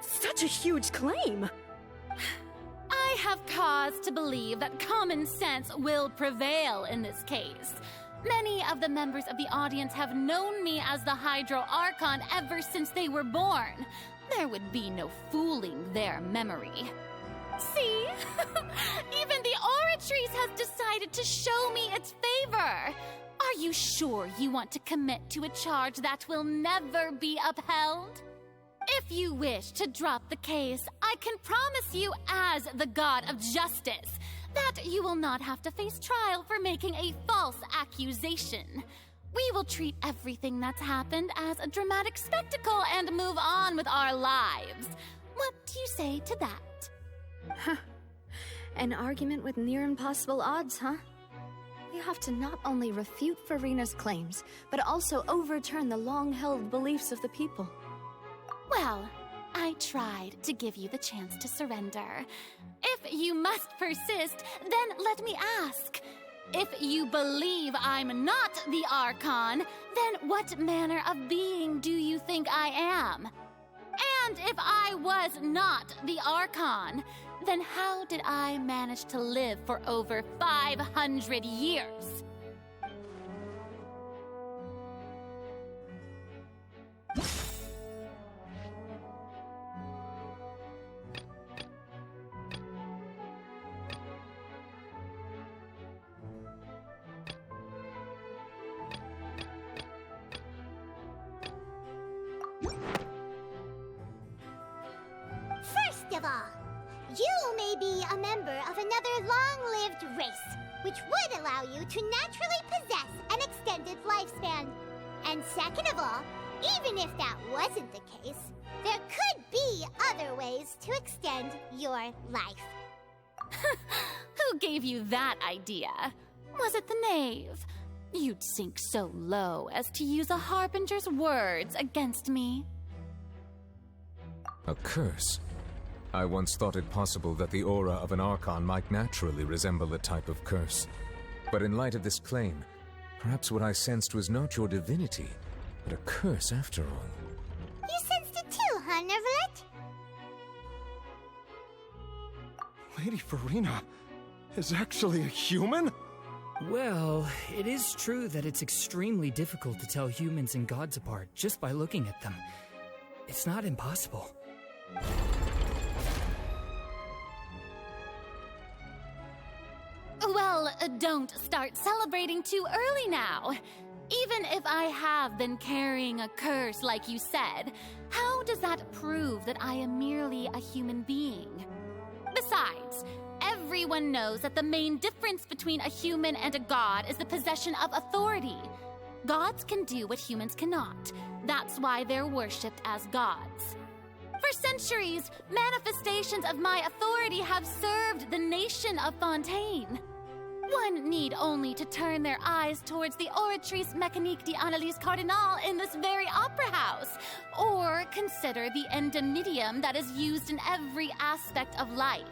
such a huge claim? I have cause to believe that common sense will prevail in this case. Many of the members of the audience have known me as the Hydro Archon ever since they were born. There would be no fooling their memory. See? Even the Oratrice has decided to show me its favor. Are you sure you want to commit to a charge that will never be upheld? If you wish to drop the case, I can promise you as the God of Justice that you will not have to face trial for making a false accusation. We will treat everything that's happened as a dramatic spectacle and move on with our lives. What do you say to that? Huh. An argument with near impossible odds, huh? We have to not only refute Farina's claims, but also overturn the long-held beliefs of the people. Well, I tried to give you the chance to surrender. If you must persist, then let me ask. If you believe I'm not the Archon, then what manner of being do you think I am? And if I was not the Archon, then how did I manage to live for over 500 years? First of all, you may be a member of another long-lived race, which would allow you to naturally possess an extended lifespan. And second of all, even if that wasn't the case, there could be other ways to extend your life. Who gave you that idea? Was it the knave? You'd sink so low as to use a harbinger's words against me. A curse? I once thought it possible that the aura of an Archon might naturally resemble a type of curse. But in light of this claim, perhaps what I sensed was not your divinity, but a curse after all. You sensed it too, huh, Nervalet? Lady Farina is actually a human? Well, it is true that it's extremely difficult to tell humans and gods apart just by looking at them. It's not impossible. Well, don't start celebrating too early now. Even if I have been carrying a curse like you said, how does that prove that I am merely a human being? Besides, everyone knows that the main difference between a human and a god is the possession of authority. Gods can do what humans cannot. That's why they're worshipped as gods. For centuries, manifestations of my authority have served the nation of Fontaine. One need only to turn their eyes towards the Oratrice Mécanique d'Analyse Cardinal in this very opera house, or consider the endemidium that is used in every aspect of life.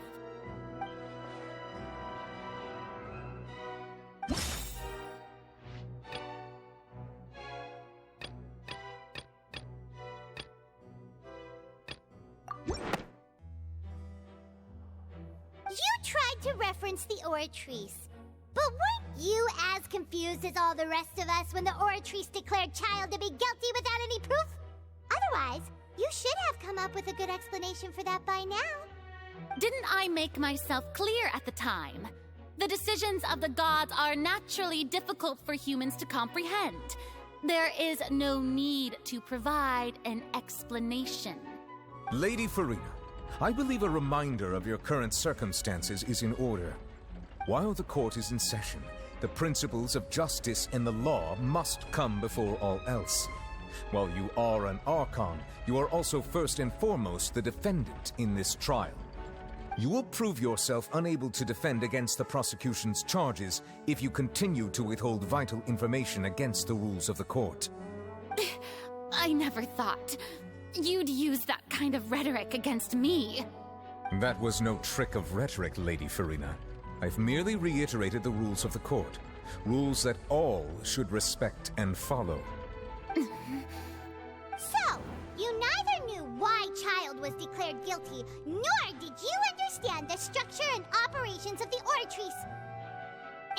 You tried to reference the Oratrice. But weren't you as confused as all the rest of us when the Oratrice declared Child to be guilty without any proof? Otherwise, you should have come up with a good explanation for that by now. Didn't I make myself clear at the time? The decisions of the gods are naturally difficult for humans to comprehend. There is no need to provide an explanation. Lady Farina, I believe a reminder of your current circumstances is in order. While the court is in session, the principles of justice and the law must come before all else. While you are an Archon, you are also first and foremost the defendant in this trial. You will prove yourself unable to defend against the prosecution's charges if you continue to withhold vital information against the rules of the court. I never thought you'd use that kind of rhetoric against me. That was no trick of rhetoric, Lady Farina. I've merely reiterated the rules of the court. Rules that all should respect and follow. So, you neither knew why Child was declared guilty, nor did you understand understand the structure and operations of the Oratrice.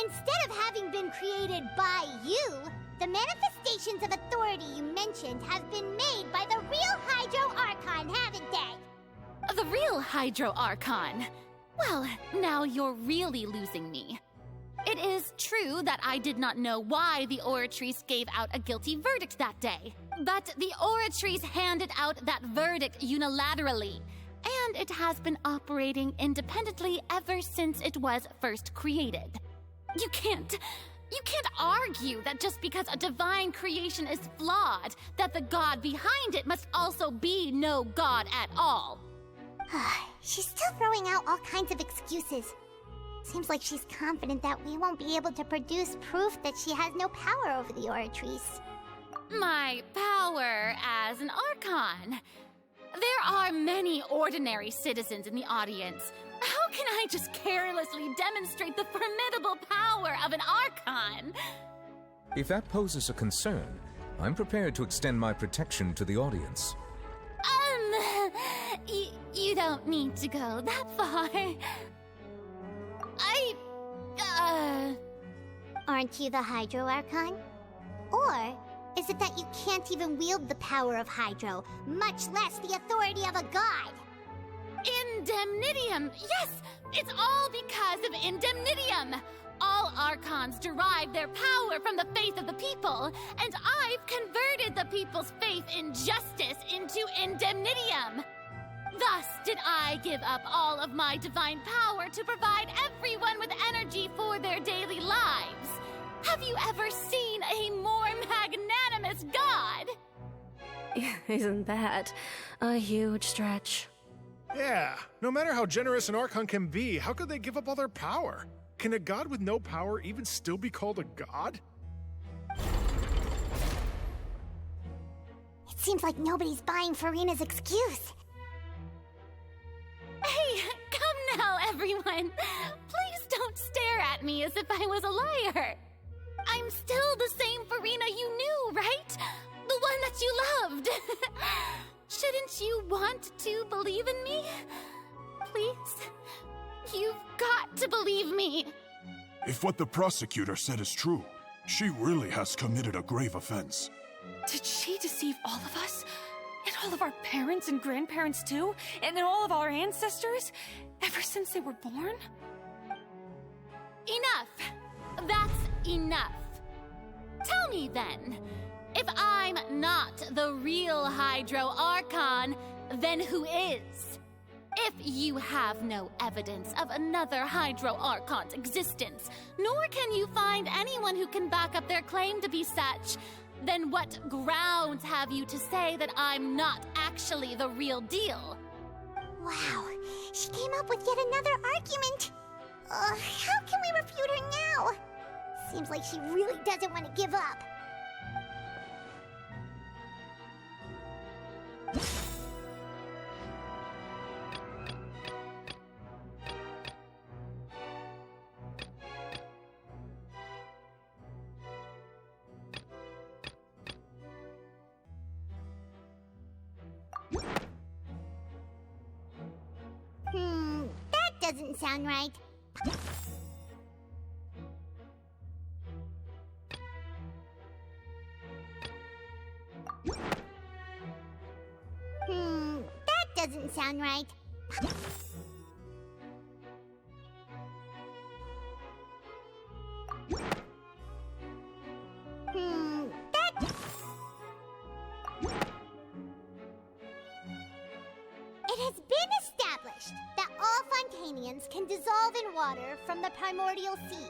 Instead of having been created by you, the manifestations of authority you mentioned have been made by the real Hydro Archon, haven't they? The real Hydro Archon? Well, now you're really losing me. It is true that I did not know why the Oratrice gave out a guilty verdict that day. But the Oratrice handed out that verdict unilaterally, and it has been operating independently ever since it was first created. You can't argue that just because a divine creation is flawed, that the god behind it must also be no god at all. She's still throwing out all kinds of excuses. Seems like she's confident that we won't be able to produce proof that she has no power over the Oratrice. My power as an Archon. There are many ordinary citizens in the audience. How can I just carelessly demonstrate the formidable power of an Archon? If that poses a concern, I'm prepared to extend my protection to the audience. You don't need to go that far. Aren't you the Hydro Archon? Or is it that you can't even wield the power of Hydro, much less the authority of a god? Indemnitium! Yes! It's all because of Indemnitium! All Archons derive their power from the faith of the people, and I've converted the people's faith in justice into Indemnitium! Thus did I give up all of my divine power to provide everyone with energy for their daily lives. Have you ever seen a more magnanimous god? Isn't that a huge stretch? Yeah, no matter how generous an Archon can be, how could they give up all their power? Can a god with no power even still be called a god? It seems like nobody's buying Farina's excuse. Hey, come now, everyone. Please don't stare at me as if I was a liar. I'm still the same Farina you knew, right? The one that you loved. Shouldn't you want to believe in me? Please? You've got to believe me. If what the prosecutor said is true, she really has committed a grave offense. Did she deceive all of us? And all of our parents and grandparents too? And all of our ancestors? Ever since they were born? Enough! That's enough. Tell me then, if I'm not the real Hydro Archon, then who is? If you have no evidence of another Hydro Archon's existence, nor can you find anyone who can back up their claim to be such, then what grounds have you to say that I'm not actually the real deal? Wow, she came up with yet another argument. How can we refute her now? Seems like she really doesn't want to give up. That doesn't sound right. That doesn't sound right. It has been established that all Fontanians can dissolve in water from the primordial sea.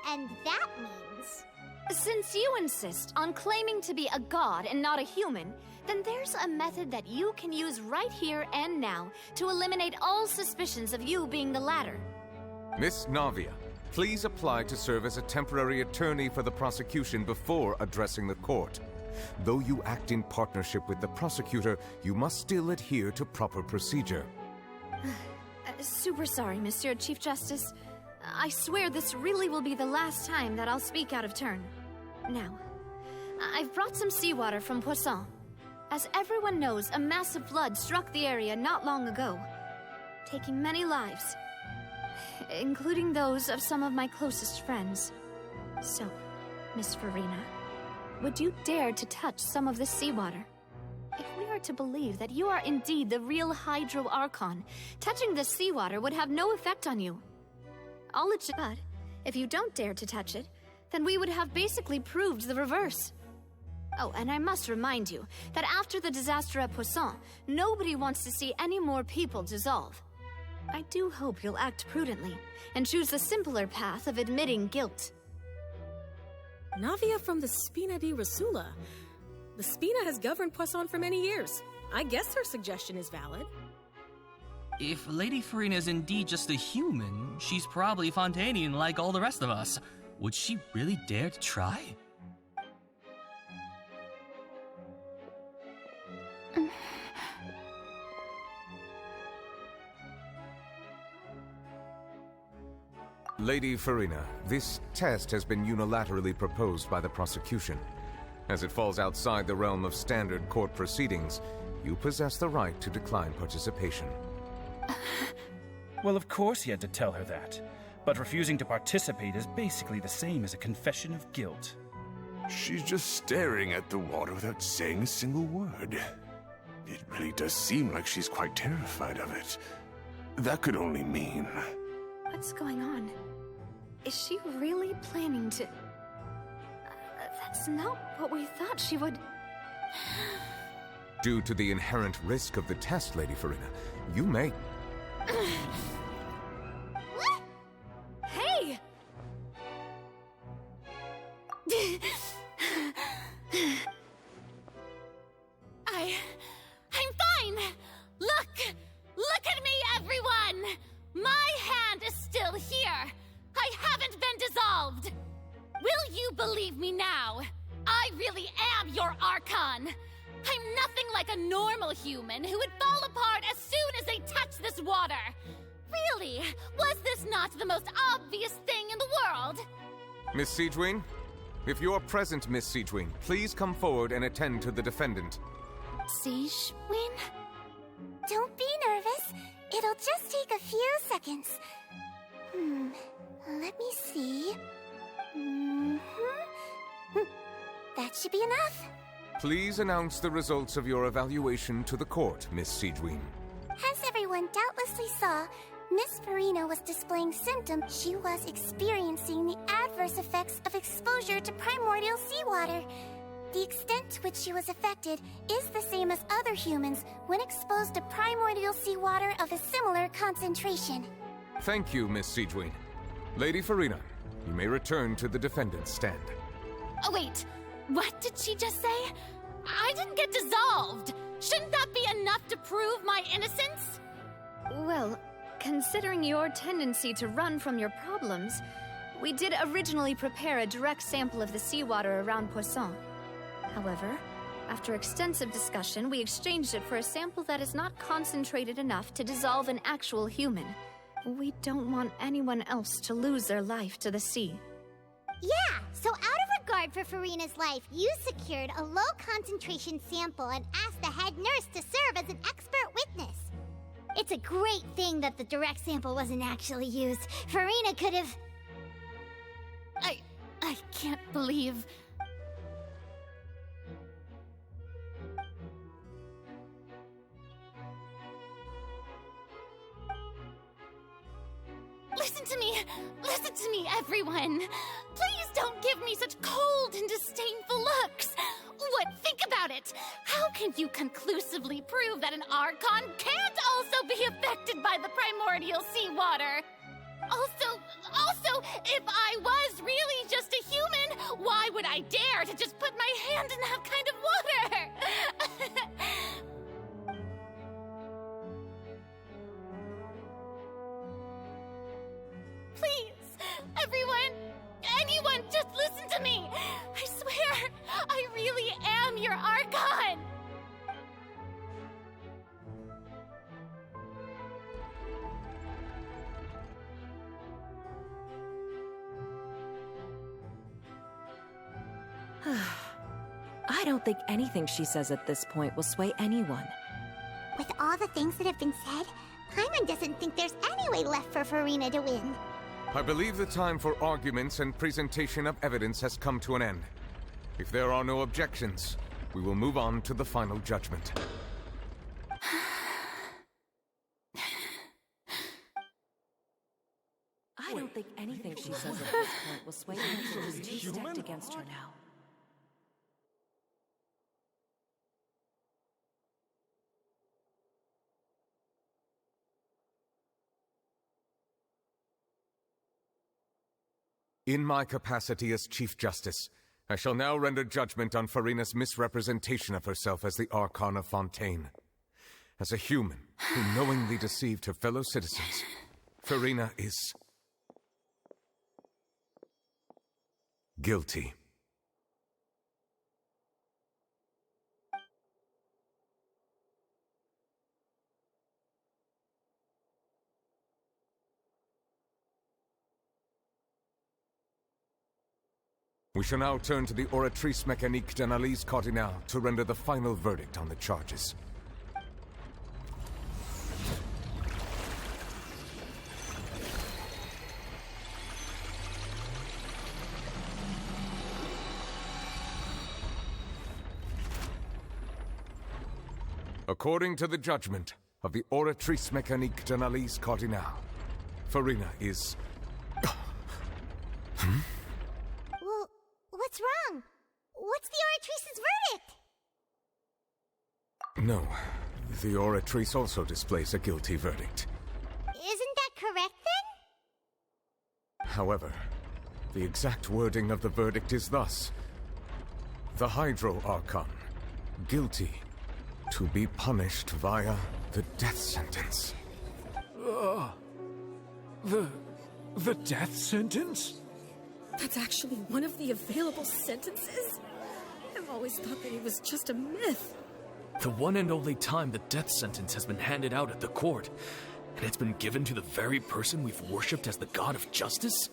And that means... Since you insist on claiming to be a god and not a human, then there's a method that you can use right here and now to eliminate all suspicions of you being the latter. Miss Navia, please apply to serve as a temporary attorney for the prosecution before addressing the court. Though you act in partnership with the prosecutor, you must still adhere to proper procedure. Super sorry, Monsieur Chief Justice. I swear this really will be the last time that I'll speak out of turn. Now, I've brought some seawater from Poisson. As everyone knows, a massive flood struck the area not long ago. taking many lives, including those of some of my closest friends. So, Miss Farina, would you dare to touch some of the seawater? If we are to believe that you are indeed the real Hydro Archon, touching the seawater would have no effect on you. But if you don't dare to touch it, then we would have basically proved the reverse. Oh, and I must remind you that after the disaster at Poisson, nobody wants to see any more people dissolve. I do hope you'll act prudently and choose the simpler path of admitting guilt. Navia from the Spina di Rasula. The Spina has governed Poisson for many years. I guess her suggestion is valid. If Lady Farina is indeed just a human, she's probably Fontanian like all the rest of us. Would she really dare to try? Lady Farina, this test has been unilaterally proposed by the prosecution. As it falls outside the realm of standard court proceedings, you possess the right to decline participation. Well, of course he had to tell her that. But refusing to participate is basically the same as a confession of guilt. She's just staring at the water without saying a single word. It really does seem like she's quite terrified of it. That could only mean... What's going on? Is she really planning to... That's not what we thought she would... Due to the inherent risk of the test, Lady Farina, you may... What? Hey! I'm fine! Look at me, everyone! My hand is still here! I haven't been dissolved! Will you believe me now? I really am your Archon! I'm nothing like a normal human who would fall apart as soon as they touch this water! Really? Was this not the most obvious thing in the world? Miss Siegewin? If you're present, Miss Siegewin, please come forward and attend to the defendant. Siegewin? Don't be nervous. It'll just take a few seconds. Let me see. That should be enough. Please announce the results of your evaluation to the court, Miss Siegewin. As everyone doubtlessly saw, Miss Farina was displaying symptoms. She was experiencing the adverse effects of exposure to primordial seawater. The extent to which she was affected is the same as other humans when exposed to primordial seawater of a similar concentration. Thank you, Miss Siegewin. Lady Farina, you may return to the defendant's stand. Oh, wait. What did she just say? I didn't get dissolved. Shouldn't that be enough to prove my innocence? Well, considering your tendency to run from your problems, we did originally prepare a direct sample of the seawater around Poisson. However, after extensive discussion, we exchanged it for a sample that is not concentrated enough to dissolve an actual human. We don't want anyone else to lose their life to the sea. Yeah, so out of regard for Farina's life, you secured a low-concentration sample and asked the head nurse to serve as an expert witness. It's a great thing that the direct sample wasn't actually used. Farina could have... I can't believe... Listen to me, everyone. Please don't give me such cold and disdainful looks. What? Think about it. How can you conclusively prove that an Archon can't also be affected by the primordial seawater? Also, if I was really just a human, why would I dare to just put my hand in that kind of water? Please, anyone, just listen to me! I swear, I really am your Archon! I don't think anything she says at this point will sway anyone. With all the things that have been said, Paimon doesn't think there's any way left for Farina to win. I believe the time for arguments and presentation of evidence has come to an end. If there are no objections, we will move on to the final judgment. I don't think anything she says at this point will sway her to just too stacked against her now. In my capacity as Chief Justice, I shall now render judgment on Farina's misrepresentation of herself as the Archon of Fontaine. As a human who knowingly deceived her fellow citizens, Farina is guilty. We shall now turn to the Oratrice Mécanique d'Analyse Cardinale to render the final verdict on the charges. According to the judgment of the Oratrice Mécanique d'Analyse Cardinale, Farina is... Well, what's wrong? What's the Oratrice's verdict? No, the Oratrice also displays a guilty verdict. Isn't that correct, then? However, the exact wording of the verdict is thus: the Hydro Archon, guilty, to be punished via the death sentence. The death sentence? That's actually one of the available sentences? I've always thought that it was just a myth. The one and only time the death sentence has been handed out at the court, and it's been given to the very person we've worshipped as the god of justice?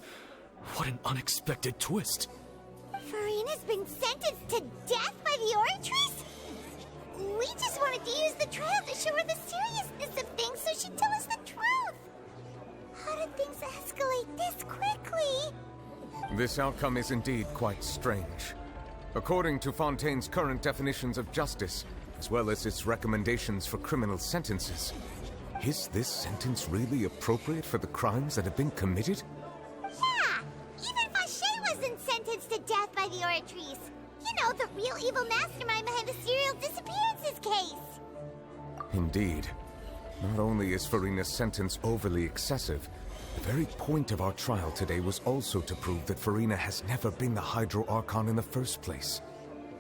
What an unexpected twist. Farina's been sentenced to death by the Oratrice? We just wanted to use the trial to show her the seriousness of things so she'd tell us the truth. How did things escalate this quickly? This outcome is indeed quite strange. According to Fontaine's current definitions of justice, as well as its recommendations for criminal sentences, is this sentence really appropriate for the crimes that have been committed? Yeah! Even Fauché wasn't sentenced to death by the Oratrice. You know, the real evil mastermind behind the serial disappearances case. Indeed. Not only is Farina's sentence overly excessive, the very point of our trial today was also to prove that Farina has never been the Hydro Archon in the first place.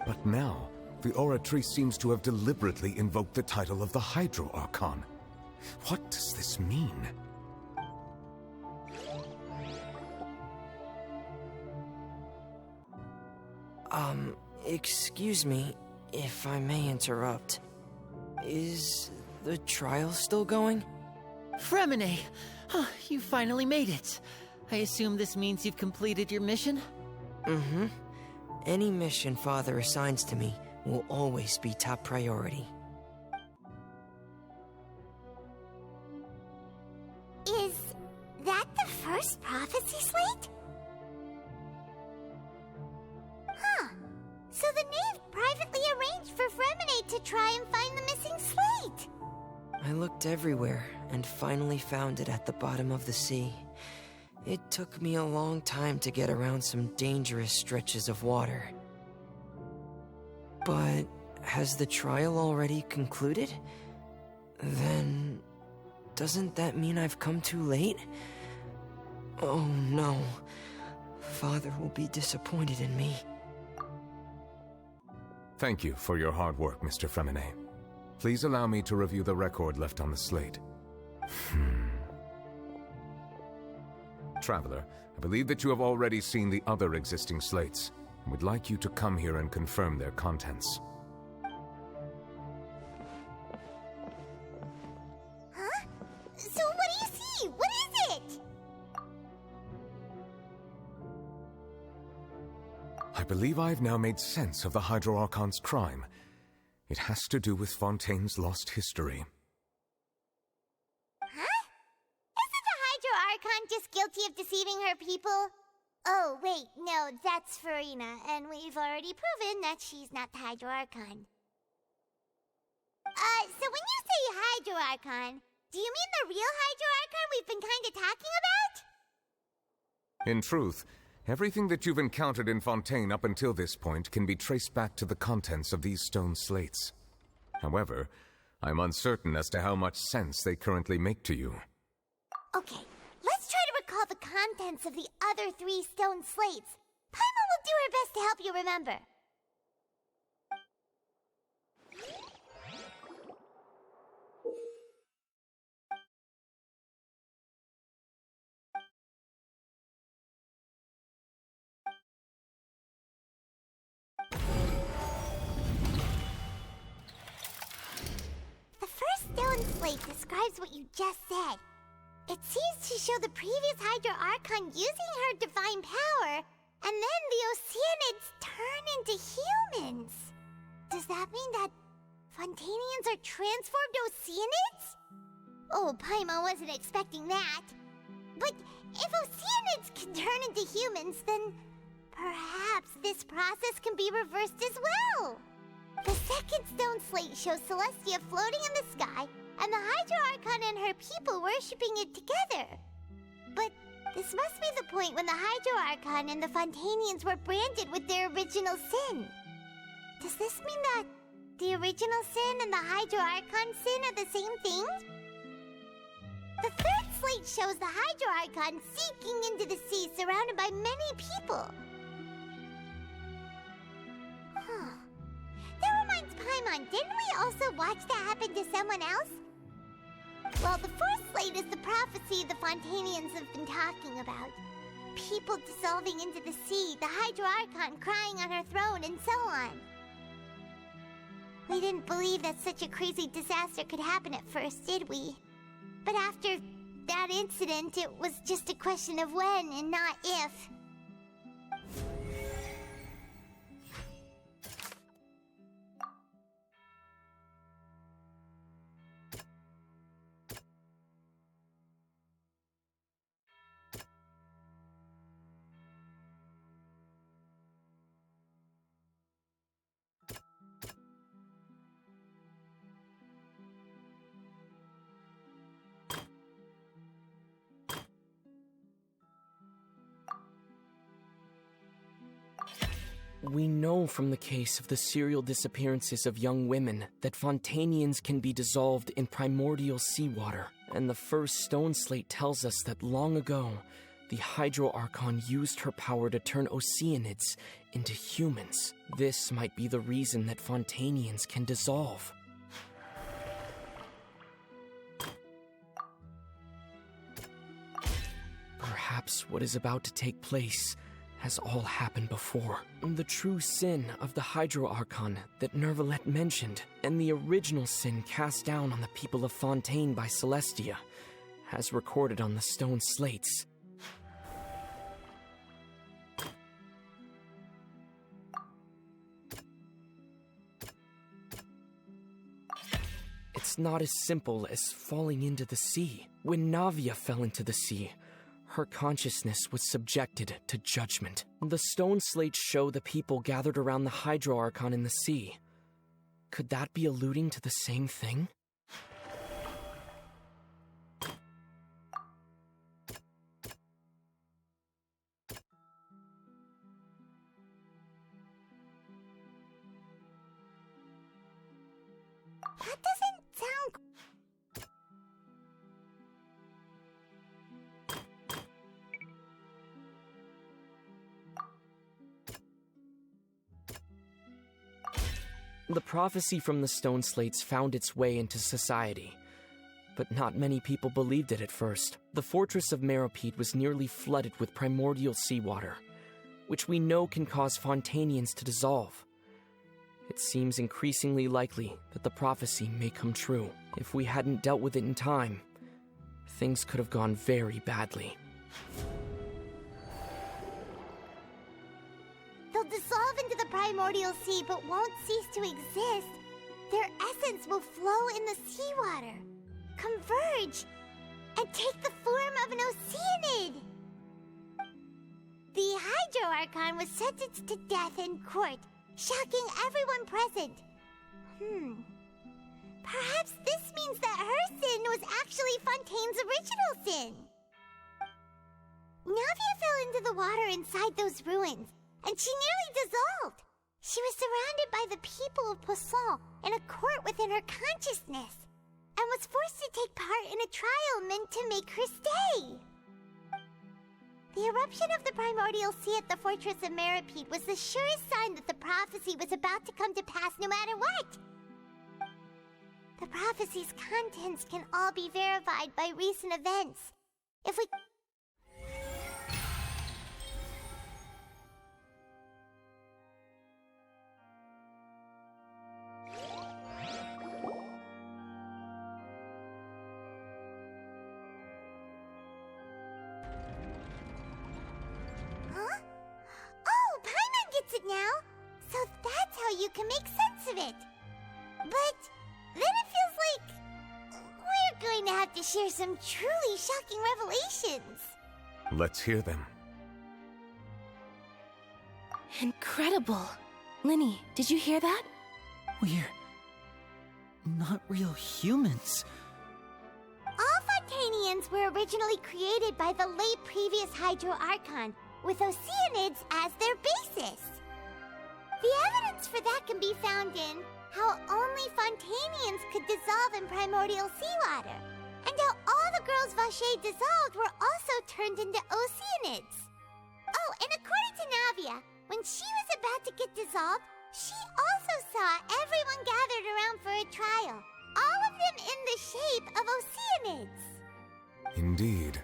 But now, the Oratrice seems to have deliberately invoked the title of the Hydro Archon. What does this mean? Excuse me, if I may interrupt. Is the trial still going? Fremine! You finally made it. I assume this means you've completed your mission? Mm-hmm. Any mission Father assigns to me will always be top priority. Is that the first prophecy slate? Huh. So the knave privately arranged for Fremine to try and find the missing slate. I looked everywhere and finally found it at the bottom of the sea. It took me a long time to get around some dangerous stretches of water. But has the trial already concluded? Then doesn't that mean I've come too late? Oh no. Father will be disappointed in me. Thank you for your hard work, Mr. Fremine. Please allow me to review the record left on the slate. Traveler, I believe that you have already seen the other existing slates, and would like you to come here and confirm their contents. Huh? So what do you see? What is it? I believe I have now made sense of the Hydro Archon's crime. It has to do with Fontaine's lost history. just guilty of deceiving her people? Oh, wait, no, that's Farina, and we've already proven that she's not the Hydro Archon. So when you say Hydro Archon, do you mean the real Hydro Archon we've been kinda talking about? In truth, everything that you've encountered in Fontaine up until this point can be traced back to the contents of these stone slates. However, I'm uncertain as to how much sense they currently make to you. Okay, let's try to recall the contents of the other 3 stone slates. Paimon will do her best to help you remember. The first stone slate describes what you just said. It seems to show the previous Hydro Archon using her divine power, and then the Oceanids turn into humans. Does that mean that Fontainians are transformed Oceanids? Oh, Paimon wasn't expecting that. But if Oceanids can turn into humans, then perhaps this process can be reversed as well. The second stone slate shows Celestia floating in the sky, and the Hydro Archon and her people worshipping it together. But this must be the point when the Hydro Archon and the Fontainians were branded with their original sin. Does this mean that the original sin and the Hydro Archon sin are the same thing? The third slate shows the Hydro Archon sinking into the sea surrounded by many people. Huh. That reminds Paimon, didn't we also watch that happen to someone else? Well, the fourth slate is the prophecy the Fontainians have been talking about. People dissolving into the sea, the Hydro Archon crying on her throne, and so on. We didn't believe that such a crazy disaster could happen at first, did we? But after that incident, it was just a question of when and not if. We know from the case of the serial disappearances of young women that Fontainians can be dissolved in primordial seawater, and the first stone slate tells us that long ago, the Hydro Archon used her power to turn Oceanids into humans. This might be the reason that Fontainians can dissolve. Perhaps what is about to take place has all happened before. The true sin of the Hydro Archon that Nervalet mentioned, and the original sin cast down on the people of Fontaine by Celestia, as recorded on the stone slates. It's not as simple as falling into the sea. When Navia fell into the sea, her consciousness was subjected to judgment. The stone slates show the people gathered around the Hydro Archon in the sea. Could that be alluding to the same thing? That doesn't sound... The prophecy from the stone slates found its way into society, but not many people believed it at first. The fortress of Meropide was nearly flooded with primordial seawater, which we know can cause Fontainians to dissolve. It seems increasingly likely that the prophecy may come true. If we hadn't dealt with it in time, things could have gone very badly. They'll dissolve into the primordial sea but won't cease to exist. Their essence will flow in the seawater, converge, and and take the form of an Oceanid. The Hydro Archon was sentenced to death in court, shocking everyone present. Perhaps this means that her sin was actually Fontaine's original sin. Navia fell into the water inside those ruins, and she nearly dissolved. She was surrounded by the people of Poisson in a court within her consciousness, and was forced to take part in a trial meant to make her stay. The eruption of the primordial sea at the fortress of Meripede was the surest sign that the prophecy was about to come to pass no matter what. The prophecy's contents can all be verified by recent events. If we... now, so that's how you can make sense of it. But then it feels like we're going to have to share some truly shocking revelations. Let's hear them. Incredible. Linny, did you hear that? We're not real humans. All Fontanians were originally created by the late previous Hydro Archon, with Oceanids as their basis. The evidence for that can be found in how only Fontanians could dissolve in primordial seawater, and how all the girls Vacher dissolved were also turned into Oceanids. Oh, and according to Navia, when she was about to get dissolved, she also saw everyone gathered around for a trial, all of them in the shape of Oceanids. Indeed.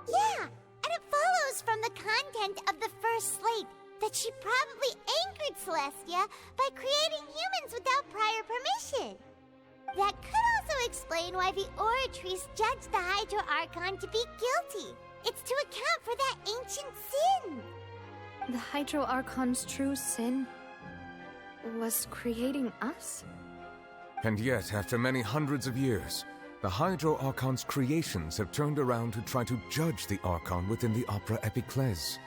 Yeah! And it follows from the content of the first slate that she probably angered Celestia by creating humans without prior permission. That could also explain why the Oratrice judged the Hydro Archon to be guilty. It's to account for that ancient sin. The Hydro Archon's true sin was creating us? And yet, after many hundreds of years, the Hydro Archon's creations have turned around to try to judge the Archon within the Opera Epiclese.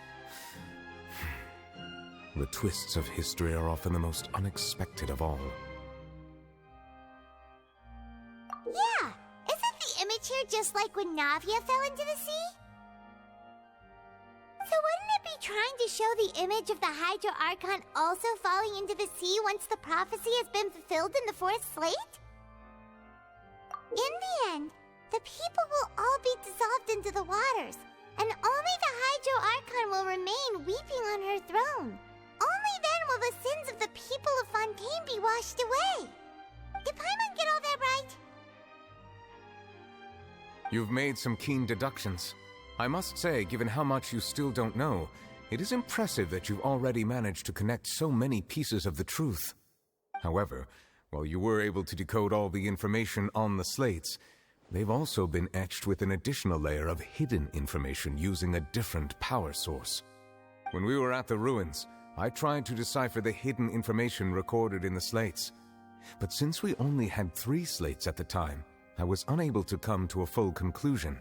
The twists of history are often the most unexpected of all. Yeah! Isn't the image here just like when Navia fell into the sea? So wouldn't it be trying to show the image of the Hydro Archon also falling into the sea once the prophecy has been fulfilled in the fourth slate? In the end, the people will all be dissolved into the waters, and only the Hydro Archon will remain weeping on her throne. Only then will the sins of the people of Fontaine be washed away. Did Paimon get all that right? You've made some keen deductions. I must say, given how much you still don't know, it is impressive that you've already managed to connect so many pieces of the truth. However, while you were able to decode all the information on the slates, they've also been etched with an additional layer of hidden information using a different power source. When we were at the ruins, I tried to decipher the hidden information recorded in the slates. But since we only had 3 slates at the time, I was unable to come to a full conclusion.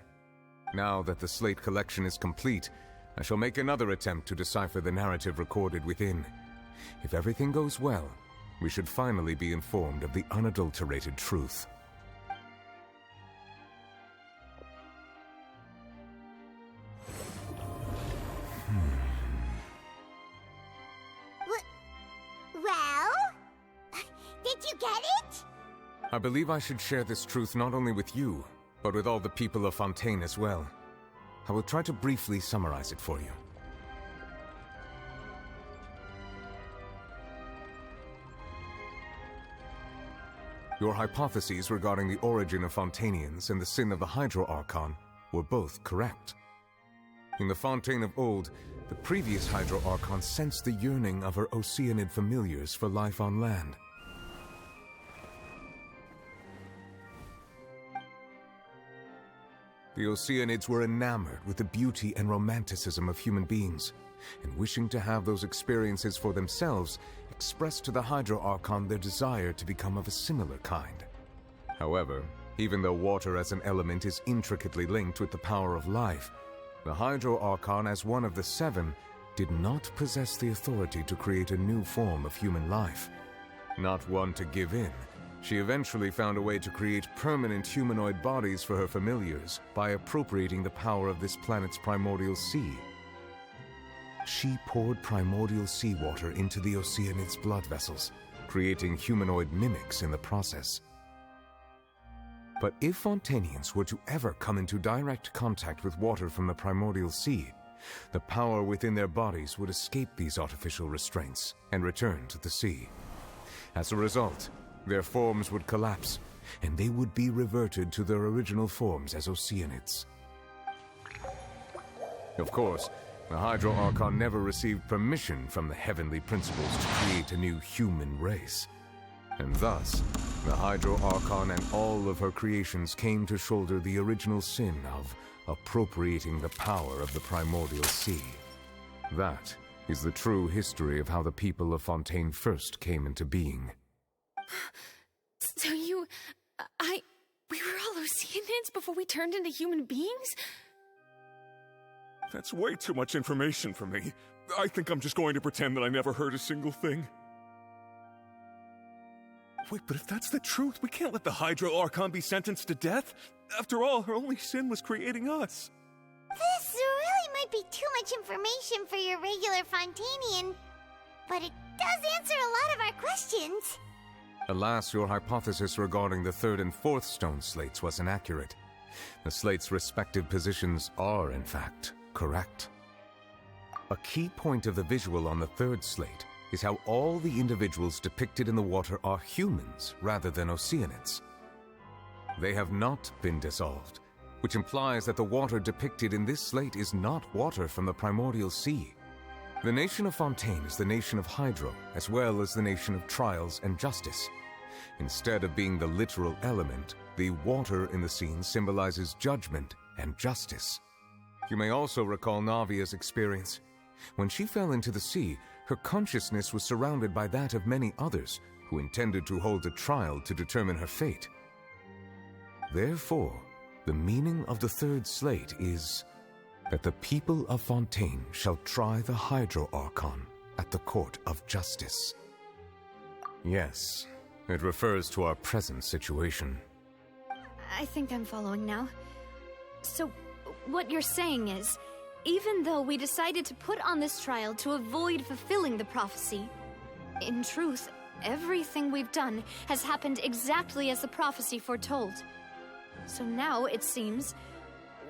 Now that the slate collection is complete, I shall make another attempt to decipher the narrative recorded within. If everything goes well, we should finally be informed of the unadulterated truth. Well? Did you get it? I believe I should share this truth not only with you, but with all the people of Fontaine as well. I will try to briefly summarize it for you. Your hypotheses regarding the origin of Fontanians and the sin of the Hydro Archon were both correct. In the Fontaine of old, the previous Hydro Archon sensed the yearning of her Oceanid familiars for life on land. The Oceanids were enamored with the beauty and romanticism of human beings, and wishing to have those experiences for themselves, expressed to the Hydro Archon their desire to become of a similar kind. However, even though water as an element is intricately linked with the power of life, the Hydro Archon, as one of the seven, did not possess the authority to create a new form of human life. Not one to give in, she eventually found a way to create permanent humanoid bodies for her familiars by appropriating the power of this planet's primordial sea. She poured primordial seawater into the Oceanids' blood vessels, creating humanoid mimics in the process. But if Fontanians were to ever come into direct contact with water from the primordial sea, the power within their bodies would escape these artificial restraints and return to the sea. As a result, their forms would collapse, and they would be reverted to their original forms as Oceanids. Of course, the Hydro Archon never received permission from the heavenly principles to create a new human race. And thus, the Hydro Archon and all of her creations came to shoulder the original sin of appropriating the power of the primordial sea. That is the true history of how the people of Fontaine first came into being. So we were all Oceanids before we turned into human beings? That's way too much information for me. I think I'm just going to pretend that I never heard a single thing. Wait, but if that's the truth, we can't let the Hydro Archon be sentenced to death. After all, her only sin was creating us. This really might be too much information for your regular Fontanian, but it does answer a lot of our questions. Alas, your hypothesis regarding the third and fourth stone slates was inaccurate. The slates' respective positions are, in fact, correct. A key point of the visual on the third slate is how all the individuals depicted in the water are humans rather than Oceanids. They have not been dissolved, which implies that the water depicted in this slate is not water from the primordial sea. The nation of Fontaine is the nation of Hydro, as well as the nation of trials and justice. Instead of being the literal element, the water in the scene symbolizes judgment and justice. You may also recall Navia's experience. When she fell into the sea, her consciousness was surrounded by that of many others who intended to hold a trial to determine her fate. Therefore, the meaning of the third slate is that the people of Fontaine shall try the Hydro Archon at the court of justice. Yes, it refers to our present situation. I think I'm following now. So, what you're saying is, even though we decided to put on this trial to avoid fulfilling the prophecy, in truth, everything we've done has happened exactly as the prophecy foretold. So now, it seems,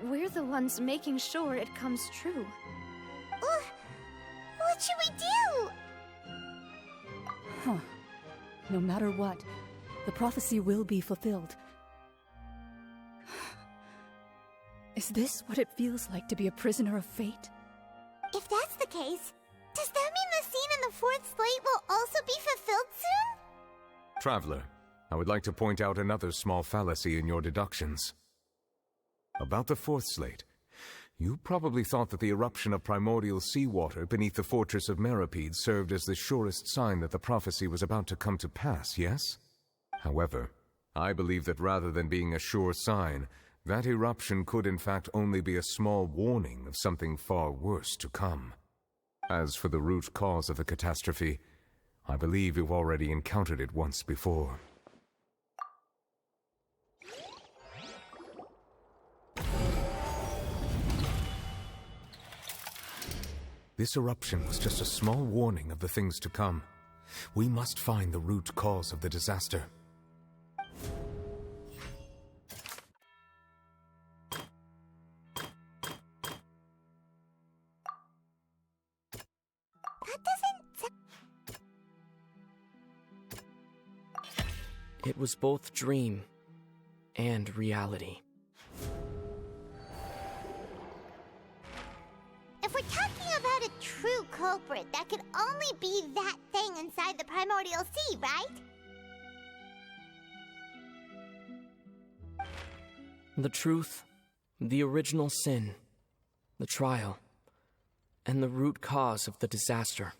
we're the ones making sure it comes true. What should we do? Huh. No matter what, the prophecy will be fulfilled. Is this what it feels like to be a prisoner of fate? If that's the case, does that mean the scene in the fourth slate will also be fulfilled soon? Traveler, I would like to point out another small fallacy in your deductions. About the fourth slate, you probably thought that the eruption of primordial seawater beneath the fortress of Meripede served as the surest sign that the prophecy was about to come to pass, yes? However, I believe that rather than being a sure sign, that eruption could in fact only be a small warning of something far worse to come. As for the root cause of the catastrophe, I believe you've already encountered it once before. This eruption was just a small warning of the things to come. We must find the root cause of the disaster. It was both dream and reality. If we're talking about a true culprit, that could only be that thing inside the primordial sea, right? The truth, the original sin, the trial, and the root cause of the disaster.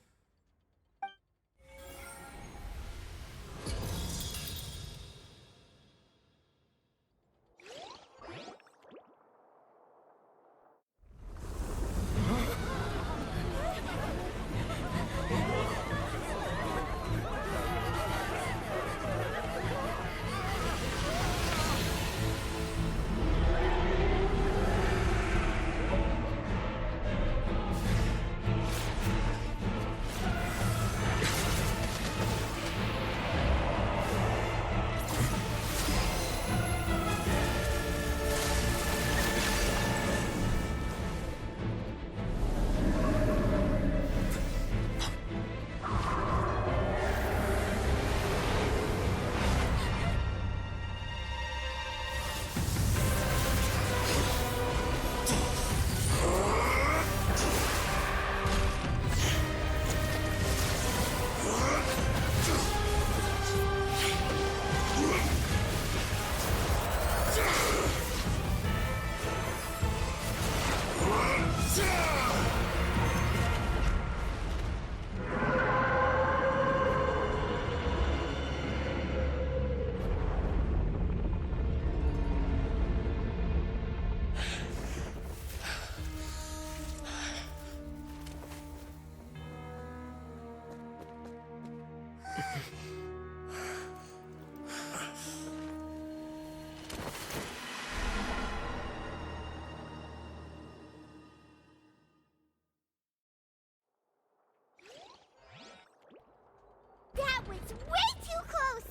was way too close!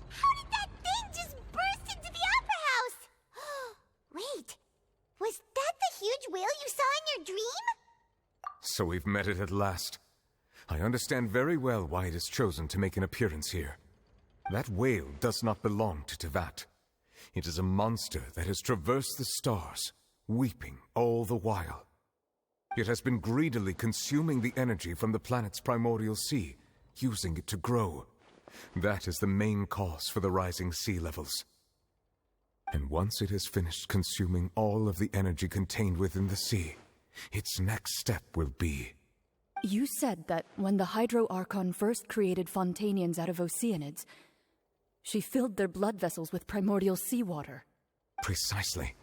How did that thing just burst into the Opera House? Wait, was that the huge whale you saw in your dream? So we've met it at last. I understand very well why it has chosen to make an appearance here. That whale does not belong to Tevat. It is a monster that has traversed the stars, weeping all the while. It has been greedily consuming the energy from the planet's primordial sea, using it to grow. That is the main cause for the rising sea levels. And once it has finished consuming all of the energy contained within the sea, its next step will be... You said that when the Hydro Archon first created Fontanians out of Oceanids, she filled their blood vessels with primordial seawater. Precisely.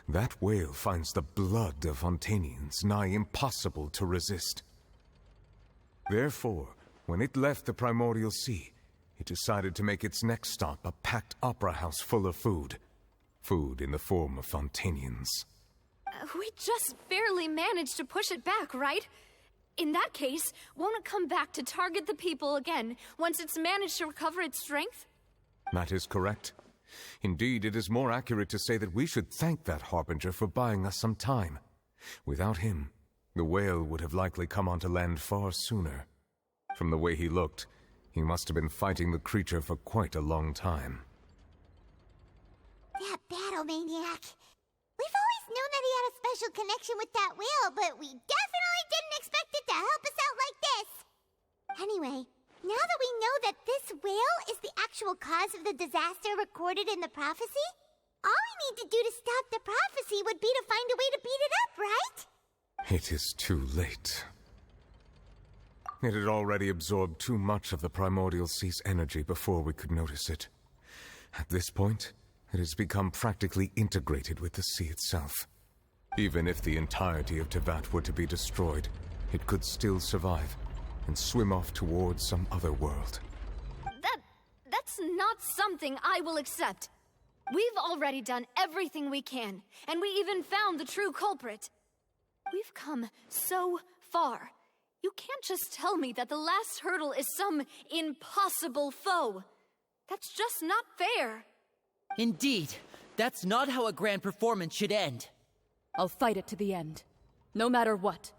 That whale finds the blood of Fontanians nigh impossible to resist. Therefore, when it left the primordial sea, it decided to make its next stop a packed opera house full of food. Food in the form of Fontanians. We just barely managed to push it back, right? In that case, won't it come back to target the people again once it's managed to recover its strength? That is correct. Indeed, it is more accurate to say that we should thank that Harbinger for buying us some time. Without him, the whale would have likely come onto land far sooner. From the way he looked, he must have been fighting the creature for quite a long time. That battle maniac. We've always known that he had a special connection with that whale, but we definitely didn't expect it to help us out like this. Anyway, now that we know that this whale is the actual cause of the disaster recorded in the prophecy, all we need to do to stop the prophecy would be to find a way to beat it up, right? It is too late. It had already absorbed too much of the primordial sea's energy before we could notice it. At this point, it has become practically integrated with the sea itself. Even if the entirety of Tevat were to be destroyed, it could still survive and swim off towards some other world. That's not something I will accept. We've already done everything we can, and we even found the true culprit. We've come so far. You can't just tell me that the last hurdle is some impossible foe. That's just not fair. Indeed, that's not how a grand performance should end. I'll fight it to the end, no matter what.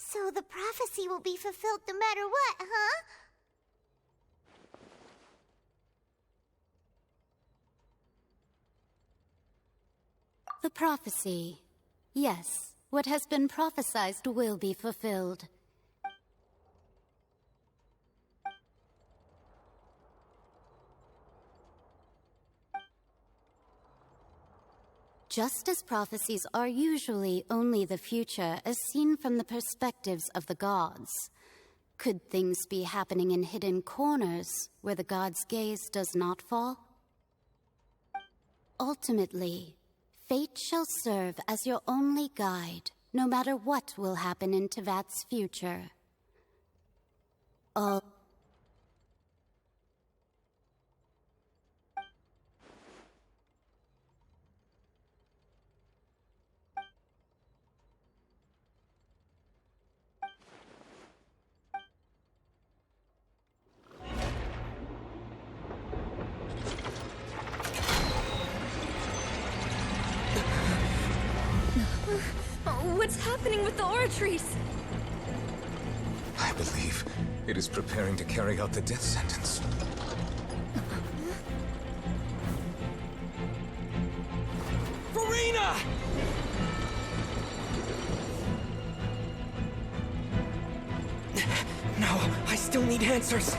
So the prophecy will be fulfilled no matter what, huh? The prophecy. Yes, what has been prophesied will be fulfilled. Just as prophecies are usually only the future as seen from the perspectives of the gods, could things be happening in hidden corners where the gods' gaze does not fall? Ultimately, fate shall serve as your only guide, no matter what will happen in Tevat's future. What's happening with the oratories? I believe it is preparing to carry out the death sentence. Farina! No, I still need answers.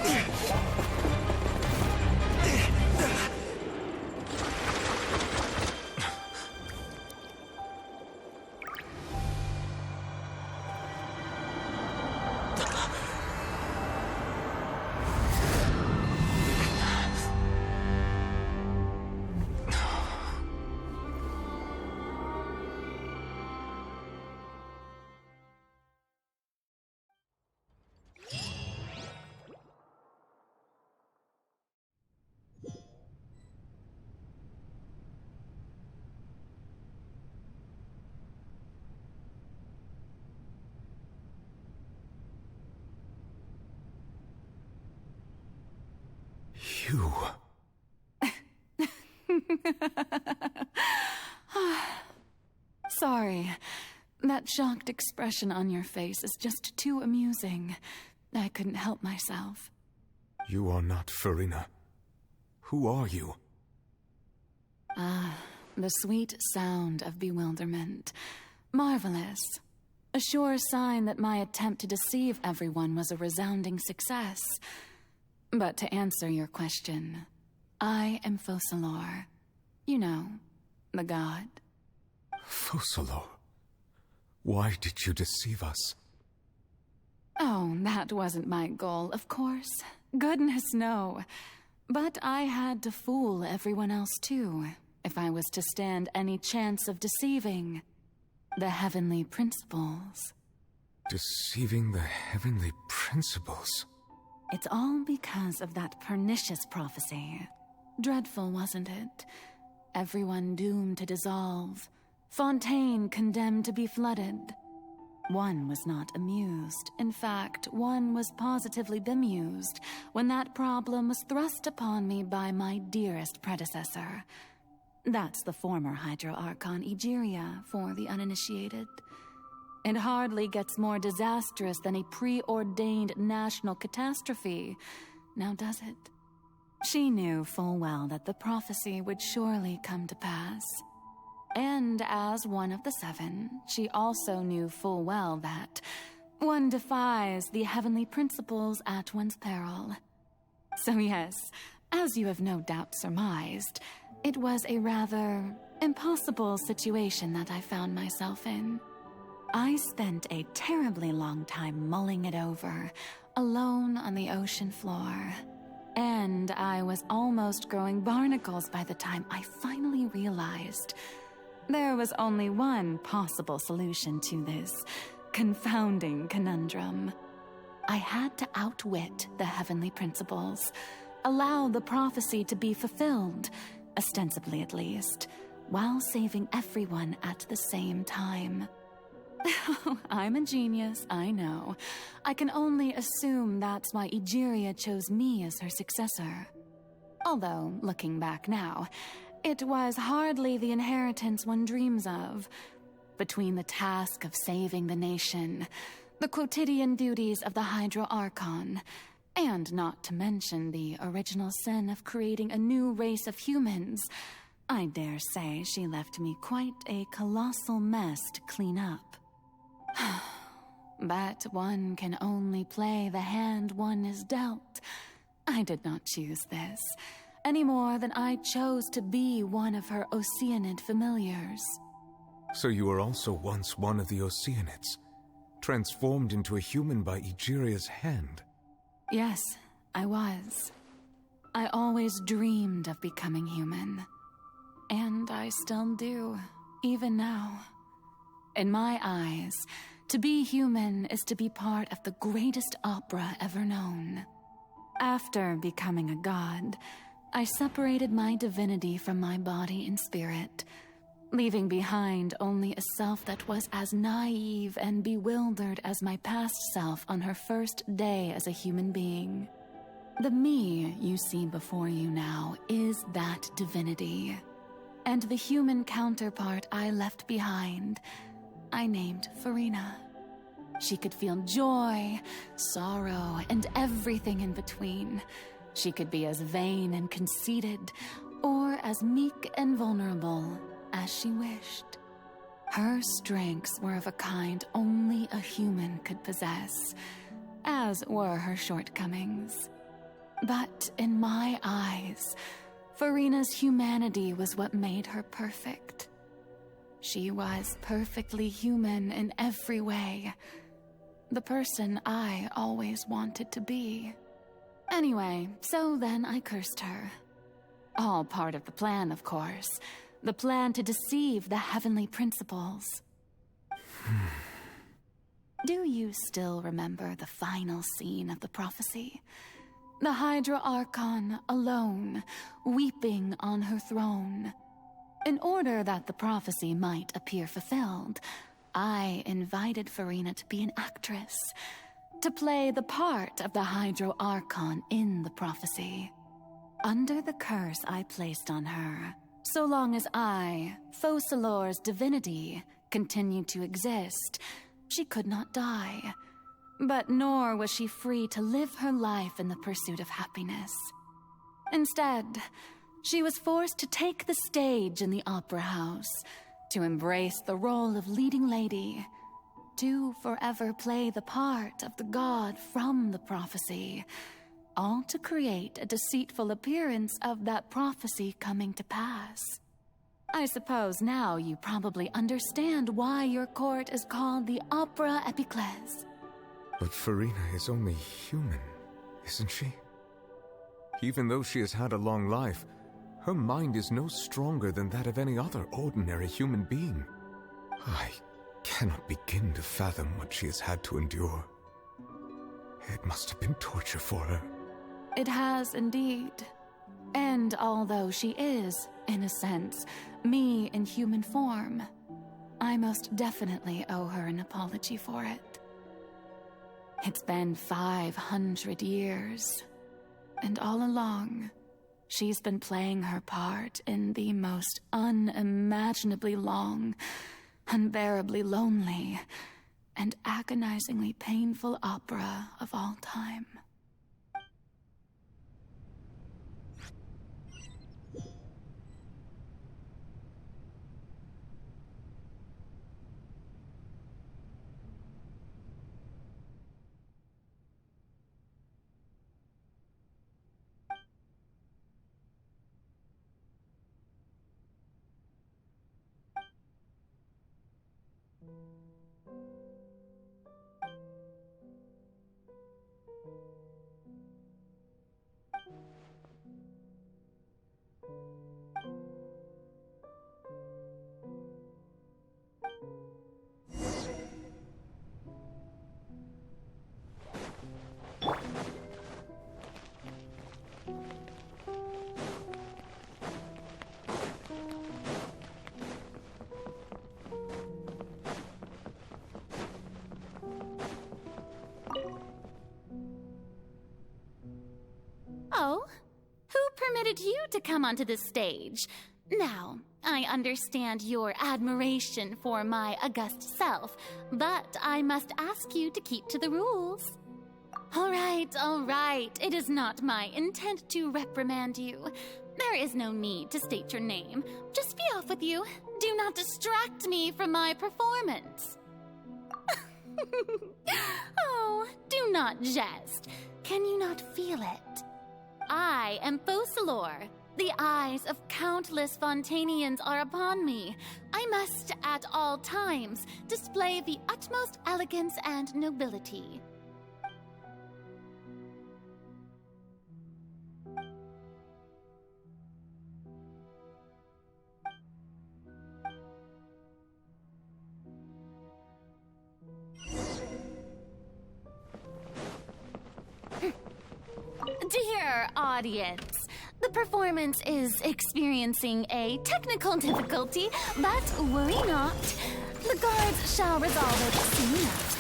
You... Sorry. That shocked expression on your face is just too amusing. I couldn't help myself. You are not Farina. Who are you? The sweet sound of bewilderment. Marvelous. A sure sign that my attempt to deceive everyone was a resounding success. But to answer your question, I am Focalor. You know, the god. Focalor? Why did you deceive us? Oh, that wasn't my goal, of course. Goodness, no. But I had to fool everyone else too, if I was to stand any chance of deceiving the heavenly principles. Deceiving the heavenly principles? It's all because of that pernicious prophecy. Dreadful, wasn't it? Everyone doomed to dissolve. Fontaine condemned to be flooded. One was not amused. In fact, one was positively bemused when that problem was thrust upon me by my dearest predecessor. That's the former Hydro Archon Egeria, for the uninitiated. It hardly gets more disastrous than a preordained national catastrophe, now does it? She knew full well that the prophecy would surely come to pass. And as one of the seven, she also knew full well that one defies the heavenly principles at one's peril. So yes, as you have no doubt surmised, it was a rather impossible situation that I found myself in. I spent a terribly long time mulling it over, alone on the ocean floor. And I was almost growing barnacles by the time I finally realized there was only one possible solution to this confounding conundrum. I had to outwit the heavenly principles, allow the prophecy to be fulfilled, ostensibly at least, while saving everyone at the same time. I'm a genius, I know. I can only assume that's why Egeria chose me as her successor. Although, looking back now, it was hardly the inheritance one dreams of. Between the task of saving the nation, the quotidian duties of the Hydro Archon, and not to mention the original sin of creating a new race of humans, I dare say she left me quite a colossal mess to clean up. But one can only play the hand one is dealt. I did not choose this, any more than I chose to be one of her Oceanid familiars. So you were also once one of the Oceanids, transformed into a human by Egeria's hand? Yes, I was. I always dreamed of becoming human. And I still do, even now. In my eyes, to be human is to be part of the greatest opera ever known. After becoming a god, I separated my divinity from my body and spirit, leaving behind only a self that was as naive and bewildered as my past self on her first day as a human being. The me you see before you now is that divinity. And the human counterpart I left behind, I named Farina. She could feel joy, sorrow, and everything in between. She could be as vain and conceited, or as meek and vulnerable as she wished. Her strengths were of a kind only a human could possess, as were her shortcomings. But in my eyes, Farina's humanity was what made her perfect. She was perfectly human in every way. The person I always wanted to be. Anyway, so then I cursed her. All part of the plan, of course. The plan to deceive the heavenly principles. Do you still remember the final scene of the prophecy? The Hydra Archon alone, weeping on her throne. In order that the prophecy might appear fulfilled, I invited Farina to be an actress, to play the part of the Hydro Archon in the prophecy. Under the curse I placed on her, so long as I, Focalor's divinity, continued to exist, she could not die. But nor was she free to live her life in the pursuit of happiness. Instead, she was forced to take the stage in the opera house, to embrace the role of leading lady, to forever play the part of the god from the prophecy, all to create a deceitful appearance of that prophecy coming to pass. I suppose now you probably understand why your court is called the Opera Epiclese. But Farina is only human, isn't she? Even though she has had a long life, her mind is no stronger than that of any other ordinary human being. I cannot begin to fathom what she has had to endure. It must have been torture for her. It has indeed. And although she is, in a sense, me in human form, I most definitely owe her an apology for it. It's been 500 years, and all along, she's been playing her part in the most unimaginably long, unbearably lonely, and agonizingly painful opera of all time. Oh, who permitted you to come onto the stage? Now, I understand your admiration for my august self, but I must ask you to keep to the rules. All right. It is not my intent to reprimand you. There is no need to state your name. Just be off with you. Do not distract me from my performance. Oh, do not jest. Can you not feel it? I am Focalor. The eyes of countless Fontanians are upon me. I must, at all times, display the utmost elegance and nobility. Dear audience, the performance is experiencing a technical difficulty, but worry not. The guards shall resolve it soon enough.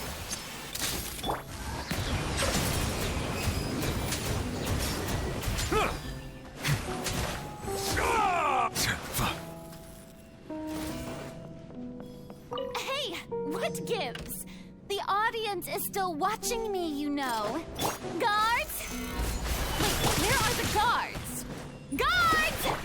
Hey, what gives? The audience is still watching me, you know. Guards? Wait, where are the guards? Guards!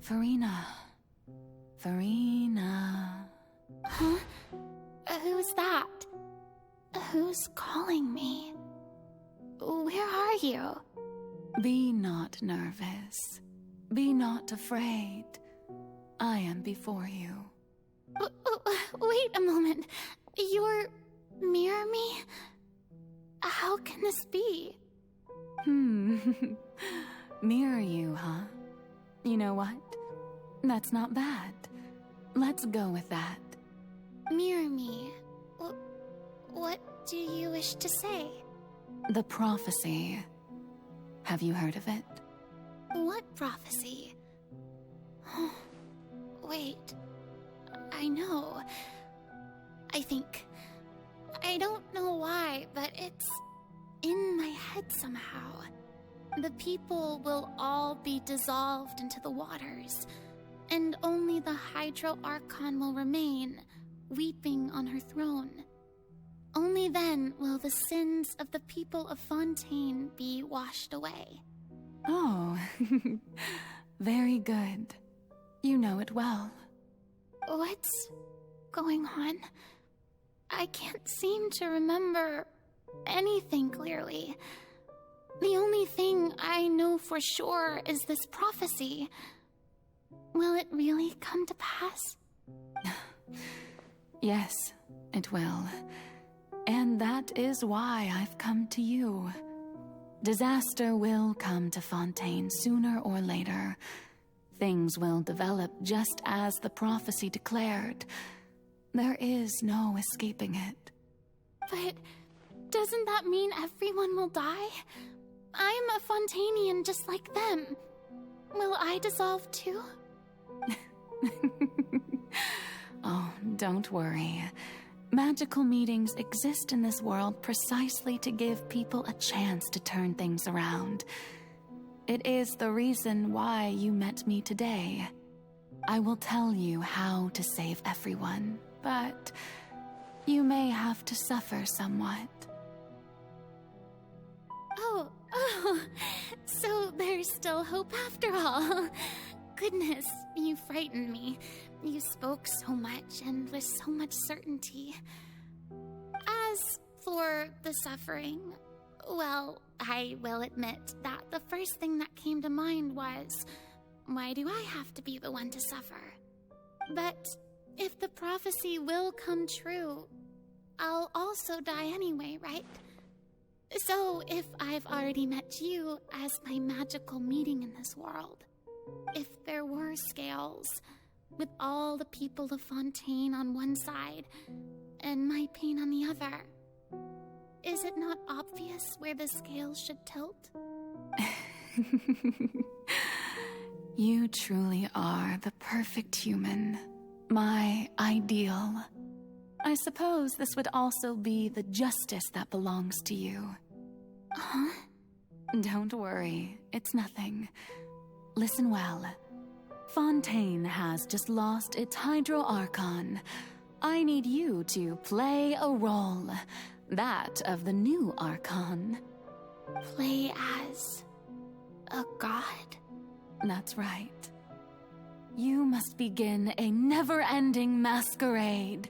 Farina. Huh? Who's that? Who's calling me? Where are you? Be not nervous. Be not afraid. I am before you. Wait a moment. You're mirror me? How can this be? Mirror you, huh? You know what? That's not bad. Let's go with that. Mirror me? What do you wish to say? The prophecy. Have you heard of it? What prophecy? Wait. I know. I think. I don't know why, but it's in my head somehow. The people will all be dissolved into the waters, and only the Hydro Archon will remain, weeping on her throne. Only then will the sins of the people of Fontaine be washed away. Oh, very good. You know it well. What's going on? I can't seem to remember anything clearly. The only thing I know for sure is this prophecy. Will it really come to pass? Yes, it will. And that is why I've come to you. Disaster will come to Fontaine sooner or later. Things will develop just as the prophecy declared. There is no escaping it. But doesn't that mean everyone will die? I'm a Fontainian just like them. Will I dissolve too? Oh, don't worry. Magical meetings exist in this world precisely to give people a chance to turn things around. It is the reason why you met me today. I will tell you how to save everyone, but you may have to suffer somewhat. Oh, so there's still hope after all. Goodness, you frightened me. You spoke so much and with so much certainty. As for the suffering, well, I will admit that the first thing that came to mind was, why do I have to be the one to suffer? But if the prophecy will come true, I'll also die anyway, right? So if I've already met you as my magical meeting in this world, if there were scales, with all the people of Fontaine on one side and my pain on the other, is it not obvious where the scales should tilt? You truly are the perfect human, my ideal. I suppose this would also be the justice that belongs to you. Huh? Don't worry, it's nothing. Listen well. Fontaine has just lost its Hydro Archon. I need you to play a role, that of the new Archon. Play as a god? That's right. You must begin a never-ending masquerade.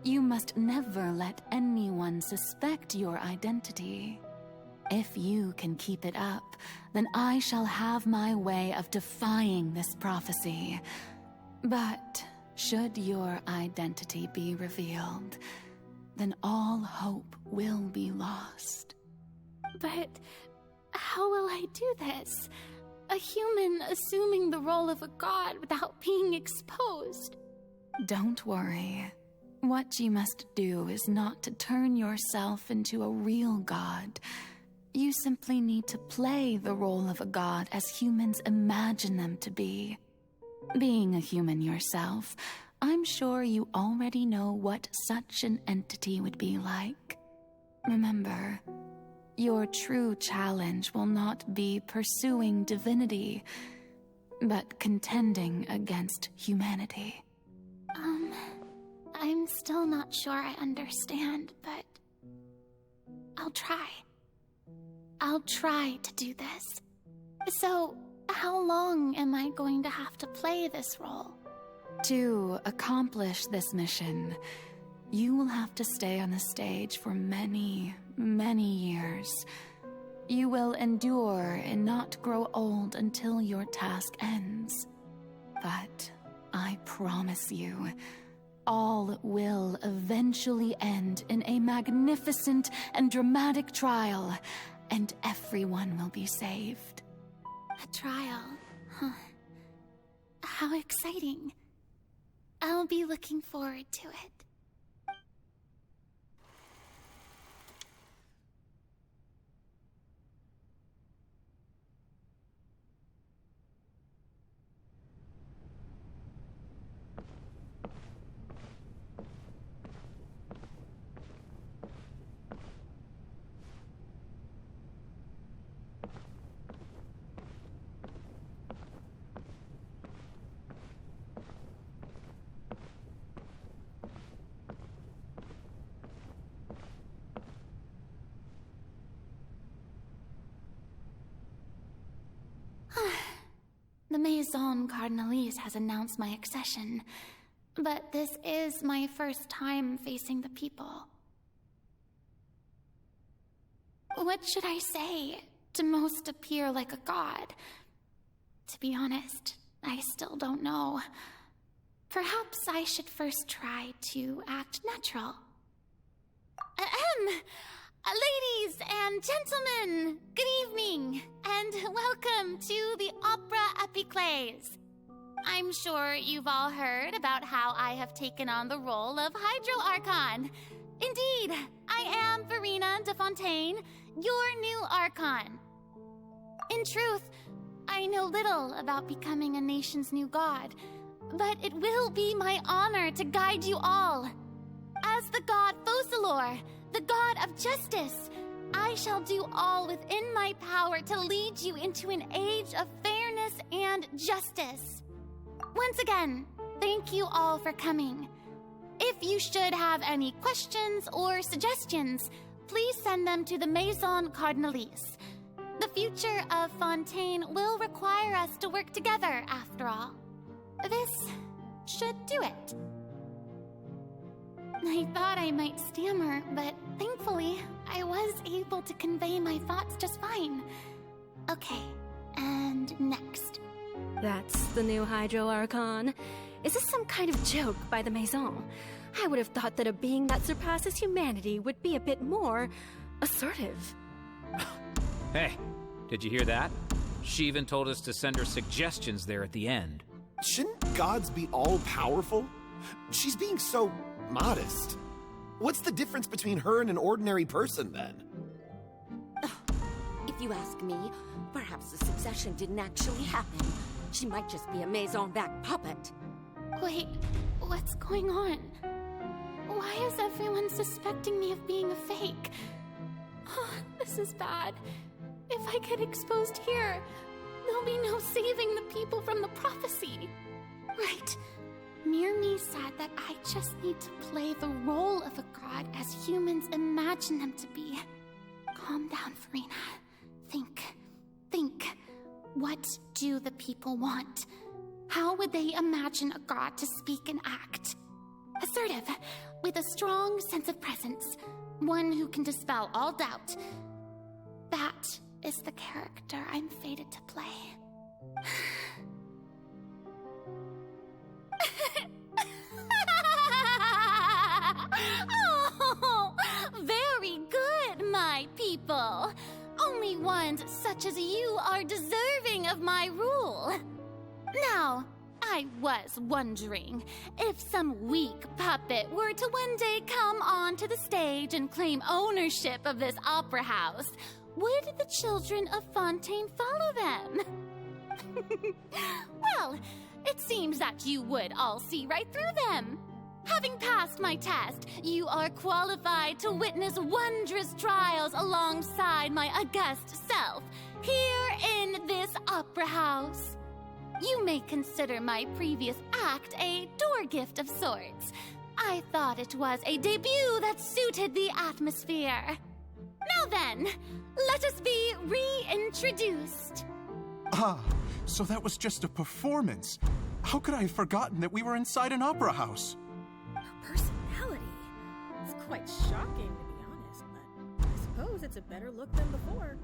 You must never let anyone suspect your identity. If you can keep it up, then I shall have my way of defying this prophecy. But should your identity be revealed, then all hope will be lost. But how will I do this? A human assuming the role of a god without being exposed. Don't worry. What you must do is not to turn yourself into a real god. You simply need to play the role of a god as humans imagine them to be. Being a human yourself, I'm sure you already know what such an entity would be like. Remember, your true challenge will not be pursuing divinity, but contending against humanity. I'm still not sure I understand, but I'll try. I'll try to do this. So, How long am I going to have to play this role? To accomplish this mission, you will have to stay on the stage for many, many years. You will endure and not grow old until your task ends. But I promise you, all will eventually end in a magnificent and dramatic trial, and everyone will be saved. A trial, huh? How exciting. I'll be looking forward to it. The Maison Cardinalise has announced my accession, but this is my first time facing the people. What should I say to most appear like a god? To be honest, I still don't know. Perhaps I should first try to act natural. Ladies and gentlemen, good evening, and welcome to the Opera Epiclese. I'm sure you've all heard about how I have taken on the role of Hydro Archon. Indeed, I am Verena de Fontaine, your new Archon. In truth, I know little about becoming a nation's new god, but it will be my honor to guide you all. As the god Focalor, the god of justice, I shall do all within my power to lead you into an age of fairness and justice. Once again, thank you all for coming. If you should have any questions or suggestions, please send them to the Maison Cardinalise. The future of Fontaine will require us to work together, after all. This should do it. I thought I might stammer, but thankfully, I was able to convey my thoughts just fine. Okay, and next. That's the new Hydro Archon. Is this some kind of joke by the Maison? I would have thought that a being that surpasses humanity would be a bit more assertive. Hey, did you hear that? She even told us to send her suggestions there at the end. Shouldn't gods be all-powerful? She's being so modest. What's the difference between her and an ordinary person, then? If you ask me, perhaps the succession didn't actually happen. She might just be a Maison-backed puppet. Wait, what's going on? Why is everyone suspecting me of being a fake? Oh, this is bad. If I get exposed here, there'll be no saving the people from the prophecy. Right. Mirmi said that I just need to play the role of a god as humans imagine them to be. Calm down, Verena. Think. What do the people want? How would they imagine a god to speak and act? Assertive, with a strong sense of presence. One who can dispel all doubt. That is the character I'm fated to play. Oh, very good, my people. Only ones such as you are deserving of my rule. Now, I was wondering, if some weak puppet were to one day come onto the stage and claim ownership of this opera house, would the children of Fontaine follow them? Well, it seems that you would all see right through them. Having passed my test, you are qualified to witness wondrous trials alongside my august self, here in this opera house. You may consider my previous act a door gift of sorts. I thought it was a debut that suited the atmosphere. Now then, let us be reintroduced. Ah, So that was just a performance. How could I have forgotten that we were inside an opera house? Her personality. It's quite shocking, to be honest, but I suppose it's a better look than before.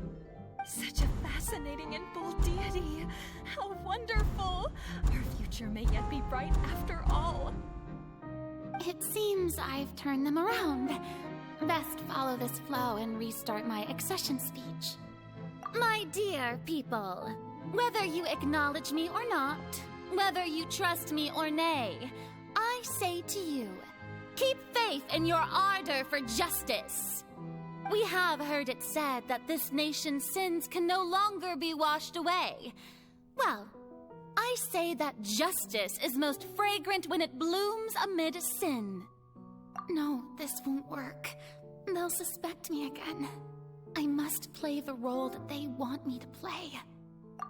Such a fascinating and bold deity. How wonderful. Our future may yet be bright after all. It seems I've turned them around. Best follow this flow and restart my accession speech. My dear people, whether you acknowledge me or not, whether you trust me or nay, I say to you, keep faith in your ardor for justice. We have heard it said that this nation's sins can no longer be washed away. Well, I say that justice is most fragrant when it blooms amid sin. No, this won't work. They'll suspect me again. I must play the role that they want me to play.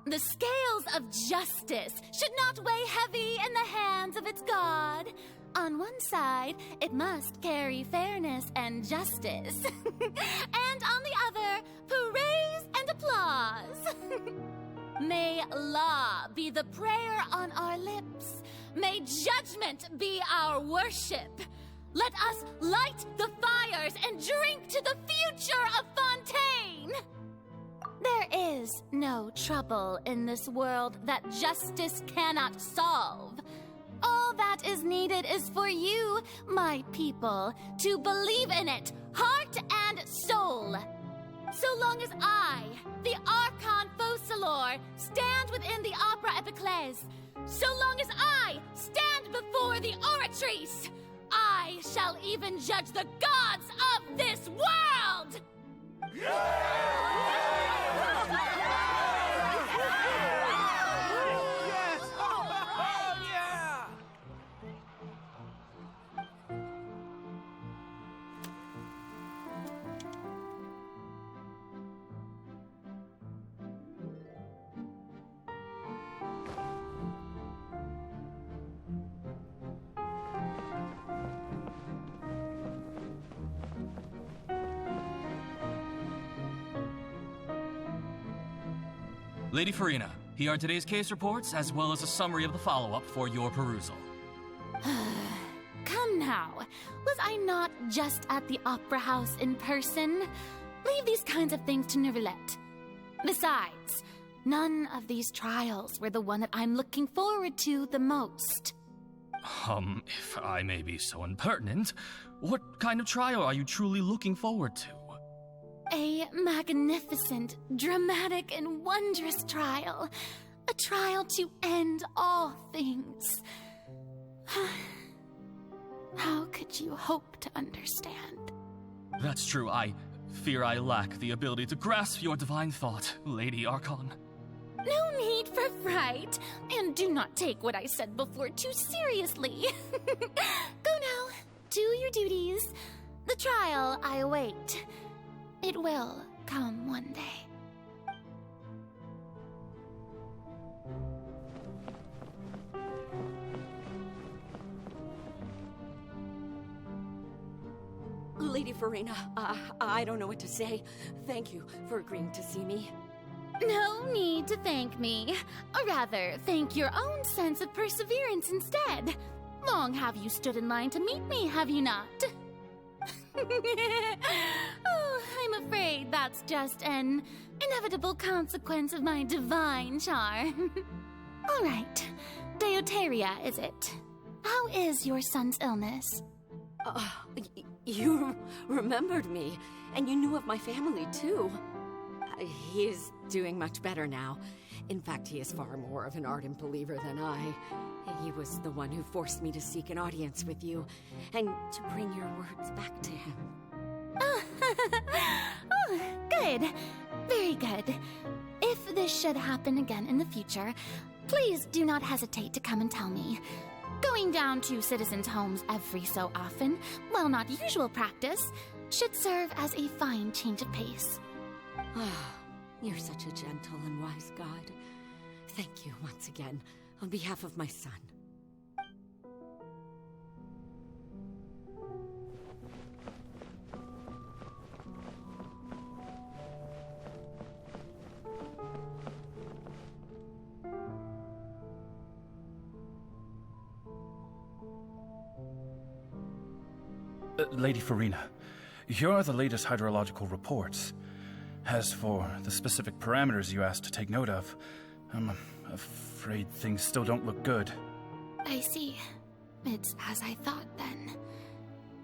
The scales of justice should not weigh heavy in the hands of its god. On one side, it must carry fairness and justice. And on the other, praise and applause. May law be the prayer on our lips. May judgment be our worship. Let us light the fires and drink to the future of Fontaine. There is no trouble in this world that justice cannot solve. All that is needed is for you, my people, to believe in it, heart and soul. So long as I, the Archon Focalor, stand within the Opera Epiclese, so long as I stand before the Oratrice, I shall even judge the gods of this world! Lady Farina, here are today's case reports, as well as a summary of the follow-up for your perusal. Come now. Was I not just at the Opera House in person? Leave these kinds of things to Neuvillette. Besides, none of these trials were the one that I'm looking forward to the most. If I may be so impertinent, what kind of trial are you truly looking forward to? A magnificent, dramatic, and wondrous trial. A trial to end all things. How could you hope to understand? That's true. I fear I lack the ability to grasp your divine thought, Lady Archon. No need for fright, and do not take what I said before too seriously. Go now, do your duties. The trial I await. It will come one day. Lady Farina, I don't know what to say. Thank you for agreeing to see me. No need to thank me. Or rather, thank your own sense of perseverance instead. Long have you stood in line to meet me, have you not? Oh, I'm afraid that's just an inevitable consequence of my divine charm. All right. Deoteria, is it? How is your son's illness? You remembered me, and you knew of my family, too. He is doing much better now. In fact, he is far more of an ardent believer than I. He was the one who forced me to seek an audience with you, and to bring your words back to him. Oh, good. Very good. If this should happen again in the future, please do not hesitate to come and tell me. Going down to citizens' homes every so often, while not usual practice, should serve as a fine change of pace. You're such a gentle and wise God. Thank you once again, on behalf of my son. Lady Farina, here are the latest hydrological reports. As for the specific parameters you asked to take note of, I'm afraid things still don't look good. I see. It's as I thought, then.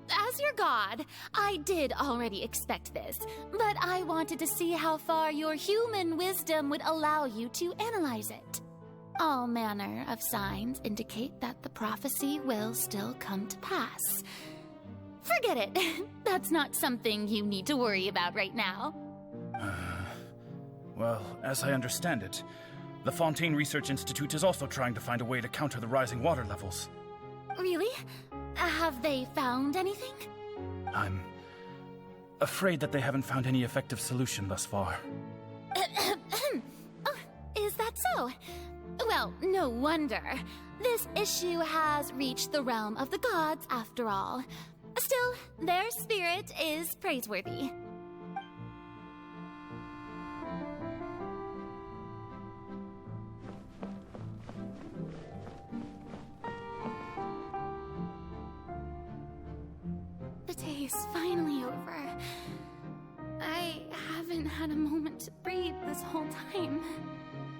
As your god, I did already expect this, but I wanted to see how far your human wisdom would allow you to analyze it. All manner of signs indicate that the prophecy will still come to pass. Forget it. That's not something you need to worry about right now. Well, as I understand it, the Fontaine Research Institute is also trying to find a way to counter the rising water levels. Really? Have they found anything? I'm afraid that they haven't found any effective solution thus far. Oh, is that so? Well, no wonder. This issue has reached the realm of the gods, after all. Still, their spirit is praiseworthy. The day is finally over. I haven't had a moment to breathe this whole time.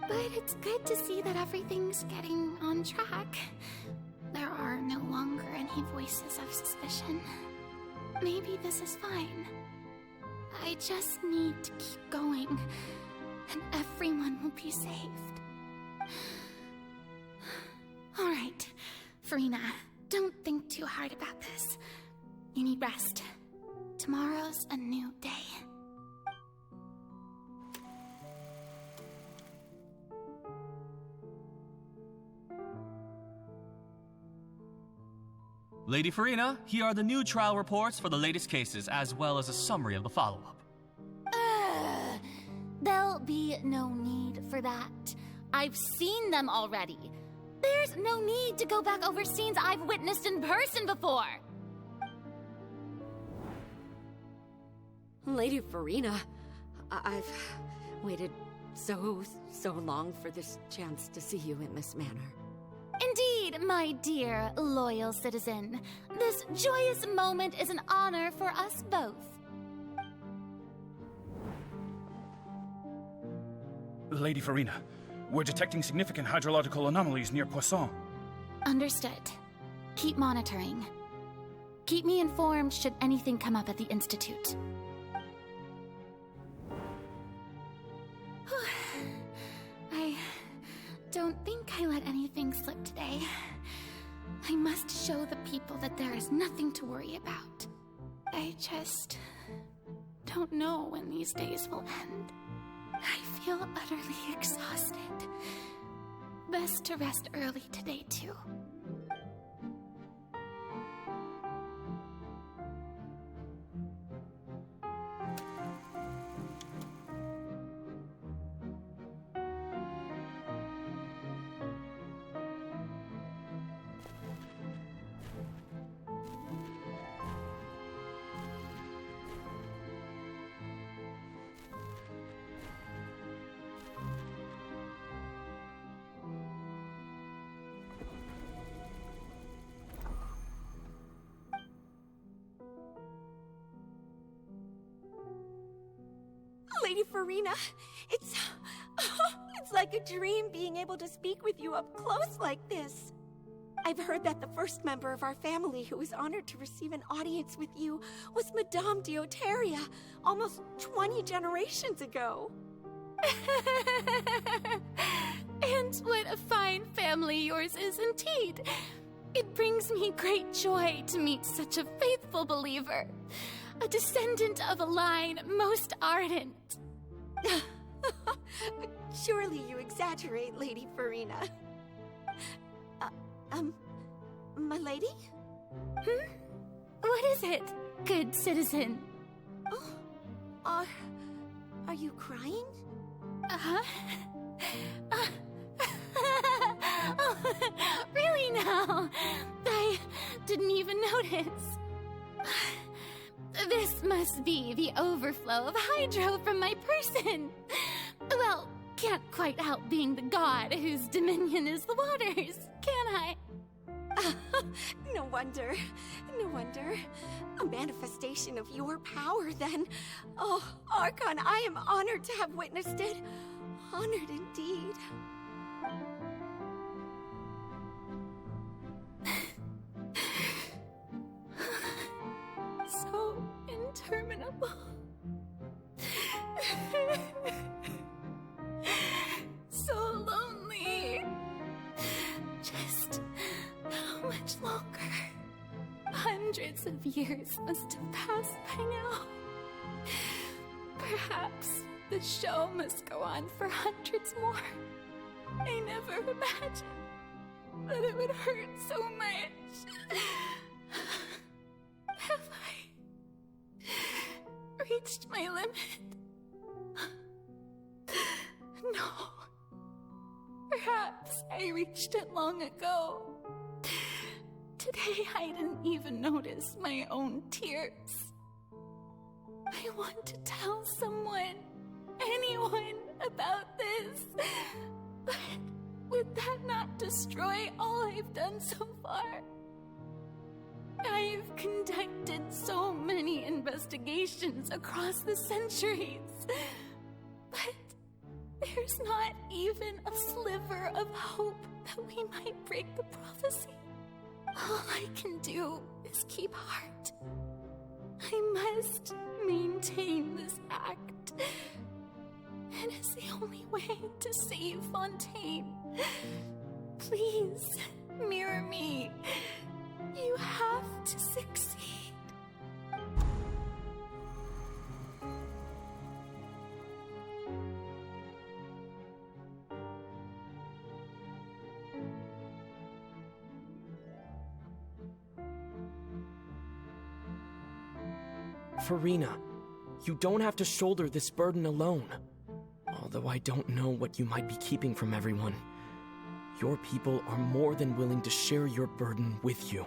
But it's good to see that everything's getting on track. There are no longer any voices of suspicion. Maybe this is fine. I just need to keep going, and everyone will be saved. All right, Farina, don't think too hard about this. You need rest. Tomorrow's a new day. Lady Farina, here are the new trial reports for the latest cases, as well as a summary of the follow-up. There'll be no need for that. I've seen them already. There's no need to go back over scenes I've witnessed in person before. Lady Farina, I've waited so long for this chance to see you in this manner. Indeed, my dear, loyal citizen. This joyous moment is an honor for us both. Lady Farina, we're detecting significant hydrological anomalies near Poisson. Understood. Keep monitoring. Keep me informed should anything come up at the Institute. I don't think I let anything slip today. I must show the people that there is nothing to worry about. I just don't know when these days will end. I feel utterly exhausted. Best to rest early today, too. Lady Farina, it's like a dream being able to speak with you up close like this. I've heard that the first member of our family who was honored to receive an audience with you was Madame Dioteria, almost 20 generations ago. And what a fine family yours is indeed. It brings me great joy to meet such a faithful believer. A descendant of a line most ardent. Surely you exaggerate, Lady Farina. My lady? What is it, good citizen? Oh, are you crying? Oh, really now? I didn't even notice. This must be the overflow of hydro from my person. Well, can't quite help being the god whose dominion is the waters, can I? No wonder. No wonder. A manifestation of your power, then. Oh, Archon, I am honored to have witnessed it. Honored indeed. So interminable. So lonely. Just how much longer? Hundreds of years must have passed by now. Perhaps the show must go on for hundreds more. I never imagined that it would hurt so much. Have I reached my limit? No. Perhaps I reached it long ago. Today I didn't even notice my own tears. I want to tell someone, anyone, about this. But would that not destroy all I've done so far? I've conducted so many investigations across the centuries. But there's not even a sliver of hope that we might break the prophecy. All I can do is keep heart. I must maintain this act. It is the only way to save Fontaine. Please, mirror me. You have to succeed. Farina, you don't have to shoulder this burden alone. Although I don't know what you might be keeping from everyone. Your people are more than willing to share your burden with you.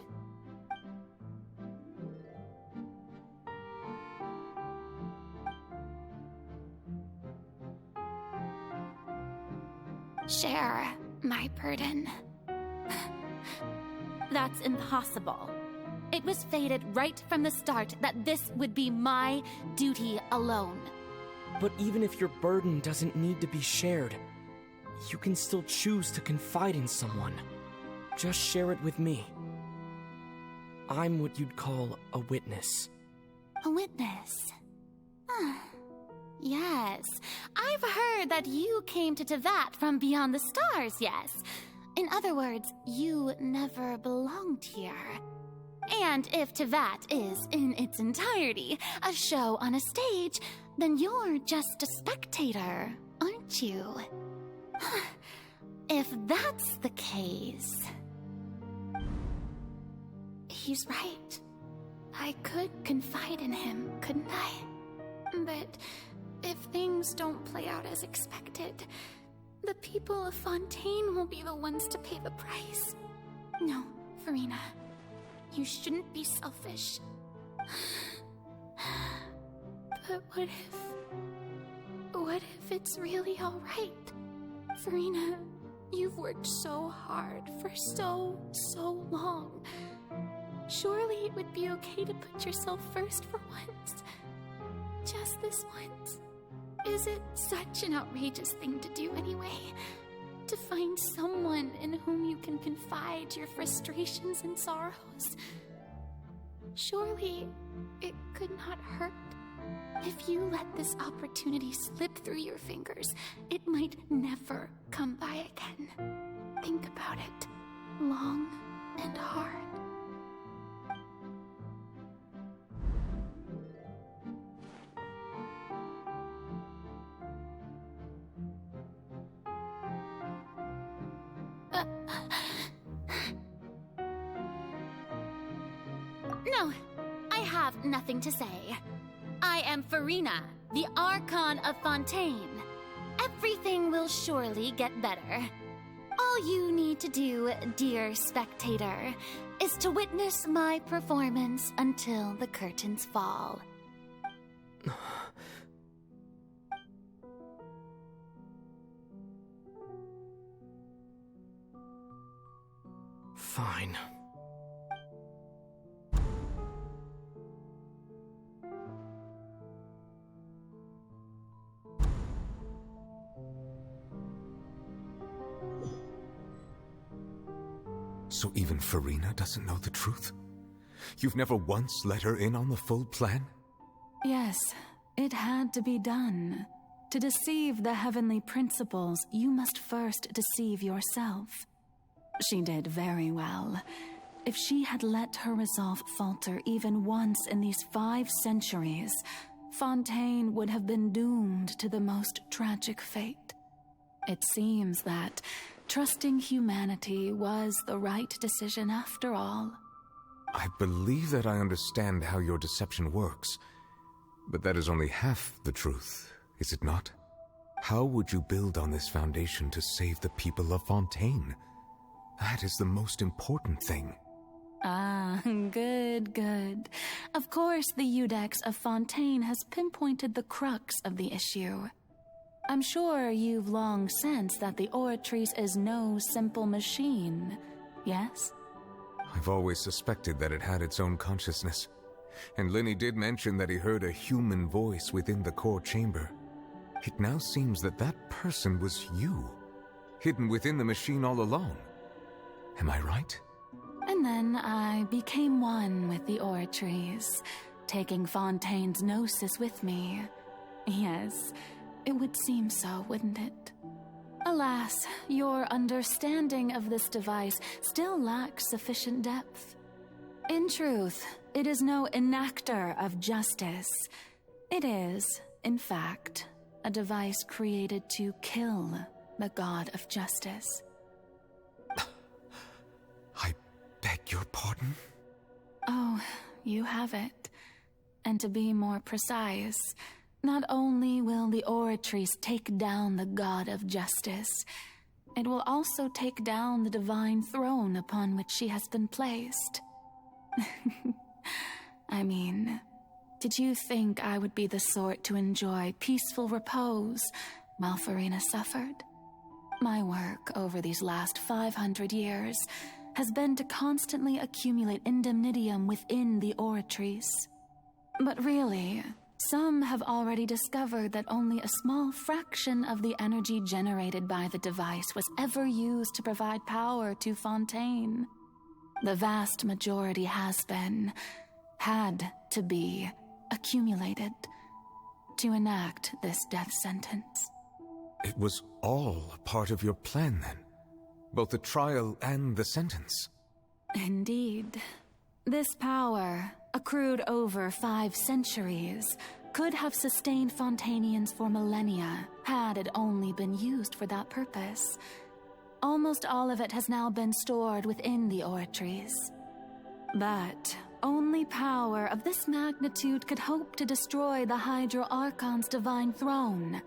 Share my burden. That's impossible. It was fated right from the start that this would be my duty alone. But even if your burden doesn't need to be shared, you can still choose to confide in someone. Just share it with me. I'm what you'd call a witness. A witness? Yes. I've heard that you came to Tevat from beyond the stars, yes. In other words, you never belonged here. And if Tevat is, in its entirety, a show on a stage, then you're just a spectator, aren't you? If that's the case... He's right. I could confide in him, couldn't I? But if things don't play out as expected, the people of Fontaine will be the ones to pay the price. No, Farina. You shouldn't be selfish. But what if it's really all right? Farina, you've worked so hard for so long. Surely it would be okay to put yourself first for once. Just this once. Is it such an outrageous thing to do anyway? To find someone in whom you can confide your frustrations and sorrows. Surely it could not hurt. If you let this opportunity slip through your fingers, it might never come by again. Think about it long and hard. No, I have nothing to say. I am Farina, the Archon of Fontaine. Everything will surely get better. All you need to do, dear spectator, is to witness my performance until the curtains fall. Fine. So even Farina doesn't know the truth? You've never once let her in on the full plan? Yes, it had to be done. To deceive the heavenly principles, you must first deceive yourself. She did very well. If she had let her resolve falter even once in these 5 centuries, Fontaine would have been doomed to the most tragic fate. It seems that trusting humanity was the right decision after all. I believe that I understand how your deception works, but that is only half the truth, is it not? How would you build on this foundation to save the people of Fontaine? That is the most important thing. Ah, good. Of course, the Iudex of Fontaine has pinpointed the crux of the issue. I'm sure you've long sensed that the Oratrice is no simple machine, yes? I've always suspected that it had its own consciousness, and Linny did mention that he heard a human voice within the core chamber. It now seems that that person was you, hidden within the machine all along. Am I right? And then I became one with the Oratrice, taking Fontaine's gnosis with me. Yes, it would seem so, wouldn't it? Alas, your understanding of this device still lacks sufficient depth. In truth, it is no enactor of justice. It is, in fact, a device created to kill the god of justice. I beg your pardon? Oh, you have it. And to be more precise, not only will the Oratrice take down the god of justice, it will also take down the divine throne upon which she has been placed. I mean, did you think I would be the sort to enjoy peaceful repose while Farina suffered? My work over these last 500 years has been to constantly accumulate indemnitium within the Oratrice. But really, some have already discovered that only a small fraction of the energy generated by the device was ever used to provide power to Fontaine. The vast majority had to be, accumulated to enact this death sentence. It was all a part of your plan, then? Both the trial and the sentence? Indeed. This power, accrued over 5 centuries, could have sustained Fontainians for millennia had it only been used for that purpose. Almost all of it has now been stored within the Oratrice. But only power of this magnitude could hope to destroy the Hydro Archon's divine throne,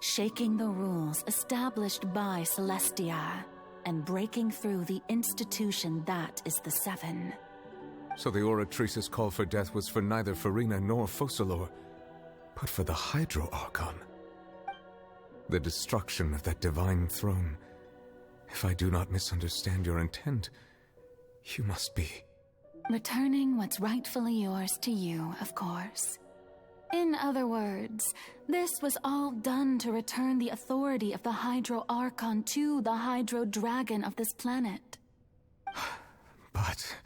shaking the rules established by Celestia and breaking through the institution that is the Seven. So the Oratrice's call for death was for neither Farina nor Focalor, but for the Hydro Archon. The destruction of that divine throne. If I do not misunderstand your intent, you must be... returning what's rightfully yours to you, of course. In other words, this was all done to return the authority of the Hydro Archon to the Hydro Dragon of this planet. But...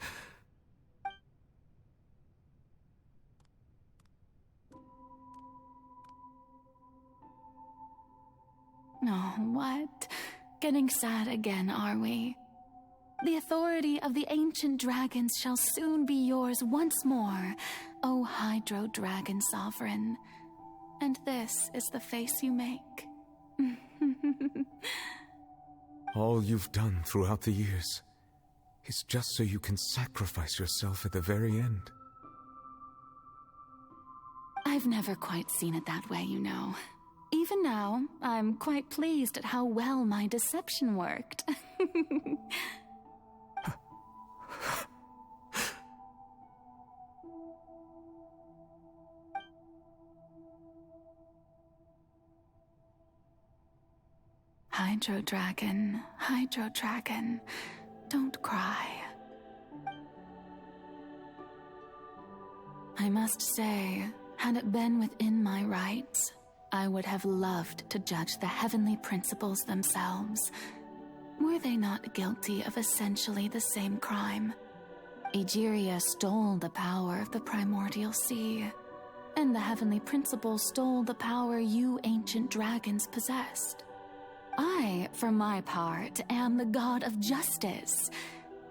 Oh, what? Getting sad again, are we? The authority of the ancient dragons shall soon be yours once more, O Hydro Dragon Sovereign. And this is the face you make. All you've done throughout the years is just so you can sacrifice yourself at the very end. I've never quite seen it that way, you know. Even now, I'm quite pleased at how well my deception worked. Hydro Dragon, don't cry. I must say, had it been within my rights, I would have loved to judge the heavenly principles themselves. Were they not guilty of essentially the same crime? Egeria stole the power of the primordial sea, and the heavenly principle stole the power you ancient dragons possessed. I, for my part, am the god of justice.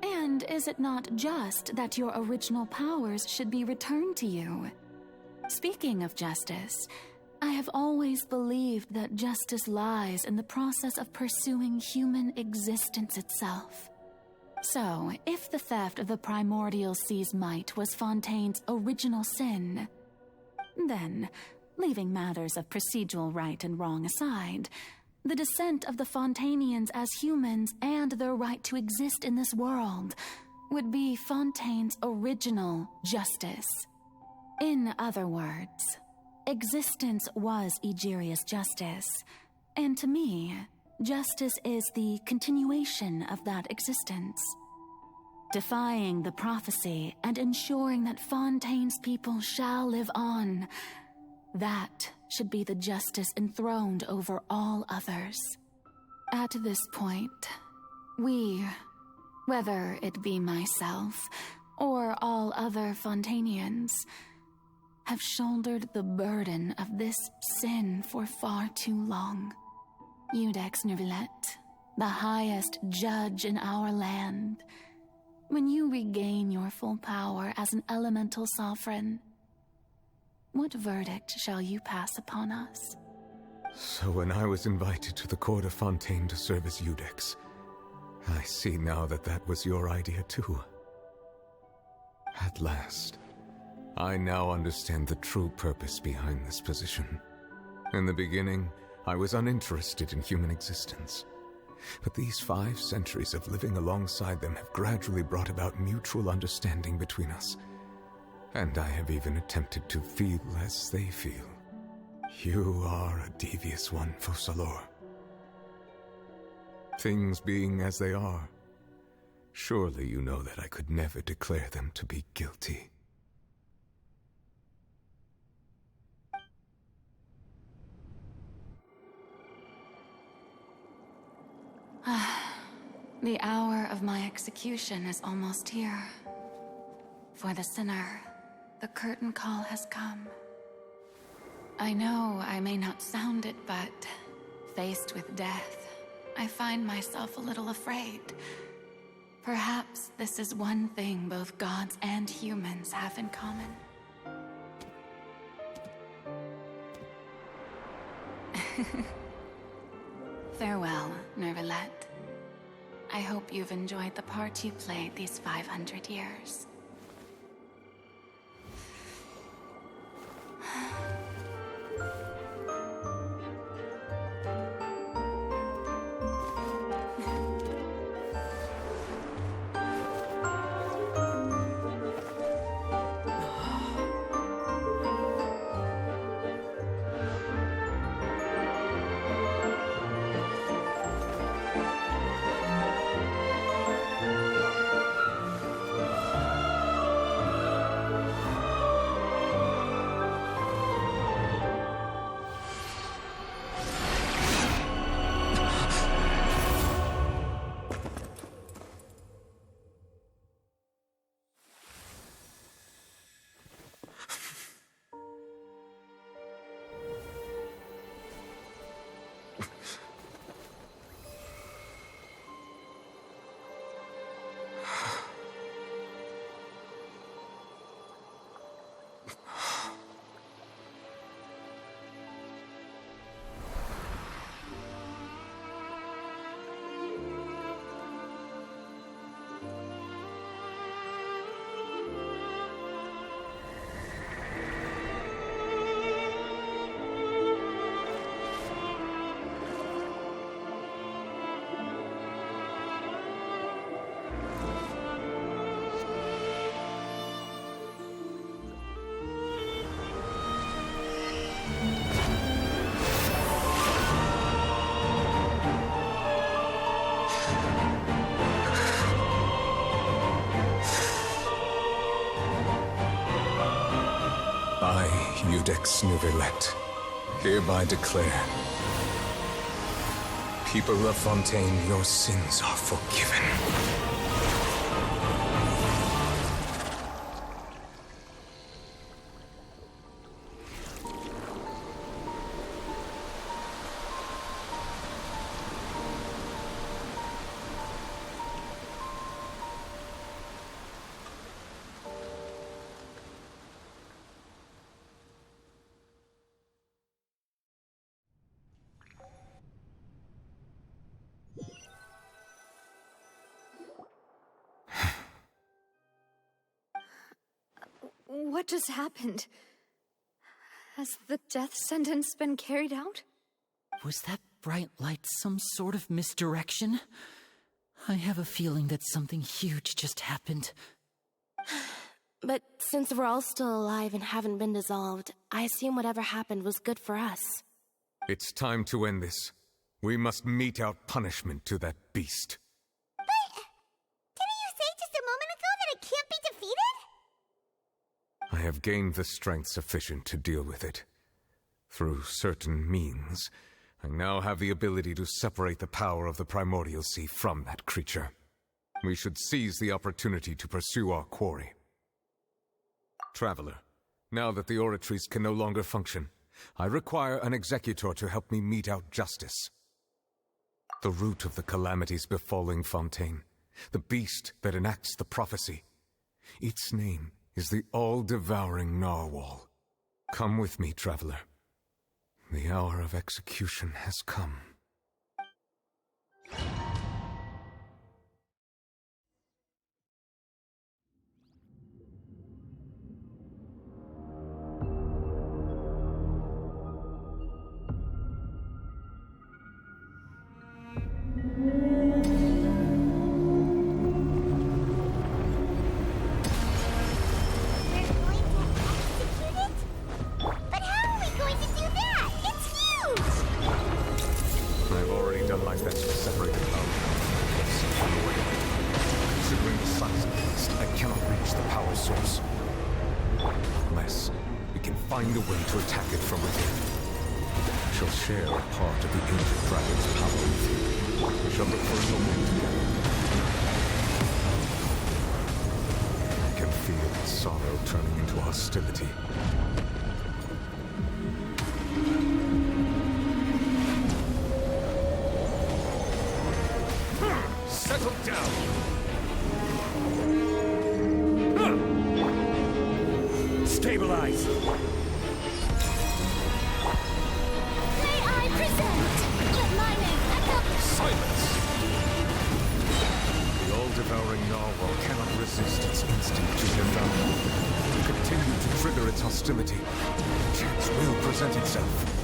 And is it not just that your original powers should be returned to you? Speaking of justice, I have always believed that justice lies in the process of pursuing human existence itself. So, if the theft of the primordial sea's might was Fontaine's original sin, then, leaving matters of procedural right and wrong aside, the descent of the Fontanians as humans and their right to exist in this world would be Fontaine's original justice. In other words, existence was Egeria's justice, and to me, justice is the continuation of that existence. Defying the prophecy and ensuring that Fontaine's people shall live on, that should be the justice enthroned over all others. At this point, we, whether it be myself or all other Fontanians, have shouldered the burden of this sin for far too long. Iudex Neuvillette, the highest judge in our land, when you regain your full power as an elemental sovereign, what verdict shall you pass upon us? So when I was invited to the court of Fontaine to serve as Iudex, I see now that that was your idea too. At last, I now understand the true purpose behind this position. In the beginning, I was uninterested in human existence. But these 5 centuries of living alongside them have gradually brought about mutual understanding between us. And I have even attempted to feel as they feel. You are a devious one, Focalors. Things being as they are, surely you know that I could never declare them to be guilty. The hour of my execution is almost here. For the sinner, the curtain call has come. I know I may not sound it, but faced with death, I find myself a little afraid. Perhaps this is one thing both gods and humans have in common. Farewell, Neuvillette. I hope you've enjoyed the part you played these 500 years. I, Iudex Neuvillette, hereby declare People of Fontaine, your sins are forgiven. What just happened? Has the death sentence been carried out? Was that bright light some sort of misdirection? I have a feeling that something huge just happened. But since we're all still alive and haven't been dissolved, I assume whatever happened was good for us. It's time to end this. We must mete out punishment to that beast. Didn't you say just a moment ago that it can't be defeated? I have gained the strength sufficient to deal with it. Through certain means, I now have the ability to separate the power of the Primordial Sea from that creature. We should seize the opportunity to pursue our quarry. Traveler, now that the oratories can no longer function, I require an executor to help me mete out justice. The root of the calamities befalling Fontaine, the beast that enacts the prophecy. Its name is the all-devouring narwhal. Come with me, traveler. The hour of execution has come. Find a way to attack it from within. We shall share a part of the ancient dragon's power with you. We shall look for a moment together. I can feel its sorrow turning into hostility. Settle down! Stabilize! Silence! The all-devouring narwhal cannot resist its instinct to devour. To continue to trigger its hostility, a chance will present itself.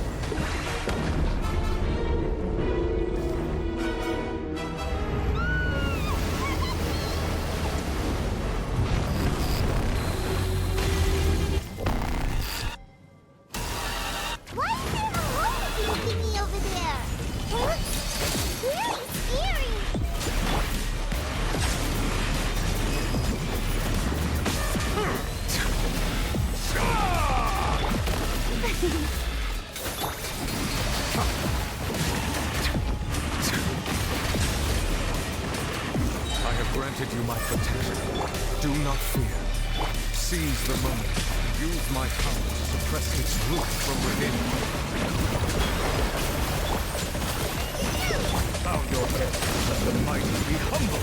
You my protection. Do not fear. Seize the moment. Use my power to suppress its root from within. Bow your head. Let the mighty be humble.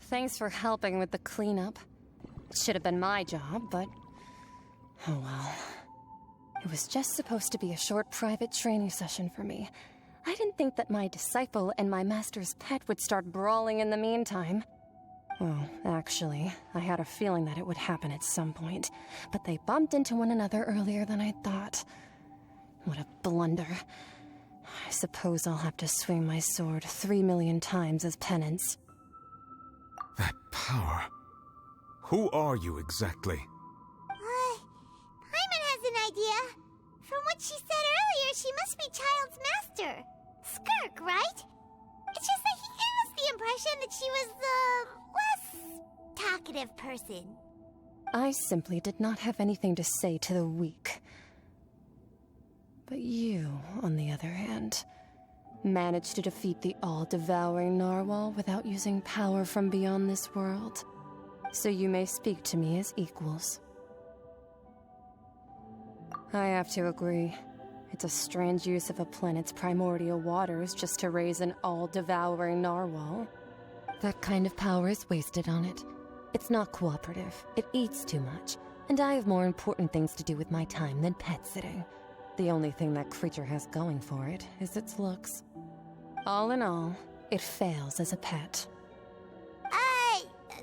Thanks for helping with the cleanup. It should have been my job, but... oh well. It was just supposed to be a short private training session for me. I didn't think that my disciple and my master's pet would start brawling in the meantime. Well, actually, I had a feeling that it would happen at some point, but they bumped into one another earlier than I thought. What a blunder. I suppose I'll have to swing my sword 3 million times as penance. That power. Who are you exactly? Paimon has an idea. From what she said earlier, she must be Child's master. Skirk, right? It's just that he gave us the impression that she was the less talkative person. I simply did not have anything to say to the weak. But you, on the other hand, managed to defeat the all-devouring narwhal without using power from beyond this world. So you may speak to me as equals. I have to agree. It's a strange use of a planet's primordial waters just to raise an all-devouring narwhal. That kind of power is wasted on it. It's not cooperative, it eats too much, and I have more important things to do with my time than pet sitting. The only thing that creature has going for it is its looks. All in all, it fails as a pet.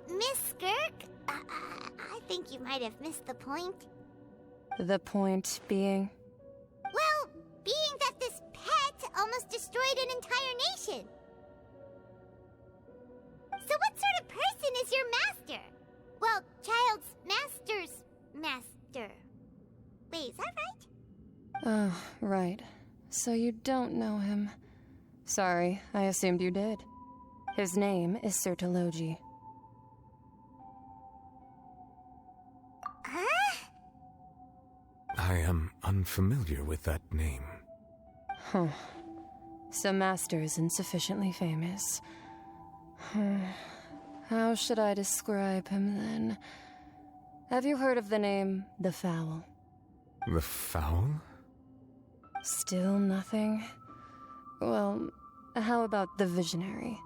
Miss Skirk? I think you might have missed the point. The point being? Well, being that this pet almost destroyed an entire nation. So what sort of person is your master? Well, Child's master's master. Wait, is that right? Oh, right. So you don't know him. Sorry, I assumed you did. His name is Sir Taloji. I am unfamiliar with that name. Huh. So Master isn't sufficiently famous. How should I describe him then? Have you heard of the name The Fowl? The Fowl? Still nothing? Well, how about the Visionary?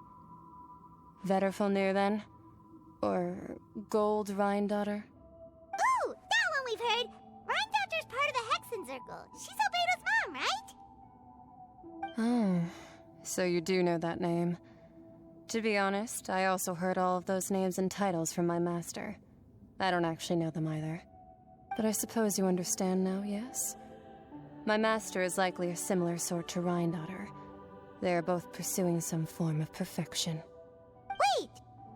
Vetterfulnir then? Or Gold Rhine-daughter? Ooh, that one we've heard! Rhine-daughter's part of the Hexen Circle. She's Albedo's mom, right? Oh, so you do know that name. To be honest, I also heard all of those names and titles from my master. I don't actually know them either. But I suppose you understand now, yes? My master is likely a similar sort to Rhine-daughter. They are both pursuing some form of perfection. Wait!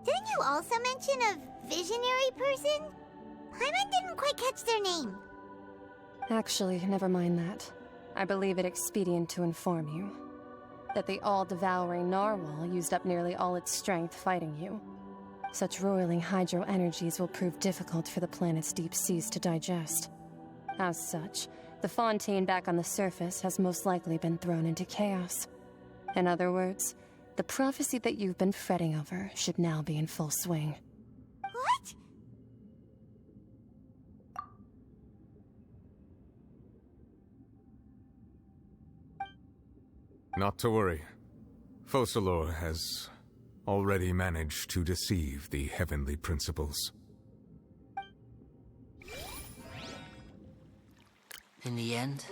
Didn't you also mention a visionary person? Paimon didn't quite catch their name. Actually, never mind that. I believe it expedient to inform you that the all-devouring narwhal used up nearly all its strength fighting you. Such roiling hydro energies will prove difficult for the planet's deep seas to digest. As such, the fontaine back on the surface has most likely been thrown into chaos. In other words, the prophecy that you've been fretting over should now be in full swing. What? Not to worry. Focalor has already managed to deceive the heavenly principles. In the end,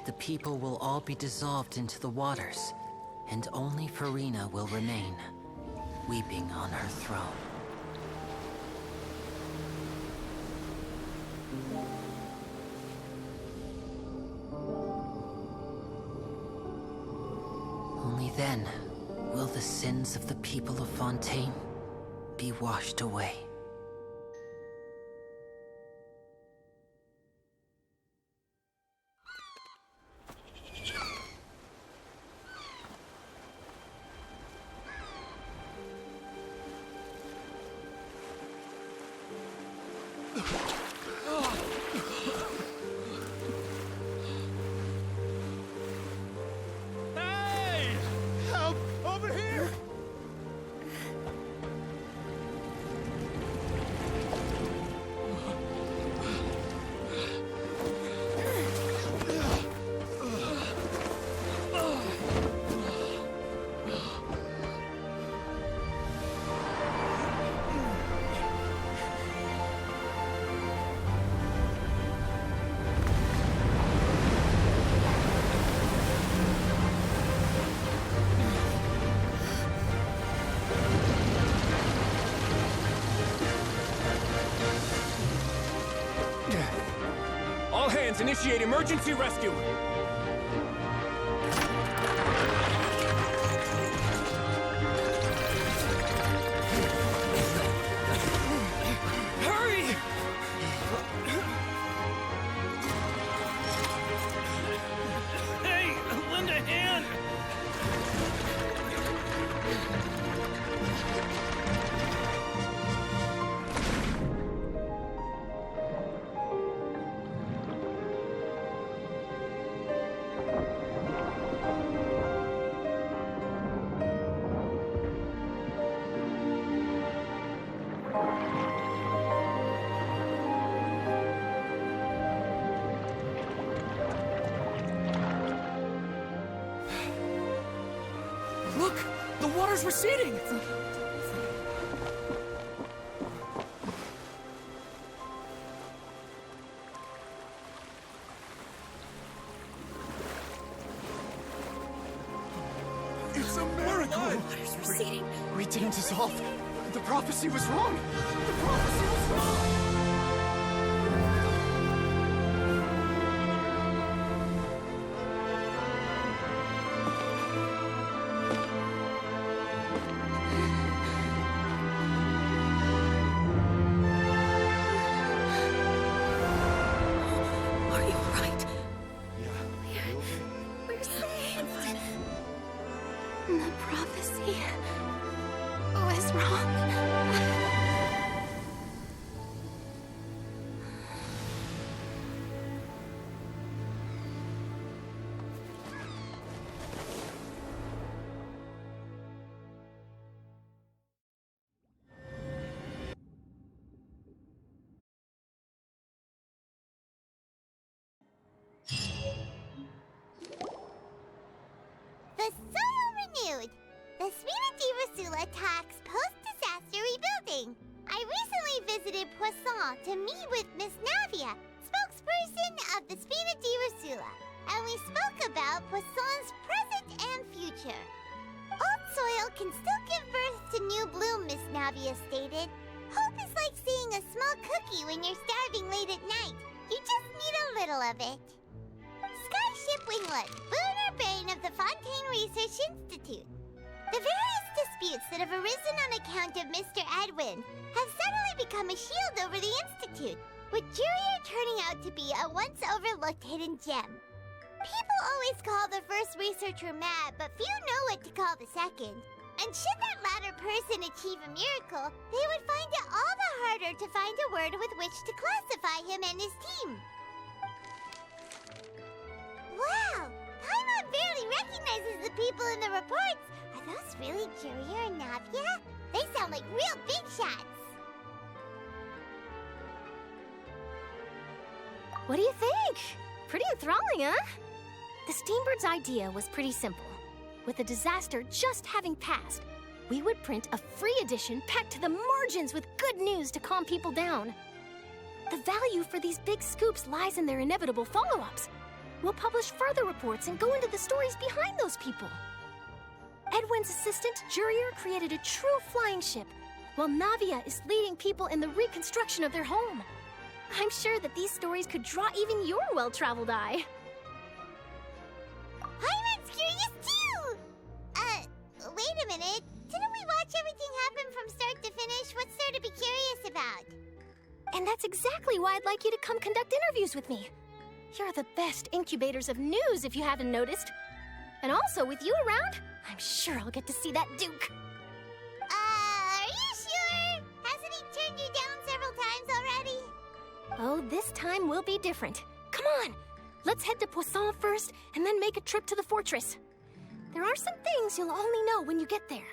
the people will all be dissolved into the waters, and only Farina will remain, weeping on her throne. Only then will the sins of the people of Fontaine be washed away. Hey! Help! Over here! All hands, initiate emergency rescue! Hurry! Hey, lend a hand! Look! The water's receding! It's a miracle! Water's receding. We didn't dissolve. The prophecy was wrong. The prophecy was wrong. Are you alright? We're safe. The prophecy was wrong. The soul renewed. The Spina di Rasula attacks post-disaster rebuilding. I recently visited Poisson to meet with Miss Navia, spokesperson of the Spina di Rasula, and we spoke about Poisson's present and future. Old soil can still give birth to new bloom, Miss Navia stated. Hope is like seeing a small cookie when you're starving late at night. You just need a little of it. Skyship Winglet, lunar brain of the Fontaine Research Institute. The various disputes that have arisen on account of Mr. Edwin have suddenly become a shield over the Institute, with Jurier turning out to be a once overlooked hidden gem. People always call the first researcher mad, but few know what to call the second. And should that latter person achieve a miracle, they would find it all the harder to find a word with which to classify him and his team. Wow! Paimon barely recognizes the people in the reports. Are those really Jurier and Navia? They sound like real big shots. What do you think? Pretty enthralling, huh? The Steambird's idea was pretty simple. With the disaster just having passed, we would print a free edition packed to the margins with good news to calm people down. The value for these big scoops lies in their inevitable follow-ups. We'll publish further reports and go into the stories behind those people. Edwin's assistant, Jurier, created a true flying ship, while Navia is leading people in the reconstruction of their home. I'm sure that these stories could draw even your well-traveled eye. Paimon's curious too! Wait a minute. Didn't we watch everything happen from start to finish? What's there to be curious about? And that's exactly why I'd like you to come conduct interviews with me. You're the best incubators of news, if you haven't noticed. And also, with you around, I'm sure I'll get to see that Duke. Are you sure? Hasn't he turned you down several times already? Oh, this time will be different. Come on! Let's head to Poisson first, and then make a trip to the fortress. There are some things you'll only know when you get there.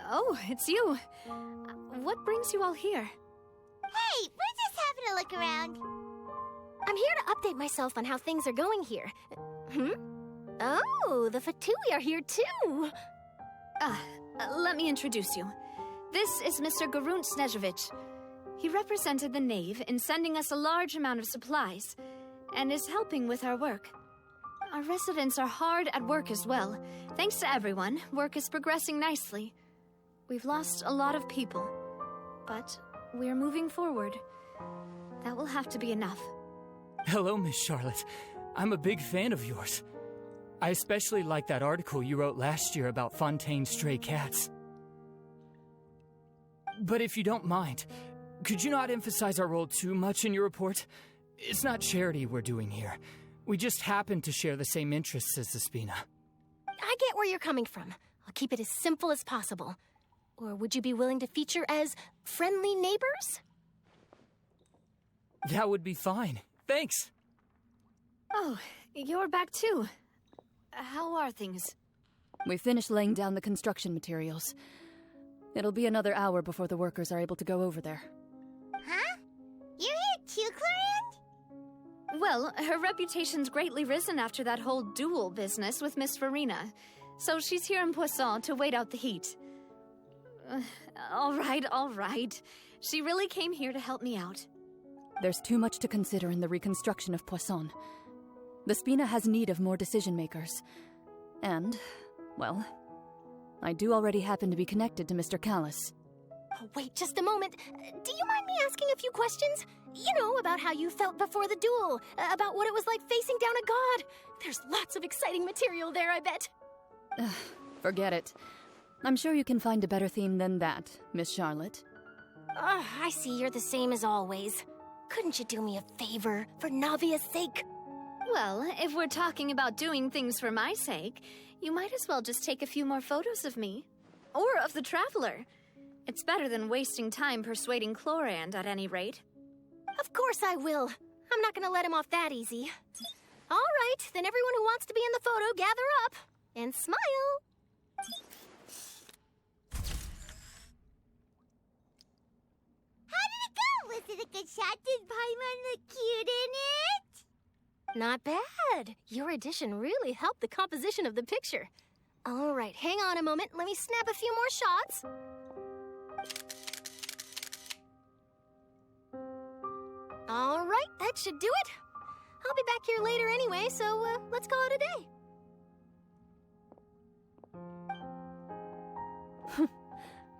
Oh, it's you. What brings you all here? Hey, we're just having a look around. I'm here to update myself on how things are going here. Oh, the Fatui are here too. Let me introduce you. This is Mr. Garunt Snezhevich. He represented the Knave in sending us a large amount of supplies, and is helping with our work. Our residents are hard at work as well. Thanks to everyone, work is progressing nicely. We've lost a lot of people, but we're moving forward. That will have to be enough. Hello, Miss Charlotte. I'm a big fan of yours. I especially like that article you wrote last year about Fontaine's stray cats. But if you don't mind, could you not emphasize our role too much in your report? It's not charity we're doing here. We just happen to share the same interests as the Spina. I get where you're coming from. I'll keep it as simple as possible. Or would you be willing to feature as friendly neighbors? That would be fine. Thanks. Oh, you're back too. How are things? We finished laying down the construction materials. It'll be another hour before the workers are able to go over there. Huh? You're here too, Clarand? Well, her reputation's greatly risen after that whole duel business with Miss Farina, so she's here in Poisson to wait out the heat. All right. She really came here to help me out. There's too much to consider in the reconstruction of Poisson. The Spina has need of more decision-makers. And, well, I do already happen to be connected to Mr. Callis. Oh, wait just a moment. Do you mind me asking a few questions? You know, about how you felt before the duel, about what it was like facing down a god. There's lots of exciting material there, I bet. Forget it. I'm sure you can find a better theme than that, Miss Charlotte. I see you're the same as always. Couldn't you do me a favor, for Navia's sake? Well, if we're talking about doing things for my sake, you might as well just take a few more photos of me. Or of the Traveler. It's better than wasting time persuading Chlorand, at any rate. Of course I will. I'm not gonna let him off that easy. All right, then everyone who wants to be in the photo, gather up. And smile. How did it go? Was it a good shot? Did Paimon look cute in it? Not bad. Your addition really helped the composition of the picture. All right, hang on a moment. Let me snap a few more shots. All right, that should do it. I'll be back here later anyway, so let's call it a day.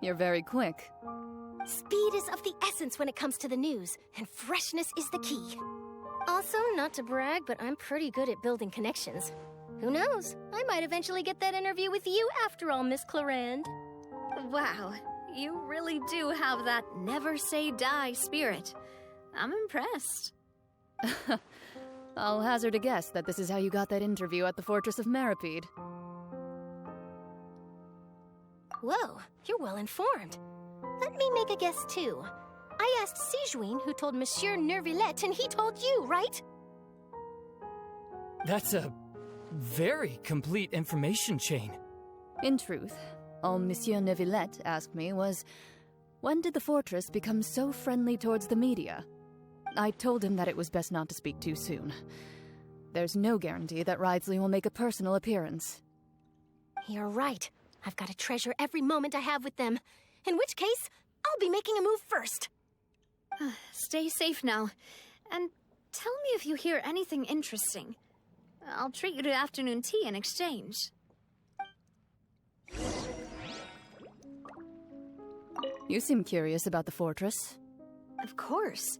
You're very quick. Speed is of the essence when it comes to the news, and freshness is the key. Also, not to brag, but I'm pretty good at building connections. Who knows? I might eventually get that interview with you after all, Miss Chlorand. Wow, you really do have that never say die spirit. I'm impressed. I'll hazard a guess that this is how you got that interview at the Fortress of Meripede. Whoa, you're well informed. Let me make a guess too. I asked Sijuin, who told Monsieur Nervillette, and he told you, right? That's a very complete information chain. In truth, all Monsieur Nervillette asked me was, when did the fortress become so friendly towards the media? I told him that it was best not to speak too soon. There's no guarantee that Ridsley will make a personal appearance. You're right. I've got to treasure every moment I have with them. In which case, I'll be making a move first. Stay safe now. And tell me if you hear anything interesting. I'll treat you to afternoon tea in exchange. You seem curious about the fortress. Of course.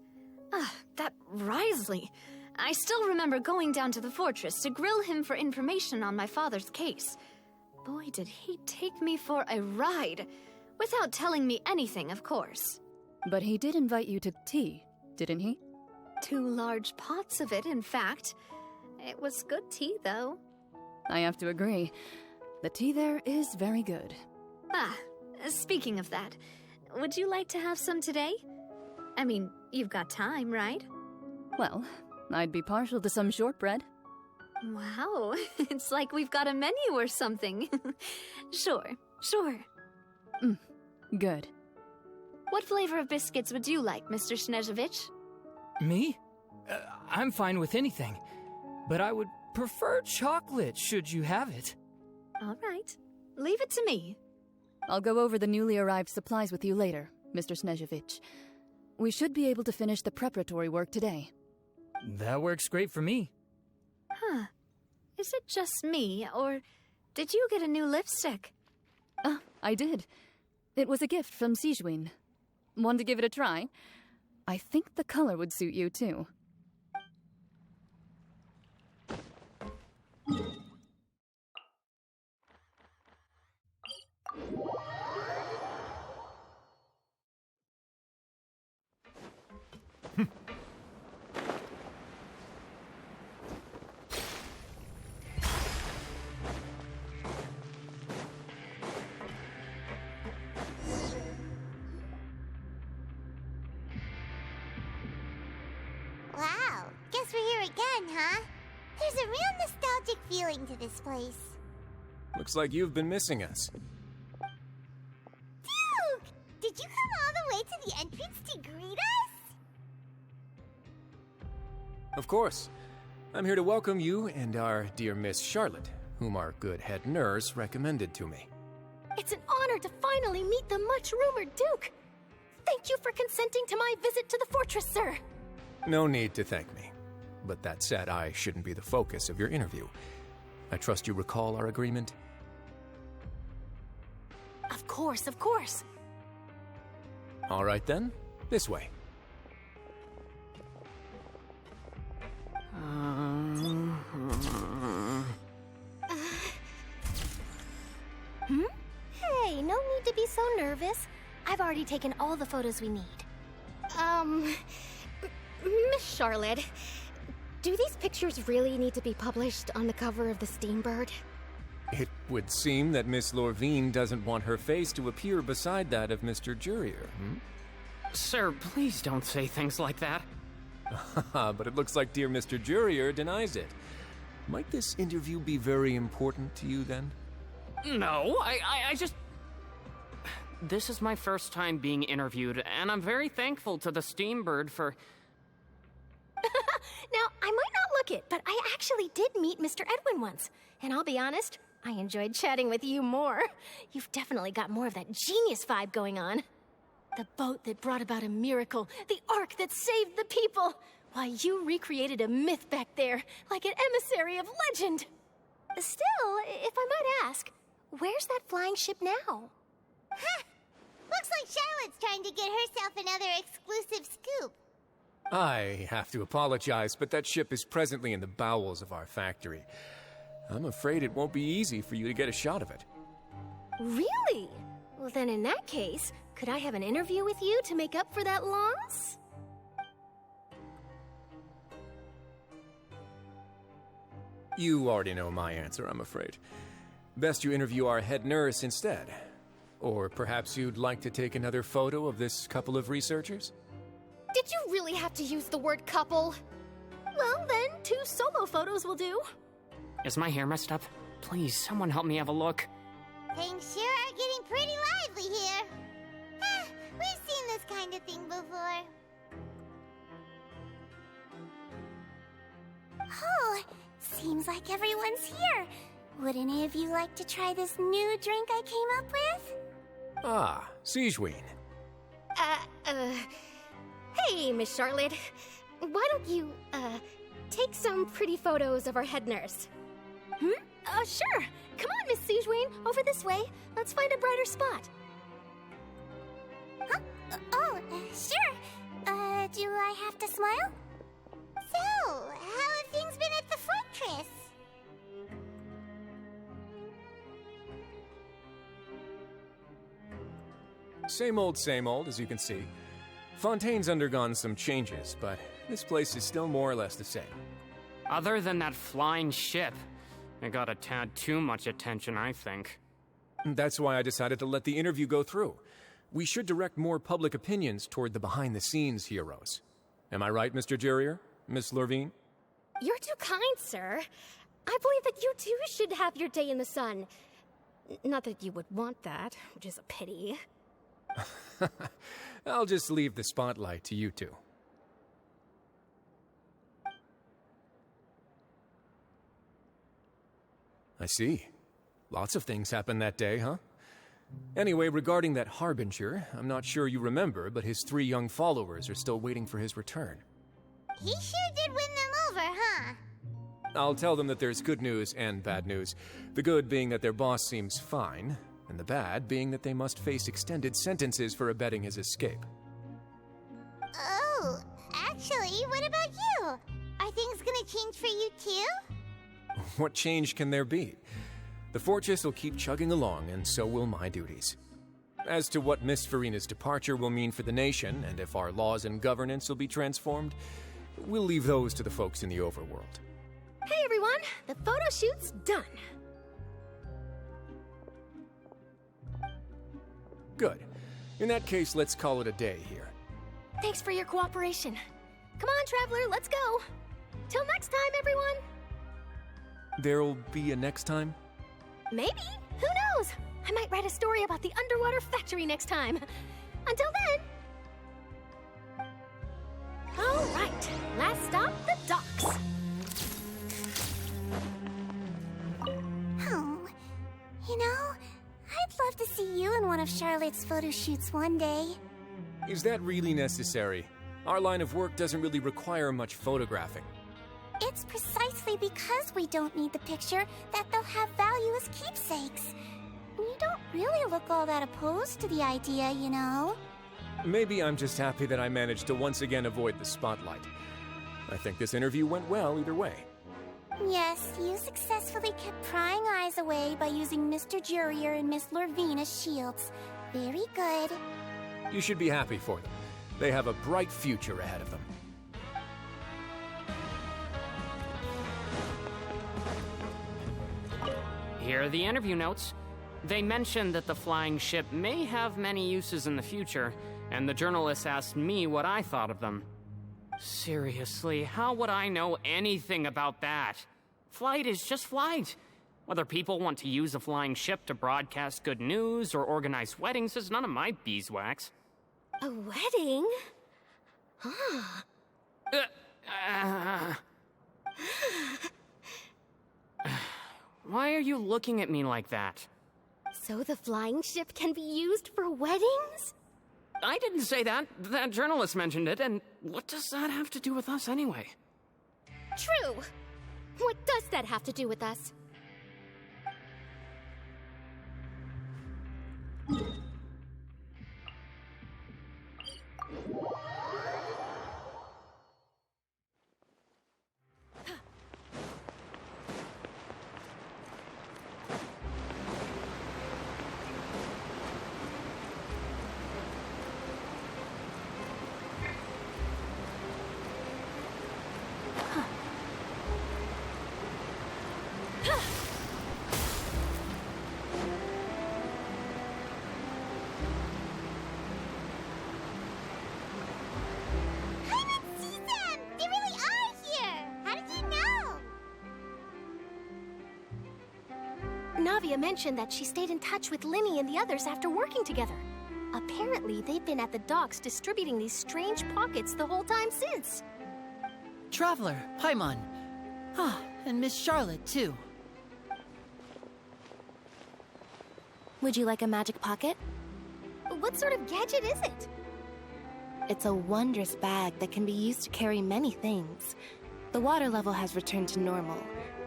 That Wriothesley. I still remember going down to the fortress to grill him for information on my father's case. Boy, did he take me for a ride. Without telling me anything, of course. But he did invite you to tea, didn't he? 2 large pots of it, in fact. It was good tea, though. I have to agree. The tea there is very good. Speaking of that, would you like to have some today? I mean, you've got time, right? Well, I'd be partial to some shortbread. Wow, it's like we've got a menu or something. Sure. Good. What flavor of biscuits would you like, Mr. Snezhevich? Me? I'm fine with anything. But I would prefer chocolate, should you have it. All right. Leave it to me. I'll go over the newly arrived supplies with you later, Mr. Snezhevich. We should be able to finish the preparatory work today. That works great for me. Huh. Is it just me, or did you get a new lipstick? I did. It was a gift from Sijwin. Want to give it a try? I think the color would suit you, too. Wow, guess we're here again, huh? There's a real nostalgic feeling to this place. Looks like you've been missing us. Duke! Did you come all the way to the entrance to greet us? Of course. I'm here to welcome you and our dear Miss Charlotte, whom our good head nurse recommended to me. It's an honor to finally meet the much-rumored Duke. Thank you for consenting to my visit to the fortress, sir. No need to thank me. But that said, I shouldn't be the focus of your interview. I trust you recall our agreement? Of course, of course. All right then, this way. Hey, no need to be so nervous. I've already taken all the photos we need. Miss Charlotte, do these pictures really need to be published on the cover of the Steambird? It would seem that Miss Lorvine doesn't want her face to appear beside that of Mr. Jurier, Sir, please don't say things like that. But it looks like dear Mr. Jurier denies it. Might this interview be very important to you, then? No, I just... This is my first time being interviewed, and I'm very thankful to the Steambird for... Now, I might not look it, but I actually did meet Mr. Edwin once. And I'll be honest, I enjoyed chatting with you more. You've definitely got more of that genius vibe going on. The boat that brought about a miracle, the ark that saved the people. Why, you recreated a myth back there, like an emissary of legend. Still, if I might ask, where's that flying ship now? Huh! Looks like Charlotte's trying to get herself another exclusive scoop. I have to apologize, but that ship is presently in the bowels of our factory. I'm afraid it won't be easy for you to get a shot of it. Really? Well, then in that case, could I have an interview with you to make up for that loss? You already know my answer, I'm afraid. Best you interview our head nurse instead. Or perhaps you'd like to take another photo of this couple of researchers? Did you really have to use the word couple? Well, then, 2 solo photos will do. Is my hair messed up? Please, someone help me have a look. Things sure are getting pretty lively here. We've seen this kind of thing before. Oh, seems like everyone's here. Would any of you like to try this new drink I came up with? Ah, Sijwin. Hey, Miss Charlotte. Why don't you, take some pretty photos of our head nurse? Sure. Come on, Miss Sijwin. Over this way. Let's find a brighter spot. Huh? Sure. Do I have to smile? So, how have things been at the fortress? Same old, as you can see. Fontaine's undergone some changes, but this place is still more or less the same. Other than that flying ship, it got a tad too much attention, I think. That's why I decided to let the interview go through. We should direct more public opinions toward the behind-the-scenes heroes. Am I right, Mr. Jurier? Miss Lorvine? You're too kind, sir. I believe that you too should have your day in the sun. Not that you would want that, which is a pity. I'll just leave the spotlight to you two. I see. Lots of things happened that day, huh? Anyway, regarding that Harbinger, I'm not sure you remember, but his 3 young followers are still waiting for his return. He sure did win them over, huh? I'll tell them that there's good news and bad news. The good being that their boss seems fine, and the bad being that they must face extended sentences for abetting his escape. Oh, actually, what about you? Are things gonna change for you too? What change can there be? The fortress will keep chugging along, and so will my duties. As to what Miss Farina's departure will mean for the nation, and if our laws and governance will be transformed, we'll leave those to the folks in the overworld. Hey everyone, the photo shoot's done. Good. In that case, let's call it a day here. Thanks for your cooperation. Come on, Traveler, let's go. Till next time, everyone. There'll be a next time? Maybe. Who knows? I might write a story about the underwater factory next time. Until then. All right. Last stop, the docks. Oh, you know, I'd love to see you in one of Charlotte's photo shoots one day. Is that really necessary? Our line of work doesn't really require much photographing. It's precisely because we don't need the picture that they'll have value as keepsakes. You don't really look all that opposed to the idea, you know. Maybe I'm just happy that I managed to once again avoid the spotlight. I think this interview went well either way. Yes, you successfully kept prying eyes away by using Mr. Jurier and Miss Lorvine as shields. Very good. You should be happy for them. They have a bright future ahead of them. Here are the interview notes. They mentioned that the flying ship may have many uses in the future, and the journalist asked me what I thought of them. Seriously, how would I know anything about that? Flight is just flight. Whether people want to use a flying ship to broadcast good news or organize weddings is none of my beeswax. A wedding? Huh. Why are you looking at me like that? So the flying ship can be used for weddings? I didn't say that. That journalist mentioned it, and what does that have to do with us anyway? True. What does that have to do with us? Navia mentioned that she stayed in touch with Linny and the others after working together. Apparently, they've been at the docks distributing these strange pockets the whole time since. Traveler, Paimon. Ah, and Miss Charlotte, too. Would you like a magic pocket? What sort of gadget is it? It's a wondrous bag that can be used to carry many things. The water level has returned to normal,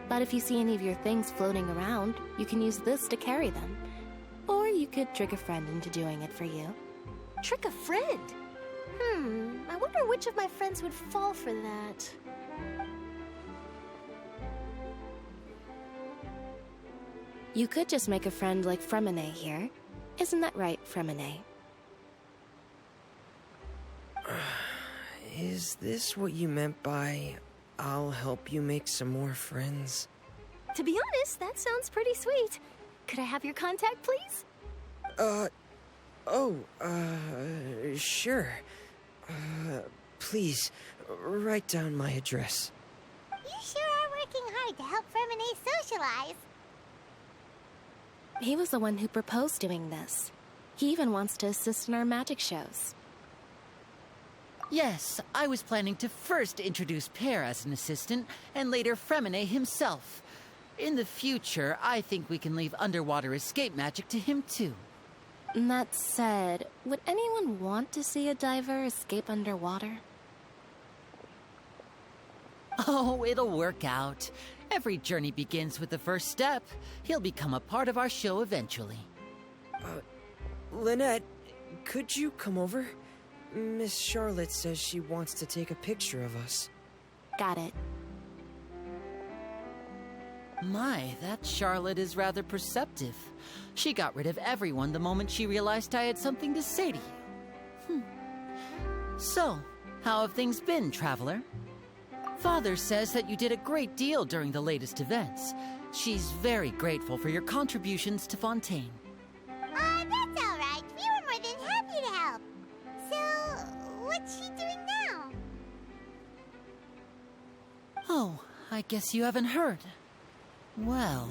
but if you see any of your things floating around, you can use this to carry them. Or you could trick a friend into doing it for you. Trick a friend? I wonder which of my friends would fall for that. You could just make a friend like Fremine here. Isn't that right, Fremine? Is this what you meant by, I'll help you make some more friends? To be honest, that sounds pretty sweet. Could I have your contact, please? Sure. Please, write down my address. You sure are working hard to help Fremine socialize. He was the one who proposed doing this. He even wants to assist in our magic shows. Yes, I was planning to first introduce Pear as an assistant, and later Fremine himself. In the future, I think we can leave underwater escape magic to him too. That said, would anyone want to see a diver escape underwater? Oh, it'll work out. Every journey begins with the first step. He'll become a part of our show eventually. Lynette, could you come over? Miss Charlotte says she wants to take a picture of us. Got it. My, that Charlotte is rather perceptive. She got rid of everyone the moment she realized I had something to say to you. So, how have things been, Traveler? Father says that you did a great deal during the latest events. She's very grateful for your contributions to Fontaine. That's all right. We were more than happy to help. So, what's she doing now? Oh, I guess you haven't heard. Well,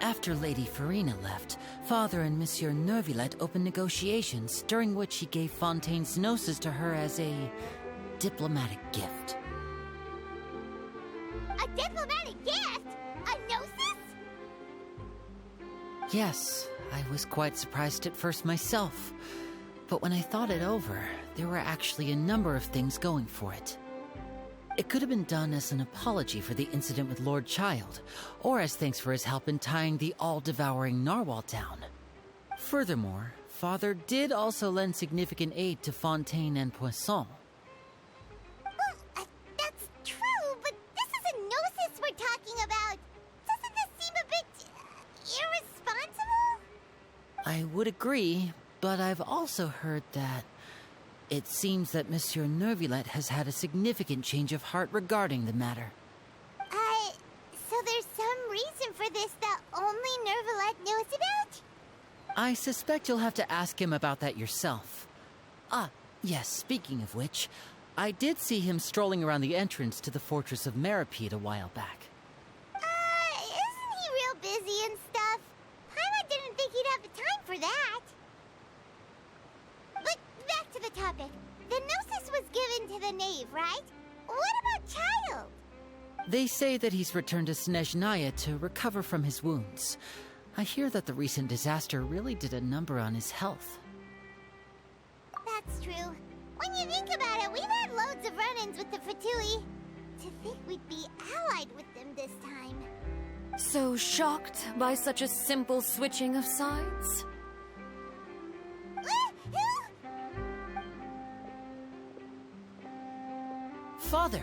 after Lady Farina left, Father and Monsieur Neuvillette opened negotiations, during which he gave Fontaine's gnosis to her as a diplomatic gift. A diplomatic gift? A gnosis? Yes, I was quite surprised at first myself. But when I thought it over, there were actually a number of things going for it. It could have been done as an apology for the incident with Lord Child, or as thanks for his help in tying the all-devouring narwhal down. Furthermore, Father did also lend significant aid to Fontaine and Poisson. That's true, but this is a gnosis we're talking about. Doesn't this seem a bit irresponsible? I would agree, but I've also heard that it seems that Monsieur Neuvillette has had a significant change of heart regarding the matter. So there's some reason for this that only Neuvillette knows about? I suspect you'll have to ask him about that yourself. Yes, speaking of which, I did see him strolling around the entrance to the Fortress of Meripede a while back. Isn't he real busy and stuff? Paimon didn't think he'd have the time for that. But back to the topic. The gnosis was given to the knave, right? What about Child? They say that he's returned to Snezhnaya to recover from his wounds. I hear that the recent disaster really did a number on his health. That's true. When you think about it, we've had loads of run-ins with the Fatui. To think we'd be allied with them this time. So shocked by such a simple switching of sides? Father!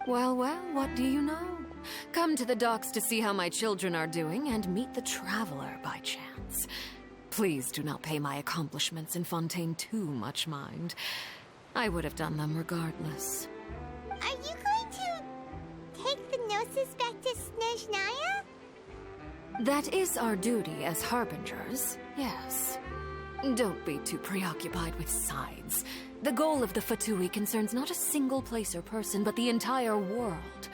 Well, what do you know? Come to the docks to see how my children are doing and meet the Traveler by chance. Please do not pay my accomplishments in Fontaine too much mind. I would have done them regardless. Are you going to take the gnosis back to Snezhnaya? That is our duty as harbingers, yes. Don't be too preoccupied with sides. The goal of the Fatui concerns not a single place or person, but the entire world.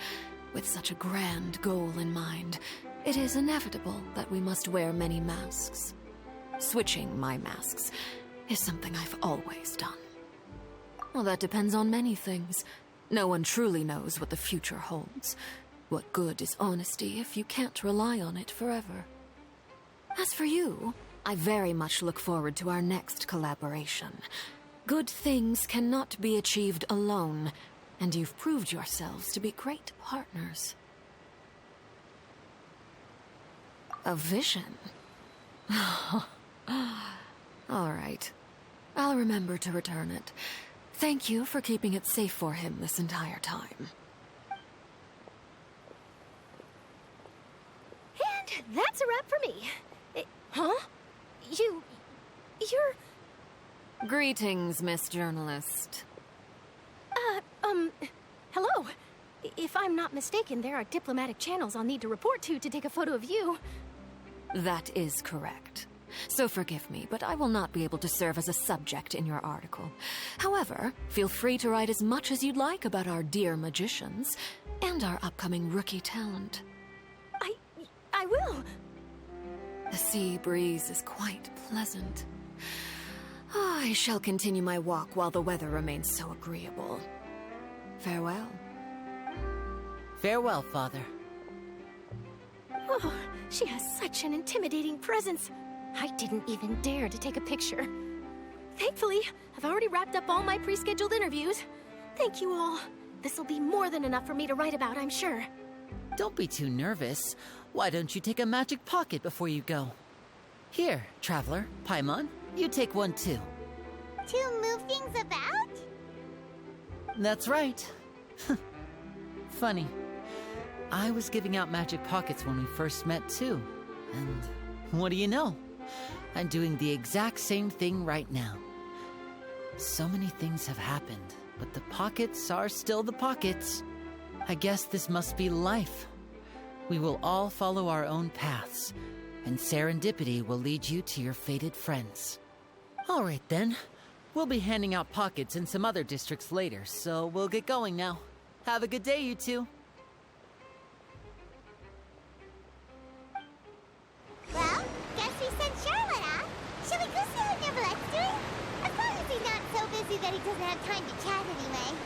With such a grand goal in mind, it is inevitable that we must wear many masks. Switching my masks is something I've always done. Well, that depends on many things. No one truly knows what the future holds. What good is honesty if you can't rely on it forever? As for you, I very much look forward to our next collaboration. Good things cannot be achieved alone, and you've proved yourselves to be great partners. A vision? All right. I'll remember to return it. Thank you for keeping it safe for him this entire time. And that's a wrap for me. Huh? You're... Greetings, Miss Journalist. Hello. If I'm not mistaken, there are diplomatic channels I'll need to report to take a photo of you. That is correct. So forgive me, but I will not be able to serve as a subject in your article. However, feel free to write as much as you'd like about our dear magicians and our upcoming rookie talent. I I will. The sea breeze is quite pleasant. I shall continue my walk while the weather remains so agreeable. Farewell. Farewell, Father. Oh, she has such an intimidating presence. I didn't even dare to take a picture. Thankfully, I've already wrapped up all my pre-scheduled interviews. Thank you all. This'll be more than enough for me to write about, I'm sure. Don't be too nervous. Why don't you take a magic pocket before you go? Here, Traveler, Paimon, you take one too. To move things about? That's right. Funny. I was giving out magic pockets when we first met too. And what do you know? I'm doing the exact same thing right now. So many things have happened, but the pockets are still the pockets. I guess this must be life. We will all follow our own paths, and serendipity will lead you to your fated friends. All right then. We'll be handing out pockets in some other districts later, so we'll get going now. Have a good day, you two. Well, guess we sent Charlotte off. Shall we go see how Neverlette's doing? As long as he's not so busy that he doesn't have time to chat anyway.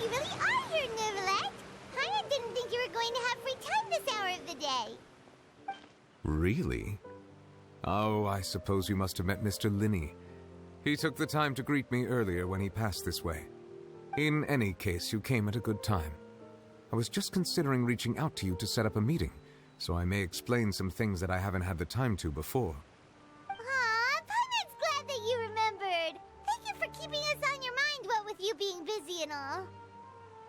You really are here, Neverlette. Paimon didn't think you were going to have free time this hour of the day. Really? Oh, I suppose you must have met Mr. Linney. He took the time to greet me earlier when he passed this way. In any case, you came at a good time. I was just considering reaching out to you to set up a meeting, so I may explain some things that I haven't had the time to before. Aw, Paimon's glad that you remembered. Thank you for keeping us on your mind, what with you being busy and all.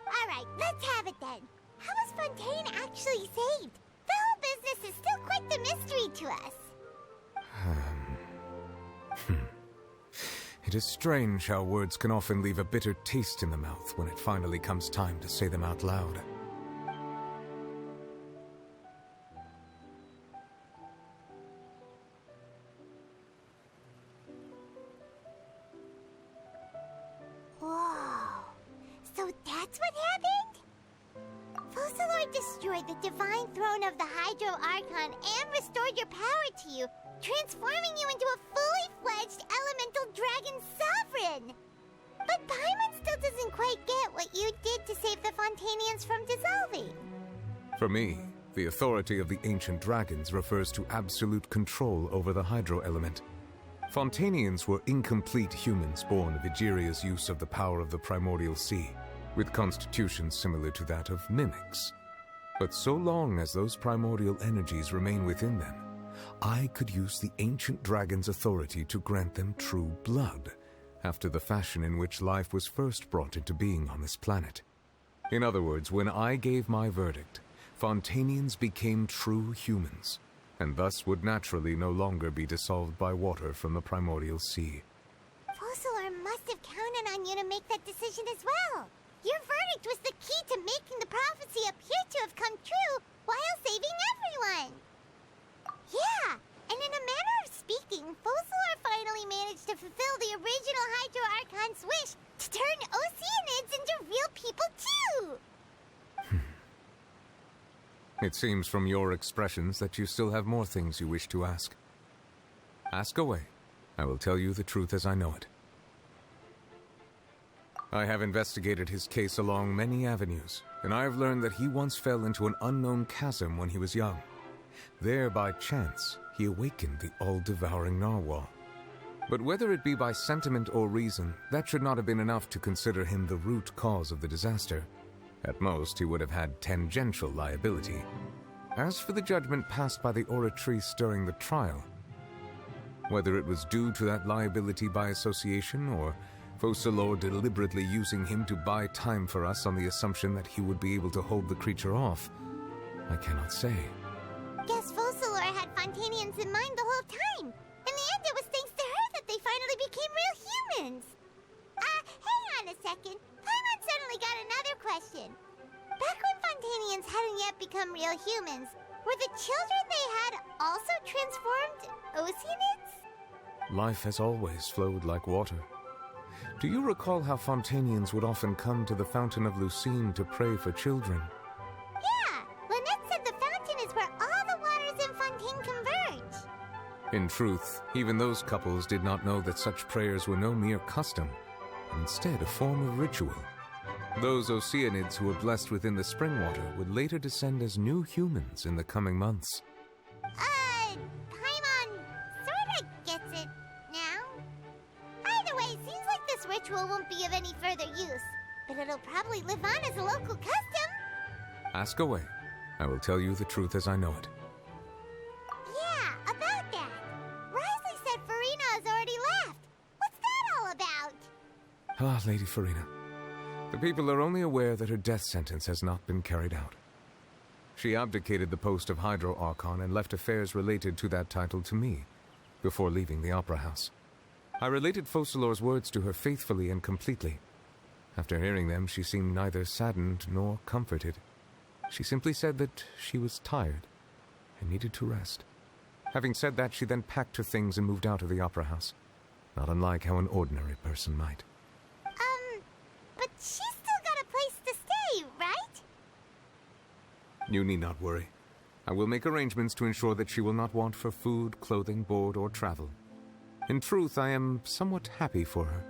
Alright, let's have it then. How was Fontaine actually saved? The whole business is still quite the mystery to us. It is strange how words can often leave a bitter taste in the mouth when it finally comes time to say them out loud. Whoa. So that's what happened? Focalor destroyed the divine throne of the Hydro Archon and restored your power to you, transforming you into a fully fledged elemental dragon sovereign. But Paimon still doesn't quite get what you did to save the Fontanians from dissolving. For me, the authority of the ancient dragons refers to absolute control over the hydro element. Fontanians were incomplete humans born of Egeria's use of the power of the primordial sea, with constitutions similar to that of mimics. But so long as those primordial energies remain within them, I could use the ancient dragon's authority to grant them true blood, after the fashion in which life was first brought into being on this planet. In other words, when I gave my verdict, Fontanians became true humans, and thus would naturally no longer be dissolved by water from the primordial sea. Focalor must have counted on you to make that decision as well. Your verdict was the key to making the prophecy appear to have come true while saving everyone. Yeah, and in a manner of speaking, Focalor finally managed to fulfill the original Hydro Archon's wish to turn Oceanids into real people too! It seems from your expressions that you still have more things you wish to ask. Ask away. I will tell you the truth as I know it. I have investigated his case along many avenues, and I have learned that he once fell into an unknown chasm when he was young. There, by chance, he awakened the all-devouring narwhal. But whether it be by sentiment or reason, that should not have been enough to consider him the root cause of the disaster. At most, he would have had tangential liability. As for the judgment passed by the oratrice during the trial, Whether it was due to that liability by association, or Focalor deliberately using him to buy time for us on the assumption that he would be able to hold the creature off, I cannot say. Guess Focalor had Fontanians in mind the whole time. In the end, it was thanks to her that they finally became real humans. Hang on a second. Paimon suddenly got another question. Back when Fontanians hadn't yet become real humans, were the children they had also transformed Oceanids? Life has always flowed like water. Do you recall how Fontanians would often come to the Fountain of Lucine to pray for children? Yeah, Lynette said the fountain is where all the waters in Fontaine converge. In truth, even those couples did not know that such prayers were no mere custom, and instead a form of ritual. Those Oceanids who were blessed within the spring water would later descend as new humans in the coming months. Paimon sorta gets it now. Either way, it seems like this ritual won't be of any further use, but it'll probably live on as a local custom. Ask away. I will tell you the truth as I know it. Yeah, about that. Risley said Farina has already left. What's that all about? Ah, Lady Farina. The people are only aware that her death sentence has not been carried out. She abdicated the post of Hydro Archon and left affairs related to that title to me, before leaving the Opera House. I related Focalor's words to her faithfully and completely. After hearing them, she seemed neither saddened nor comforted. She simply said that she was tired and needed to rest. Having said that, she then packed her things and moved out of the Opera House, not unlike how an ordinary person might. But she's still got a place to stay, right? You need not worry. I will make arrangements to ensure that she will not want for food, clothing, board, or travel. In truth, I am somewhat happy for her.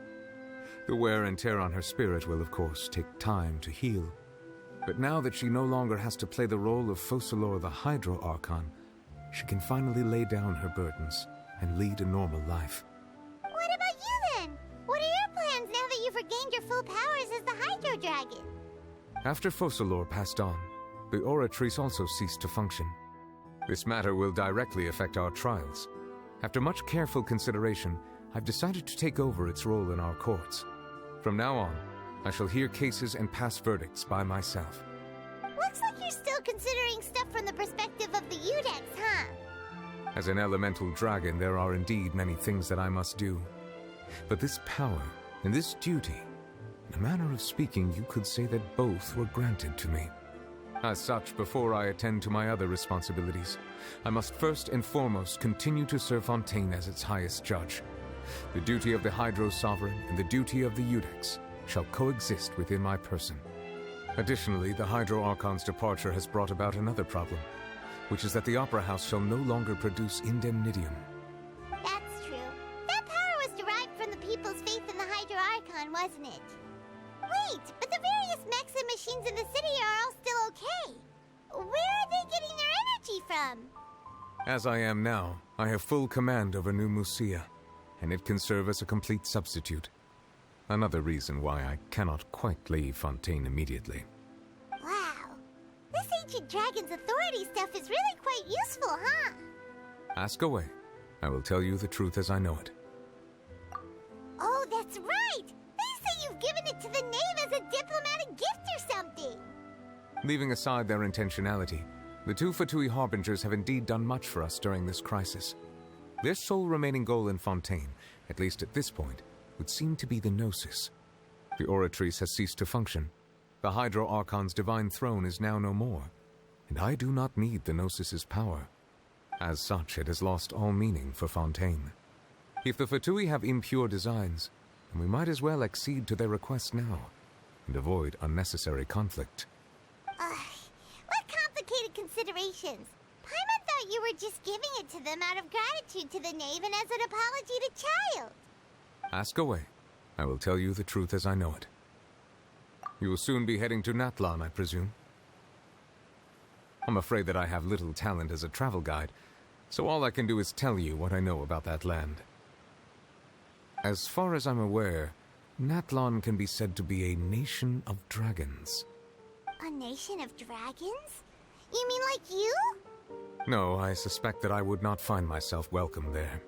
The wear and tear on her spirit will, of course, take time to heal. But now that she no longer has to play the role of Focalor the Hydro Archon, she can finally lay down her burdens and lead a normal life. What about you then? What are your plans now that you've regained your full powers as the Hydro Dragon? After Focalor passed on, the Oratrice also ceased to function. This matter will directly affect our trials. After much careful consideration, I've decided to take over its role in our courts. From now on, I shall hear cases and pass verdicts by myself. Looks like you're still considering stuff from the perspective of the Udex, huh? As an elemental dragon, there are indeed many things that I must do. But this power and this duty, in a manner of speaking, you could say that both were granted to me. As such, before I attend to my other responsibilities, I must first and foremost continue to serve Fontaine as its highest judge. The duty of the Hydro Sovereign and the duty of the Udex shall coexist within my person. Additionally, the Hydro Archon's departure has brought about another problem, which is that the Opera House shall no longer produce indemnitium. That's true. That power was derived from the people's faith in the Hydro Archon, wasn't it? Wait, but the various mechs and machines in the city are all still okay. Where are they getting their energy from? As I am now, I have full command over New Musia, and it can serve as a complete substitute. Another reason why I cannot quite leave Fontaine immediately. Wow. This ancient dragon's authority stuff is really quite useful, huh? Ask away. I will tell you the truth as I know it. Oh, that's right! They say you've given it to the knave as a diplomatic gift or something! Leaving aside their intentionality, the two Fatui Harbingers have indeed done much for us during this crisis. Their sole remaining goal in Fontaine, at least at this point, would seem to be the Gnosis. The Oratrice has ceased to function. The Hydro Archon's divine throne is now no more, and I do not need the Gnosis's power. As such, it has lost all meaning for Fontaine. If the Fatui have impure designs, then we might as well accede to their request now, and avoid unnecessary conflict. What complicated considerations! Paimon thought you were just giving it to them out of gratitude to the knave and as an apology to Child. Ask away. I will tell you the truth as I know it. You will soon be heading to Natlan, I presume? I'm afraid that I have little talent as a travel guide, so all I can do is tell you what I know about that land. As far as I'm aware, Natlan can be said to be a nation of dragons. A nation of dragons? You mean like you? No, I suspect that I would not find myself welcome there.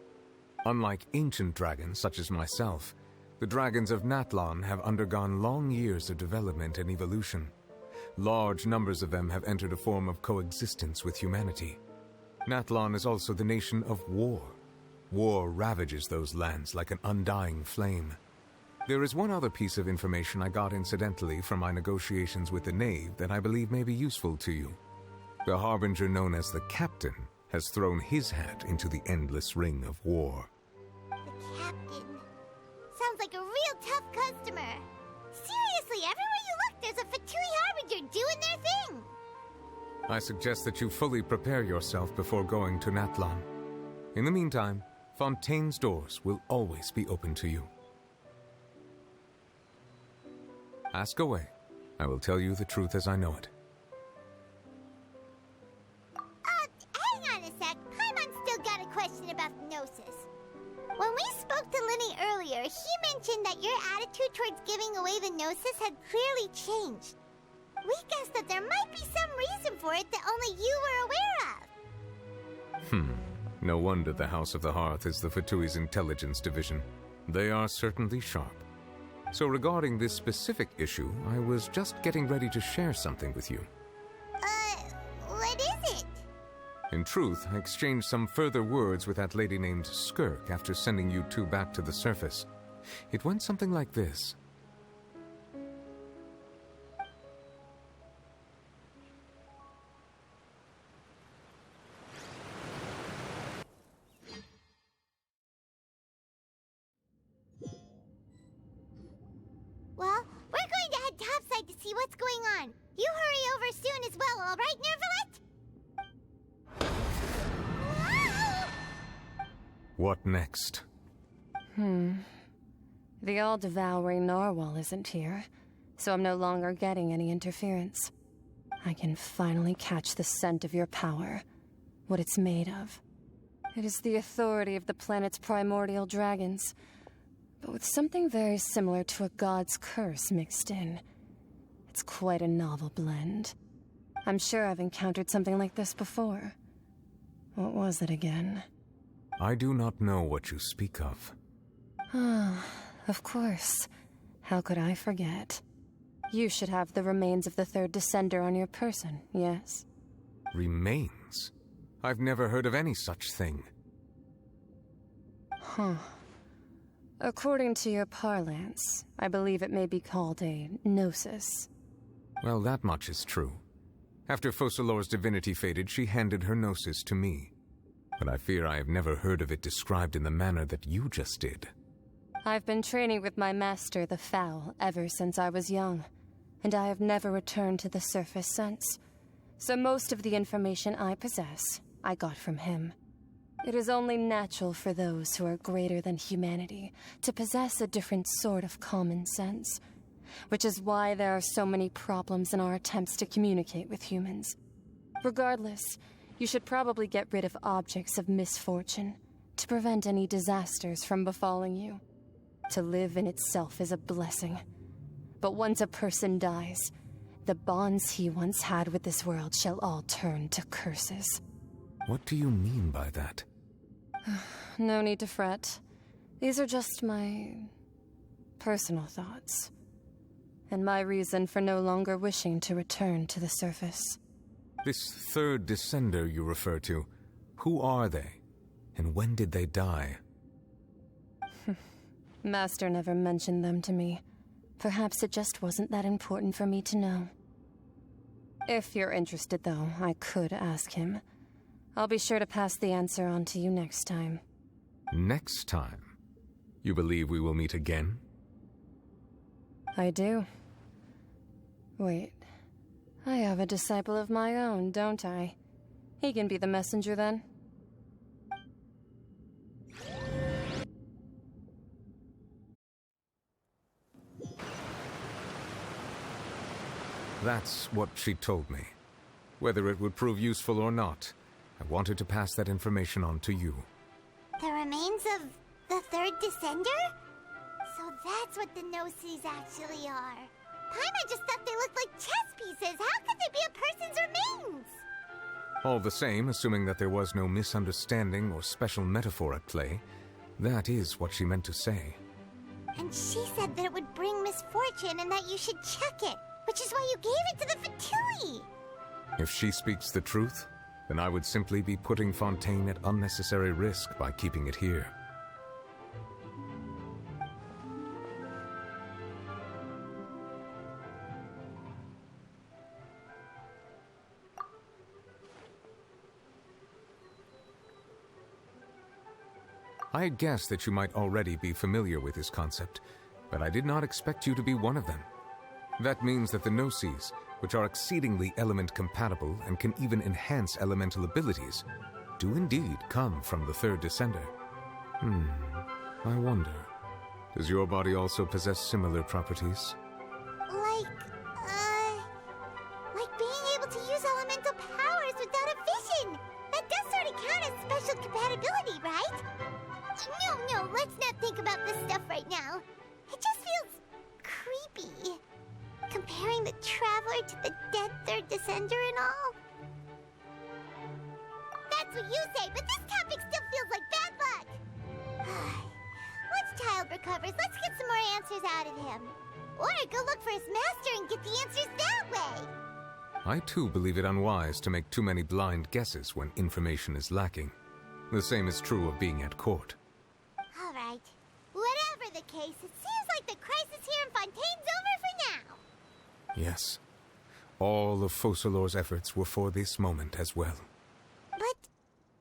Unlike ancient dragons such as myself, the dragons of Natlan have undergone long years of development and evolution. Large numbers of them have entered a form of coexistence with humanity. Natlan is also the nation of war. War ravages those lands like an undying flame. There is one other piece of information I got incidentally from my negotiations with the Knave that I believe may be useful to you. The harbinger known as the Captain has thrown his hat into the endless ring of war. The Captain. Sounds like a real tough customer. Seriously, everywhere you look, there's a Fatui harbinger doing their thing. I suggest that you fully prepare yourself before going to Natlan. In the meantime, Fontaine's doors will always be open to you. Ask away. I will tell you the truth as I know it. Hang on a sec. Paimon's still got a question about Gnosis. When we spoke to Linny earlier, he mentioned that your attitude towards giving away the Gnosis had clearly changed. We guessed that there might be some reason for it that only you were aware of. No wonder the House of the Hearth is the Fatui's intelligence division. They are certainly sharp. So regarding this specific issue, I was just getting ready to share something with you. What is it? In truth, I exchanged some further words with that lady named Skirk after sending you two back to the surface. It went something like this. Well, we're going to head topside to see what's going on. You hurry over soon as well, all right, Nervalet? What next? The all-devouring narwhal isn't here, so I'm no longer getting any interference. I can finally catch the scent of your power, what it's made of. It is the authority of the planet's primordial dragons, but with something very similar to a god's curse mixed in. It's quite a novel blend. I'm sure I've encountered something like this before. What was it again? I do not know what you speak of. Of course. How could I forget? You should have the remains of the third descender on your person, yes? Remains? I've never heard of any such thing. According to your parlance, I believe it may be called a gnosis. Well, that much is true. After Focalor's divinity faded, she handed her gnosis to me. But I fear I have never heard of it described in the manner that you just did. I've been training with my master, the Foul, ever since I was young, and I have never returned to the surface since. So most of the information I possess, I got from him. It is only natural for those who are greater than humanity to possess a different sort of common sense, which is why there are so many problems in our attempts to communicate with humans. Regardless, you should probably get rid of objects of misfortune to prevent any disasters from befalling you. To live in itself is a blessing, but once a person dies, the bonds he once had with this world shall all turn to curses. What do you mean by that? No need to fret. These are just my personal thoughts, and my reason for no longer wishing to return to the surface. This third descender you refer to, who are they, and when did they die? Master never mentioned them to me. Perhaps it just wasn't that important for me to know. If you're interested, though, I could ask him. I'll be sure to pass the answer on to you next time. Next time? You believe we will meet again? I do. Wait. I have a disciple of my own, don't I? He can be the messenger then. That's what she told me. Whether it would prove useful or not, I wanted to pass that information on to you. The remains of the third descender? So that's what the Gnosis actually are. Paimon just thought they looked like chess pieces. How could they be a person's remains? All the same, assuming that there was no misunderstanding or special metaphor at play, That is what she meant to say. And she said that it would bring misfortune and that you should check it, which is why you gave it to the Fatui. If she speaks the truth, then I would simply be putting Fontaine at unnecessary risk by keeping it here. I had guessed that you might already be familiar with this concept, but I did not expect you to be one of them. That means that the Gnosis, which are exceedingly element-compatible and can even enhance elemental abilities, do indeed come from the third Descender. I wonder, does your body also possess similar properties? Like being able to use elemental powers without a vision! That does sort of count as special compatibility, right? No, let's not think about this stuff right now. It just feels creepy. Comparing the Traveler to the dead third Descender and all. That's what you say, but this topic still feels like bad luck. Once Child recovers, let's get some more answers out of him. Or go look for his master and get the answers that way. I too believe it unwise to make too many blind guesses when information is lacking. The same is true of being at court. All right. Whatever the case, it seems like the crisis here in Fontaine's over for now. Yes. All of Focalor's efforts were for this moment as well. But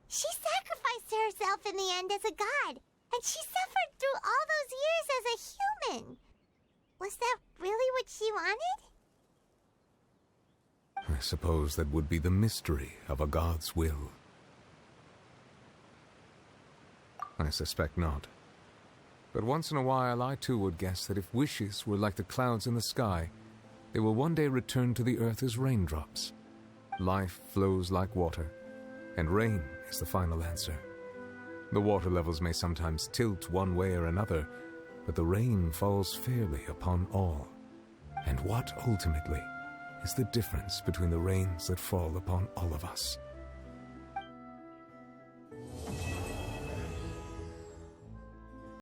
she sacrificed herself in the end as a god, and she suffered through all those years as a human. Was that really what she wanted? I suppose that would be the mystery of a god's will. I suspect not. But once in a while I too would guess that if wishes were like the clouds in the sky, they will one day return to the earth as raindrops. Life flows like water, and rain is the final answer. The water levels may sometimes tilt one way or another, but the rain falls fairly upon all. And what ultimately is the difference between the rains that fall upon all of us?